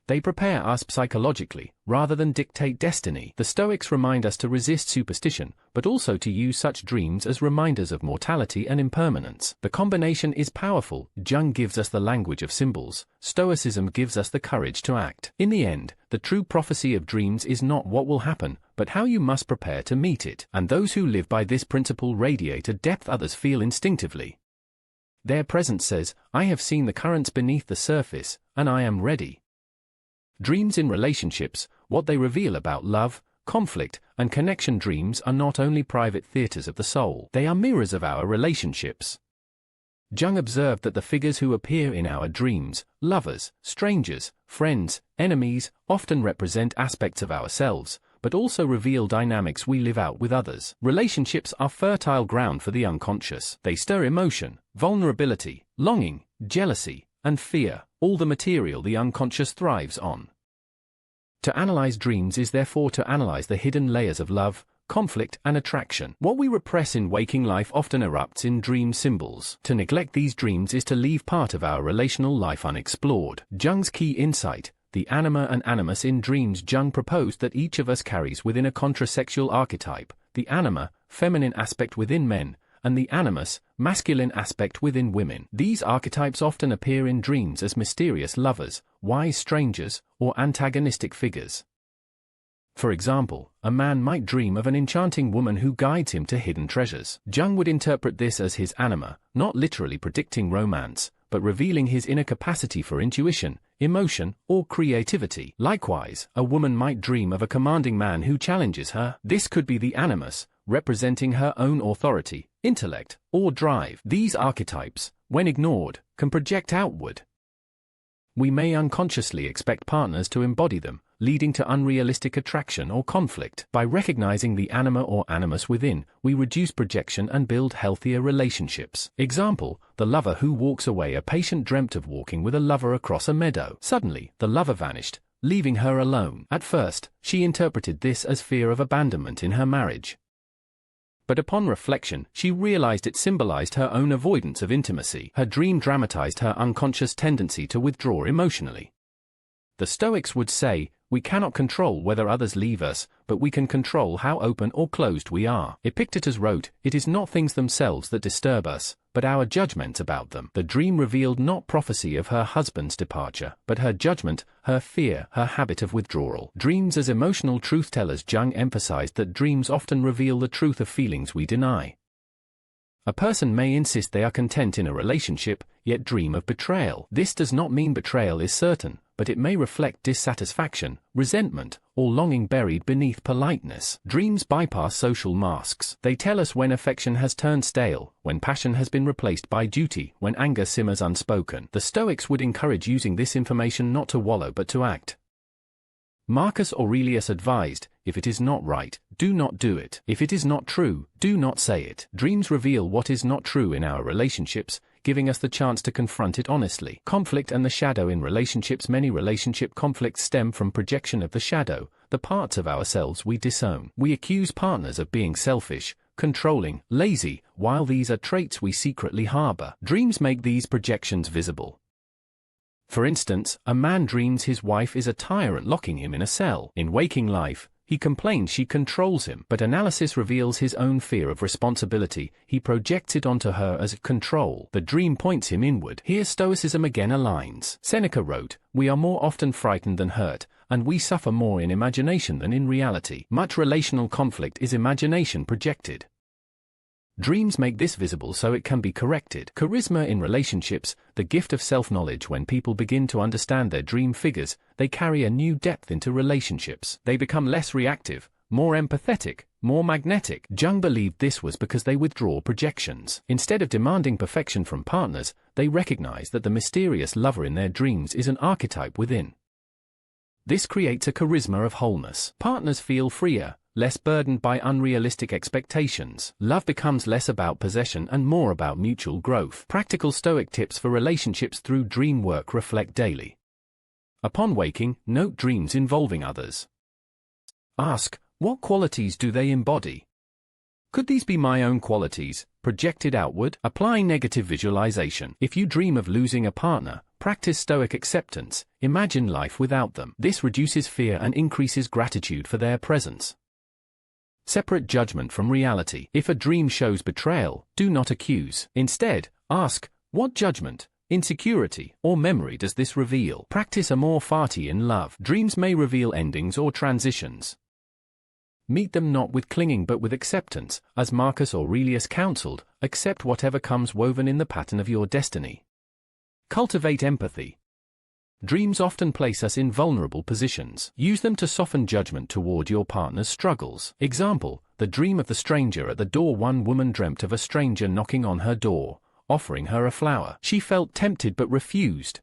They prepare us psychologically, rather than dictate destiny. The Stoics remind us to resist superstition, but also to use such dreams as reminders of mortality and impermanence. The combination is powerful. Jung gives us the language of symbols. Stoicism gives us the courage to act. In the end, the true prophecy of dreams is not what will happen, but how you must prepare to meet it. And those who live by this principle radiate a depth others feel instinctively. Their presence says, I have seen the currents beneath the surface, and I am ready. Dreams in relationships, what they reveal about love, conflict, and connection. Dreams are not only private theaters of the soul, they are mirrors of our relationships. Jung observed that the figures who appear in our dreams, lovers, strangers, friends, enemies, often represent aspects of ourselves, but also reveal dynamics we live out with others. Relationships are fertile ground for the unconscious. They stir emotion, vulnerability, longing, jealousy, and fear, all the material the unconscious thrives on. To analyze dreams is therefore to analyze the hidden layers of love, conflict, and attraction. What we repress in waking life often erupts in dream symbols. To neglect these dreams is to leave part of our relational life unexplored. Jung's key insight, the anima and animus in dreams. Jung proposed that each of us carries within a contrasexual archetype, the anima, feminine aspect within men, and the animus, masculine aspect within women. These archetypes often appear in dreams as mysterious lovers, wise strangers, or antagonistic figures. For example, a man might dream of an enchanting woman who guides him to hidden treasures. Jung would interpret this as his anima, not literally predicting romance, but revealing his inner capacity for intuition, emotion, or creativity. Likewise, a woman might dream of a commanding man who challenges her. This could be the animus, representing her own authority, intellect, or drive. These archetypes, when ignored, can project outward. We may unconsciously expect partners to embody them, leading to unrealistic attraction or conflict. By recognizing the anima or animus within, we reduce projection and build healthier relationships. Example, the lover who walks away. A patient dreamt of walking with a lover across a meadow. Suddenly, the lover vanished, leaving her alone. At first, she interpreted this as fear of abandonment in her marriage. But upon reflection, she realized it symbolized her own avoidance of intimacy. Her dream dramatized her unconscious tendency to withdraw emotionally. The Stoics would say, we cannot control whether others leave us, but we can control how open or closed we are. Epictetus wrote, it is not things themselves that disturb us, but our judgment about them. The dream revealed not prophecy of her husband's departure, but her judgment, her fear, her habit of withdrawal. Dreams as emotional truth-tellers. Jung emphasized that dreams often reveal the truth of feelings we deny. A person may insist they are content in a relationship, yet dream of betrayal. This does not mean betrayal is certain, but it may reflect dissatisfaction, resentment, or longing buried beneath politeness. Dreams bypass social masks. They tell us when affection has turned stale, when passion has been replaced by duty, when anger simmers unspoken. The Stoics would encourage using this information not to wallow but to act. Marcus Aurelius advised, if it is not right, do not do it. If it is not true, do not say it. Dreams reveal what is not true in our relationships, giving us the chance to confront it honestly. Conflict and the shadow in relationships. Many relationship conflicts stem from projection of the shadow, the parts of ourselves we disown. We accuse partners of being selfish, controlling, lazy, while these are traits we secretly harbor. Dreams make these projections visible. For instance, a man dreams his wife is a tyrant locking him in a cell. In waking life, he complains she controls him, but analysis reveals his own fear of responsibility. He projects it onto her as control. The dream points him inward. Here Stoicism again aligns. Seneca wrote, we are more often frightened than hurt, and we suffer more in imagination than in reality. Much relational conflict is imagination projected. Dreams make this visible so it can be corrected. Charisma in relationships, the gift of self-knowledge. When people begin to understand their dream figures, they carry a new depth into relationships. They become less reactive, more empathetic, more magnetic. Jung believed this was because they withdraw projections. Instead of demanding perfection from partners, they recognize that the mysterious lover in their dreams is an archetype within. This creates a charisma of wholeness. Partners feel freer, less burdened by unrealistic expectations. Love becomes less about possession and more about mutual growth. Practical Stoic tips for relationships through dream work. Reflect daily. Upon waking, note dreams involving others. Ask, what qualities do they embody? Could these be my own qualities, projected outward? Apply negative visualization. If you dream of losing a partner, practice Stoic acceptance. Imagine life without them. This reduces fear and increases gratitude for their presence. Separate judgment from reality. If a dream shows betrayal, do not accuse. Instead, ask, what judgment, insecurity, or memory does this reveal? Practice amor fati in love. Dreams may reveal endings or transitions. Meet them not with clinging but with acceptance, as Marcus Aurelius counseled, accept whatever comes woven in the pattern of your destiny. Cultivate empathy. Dreams often place us in vulnerable positions. Use them to soften judgment toward your partner's struggles. Example, the dream of the stranger at the door. One woman dreamt of a stranger knocking on her door, offering her a flower. She felt tempted but refused.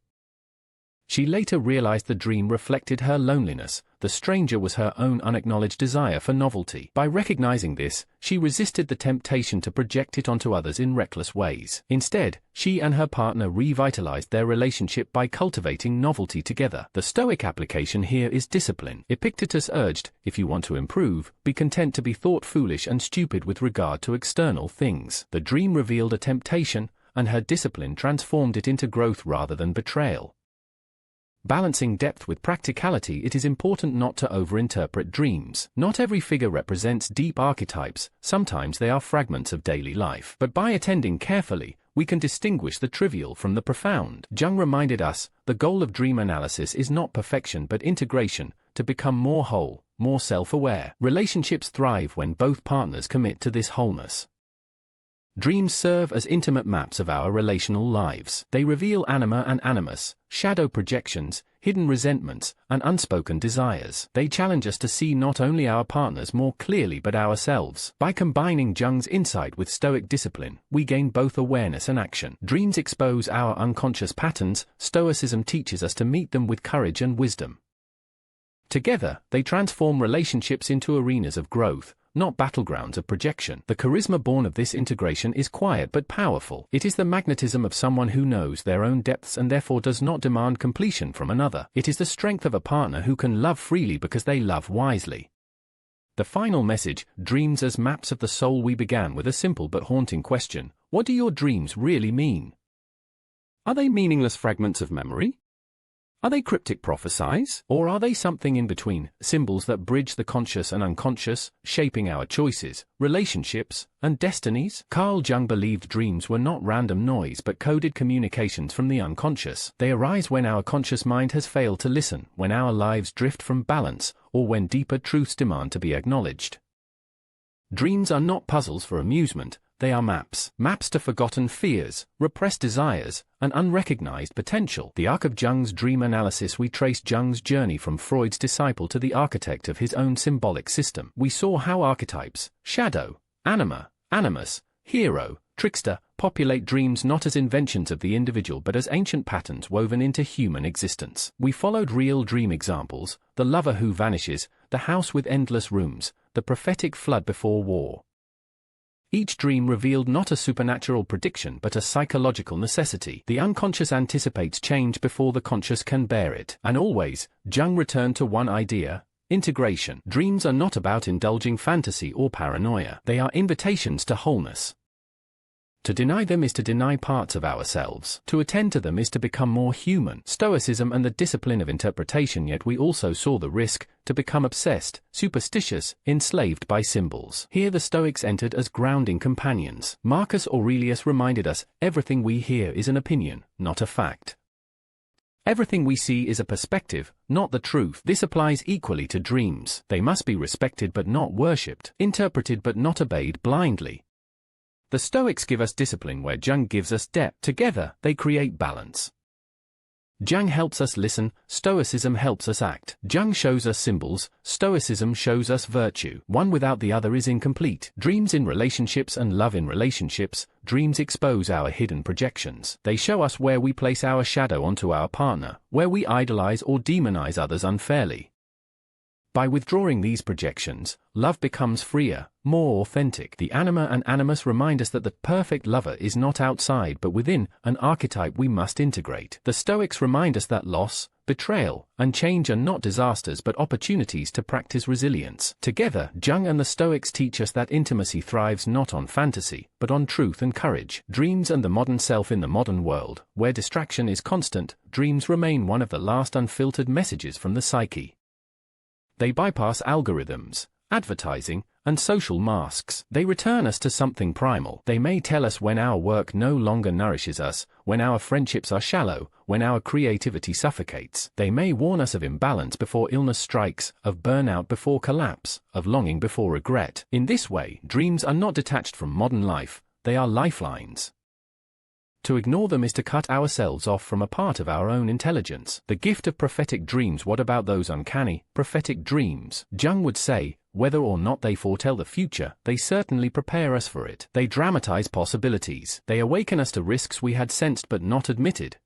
She later realized the dream reflected her loneliness. The stranger was her own unacknowledged desire for novelty. By recognizing this, she resisted the temptation to project it onto others in reckless ways. Instead, she and her partner revitalized their relationship by cultivating novelty together. The Stoic application here is discipline. Epictetus urged, if you want to improve, be content to be thought foolish and stupid with regard to external things. The dream revealed a temptation, and her discipline transformed it into growth rather than betrayal. Balancing depth with practicality. It is important not to overinterpret dreams. Not every figure represents deep archetypes, sometimes they are fragments of daily life. But by attending carefully, we can distinguish the trivial from the profound. Jung reminded us, the goal of dream analysis is not perfection but integration, to become more whole, more self-aware. Relationships thrive when both partners commit to this wholeness. Dreams serve as intimate maps of our relational lives. They reveal anima and animus, shadow projections, hidden resentments, and unspoken desires. They challenge us to see not only our partners more clearly but ourselves. By combining Jung's insight with Stoic discipline, we gain both awareness and action. Dreams expose our unconscious patterns. Stoicism teaches us to meet them with courage and wisdom. Together, they transform relationships into arenas of growth, not battlegrounds of projection. The charisma born of this integration is quiet but powerful. It is the magnetism of someone who knows their own depths and therefore does not demand completion from another. It is the strength of a partner who can love freely because they love wisely. The final message, dreams as maps of the soul. We began with a simple but haunting question. What do your dreams really mean? Are they meaningless fragments of memory? Are they cryptic prophecies? Or are they something in between, symbols that bridge the conscious and unconscious, shaping our choices, relationships, and destinies? Carl Jung believed dreams were not random noise but coded communications from the unconscious. They arise when our conscious mind has failed to listen, when our lives drift from balance, or when deeper truths demand to be acknowledged. Dreams are not puzzles for amusement. They are maps. Maps to forgotten fears, repressed desires, and unrecognized potential. The arc of Jung's dream analysis. We traced Jung's journey from Freud's disciple to the architect of his own symbolic system. We saw how archetypes, shadow, anima, animus, hero, trickster, populate dreams not as inventions of the individual but as ancient patterns woven into human existence. We followed real dream examples, the lover who vanishes, the house with endless rooms, the prophetic flood before war. Each dream revealed not a supernatural prediction but a psychological necessity. The unconscious anticipates change before the conscious can bear it. And always, Jung returned to one idea: integration. Dreams are not about indulging fantasy or paranoia. They are invitations to wholeness. To deny them is to deny parts of ourselves. To attend to them is to become more human. Stoicism and the discipline of interpretation. Yet we also saw the risk, to become obsessed, superstitious, enslaved by symbols. Here the Stoics entered as grounding companions. Marcus Aurelius reminded us, everything we hear is an opinion, not a fact. Everything we see is a perspective, not the truth. This applies equally to dreams. They must be respected but not worshipped, interpreted but not obeyed blindly. The Stoics give us discipline where Jung gives us depth. Together, they create balance. Jung helps us listen, Stoicism helps us act. Jung shows us symbols, Stoicism shows us virtue. One without the other is incomplete. Dreams in relationships and love in relationships. Dreams expose our hidden projections. They show us where we place our shadow onto our partner, where we idolize or demonize others unfairly. By withdrawing these projections, love becomes freer, more authentic. The anima and animus remind us that the perfect lover is not outside but within, an archetype we must integrate. The Stoics remind us that loss, betrayal, and change are not disasters but opportunities to practice resilience. Together, Jung and the Stoics teach us that intimacy thrives not on fantasy, but on truth and courage. Dreams and the modern self. In the modern world, where distraction is constant, dreams remain one of the last unfiltered messages from the psyche. They bypass algorithms, advertising, and social masks. They return us to something primal. They may tell us when our work no longer nourishes us, when our friendships are shallow, when our creativity suffocates. They may warn us of imbalance before illness strikes, of burnout before collapse, of longing before regret. In this way, dreams are not detached from modern life, they are lifelines. To ignore them is to cut ourselves off from a part of our own intelligence. The gift of prophetic dreams. What about those uncanny, prophetic dreams? Jung would say, whether or not they foretell the future, they certainly prepare us for it. They dramatize possibilities. They awaken us to risks we had sensed but not admitted.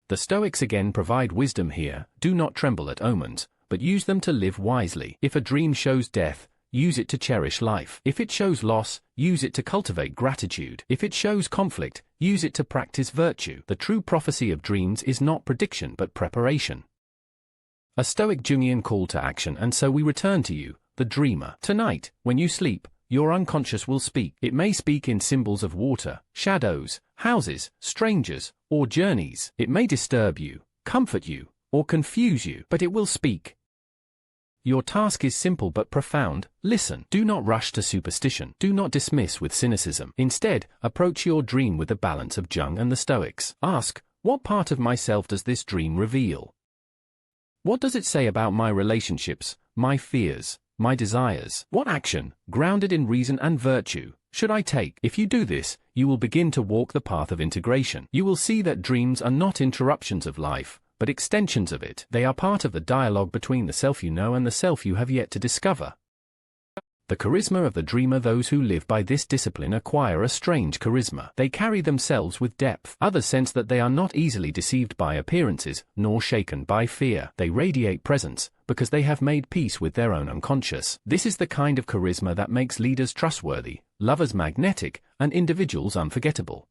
The Stoics again provide wisdom here. Do not tremble at omens, but use them to live wisely. If a dream shows death, use it to cherish life. If it shows loss, use it to cultivate gratitude. If it shows conflict, use it to practice virtue. The true prophecy of dreams is not prediction but preparation. A Stoic Jungian call to action. And so we return to you, the dreamer. Tonight, when you sleep, your unconscious will speak. It may speak in symbols of water, shadows, houses, strangers, or journeys. It may disturb you, comfort you, or confuse you, but it will speak. Your task is simple but profound. Listen. Do not rush to superstition. Do not dismiss with cynicism. Instead, approach your dream with the balance of Jung and the Stoics. Ask, what part of myself does this dream reveal? What does it say about my relationships, my fears, my desires? What action, grounded in reason and virtue, should I take? If you do this, you will begin to walk the path of integration. You will see that dreams are not interruptions of life, but extensions of it. They are part of the dialogue between the self you know and the self you have yet to discover. The charisma of the dreamer. Those who live by this discipline acquire a strange charisma. They carry themselves with depth. Others sense that they are not easily deceived by appearances, nor shaken by fear. They radiate presence, because they have made peace with their own unconscious. This is the kind of charisma that makes leaders trustworthy, lovers magnetic, and individuals unforgettable.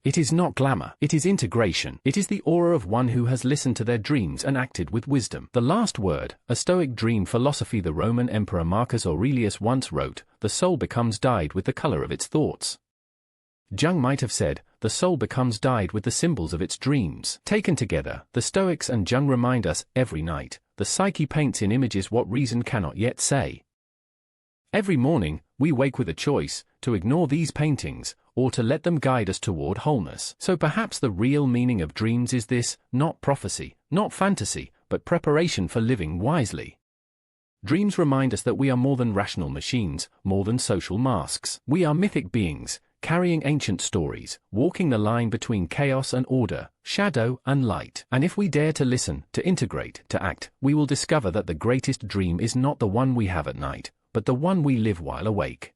It is not glamour, it is integration. It is the aura of one who has listened to their dreams and acted with wisdom. The last word, a Stoic dream philosophy. The Roman Emperor Marcus Aurelius once wrote, "The soul becomes dyed with the color of its thoughts." Jung might have said, "The soul becomes dyed with the symbols of its dreams." Taken together, the Stoics and Jung remind us, every night, the psyche paints in images what reason cannot yet say. Every morning, we wake with a choice, to ignore these paintings, or to let them guide us toward wholeness. So perhaps the real meaning of dreams is this, not prophecy, not fantasy, but preparation for living wisely. Dreams remind us that we are more than rational machines, more than social masks. We are mythic beings, carrying ancient stories, walking the line between chaos and order, shadow and light. And if we dare to listen, to integrate, to act, we will discover that the greatest dream is not the one we have at night, but the one we live while awake.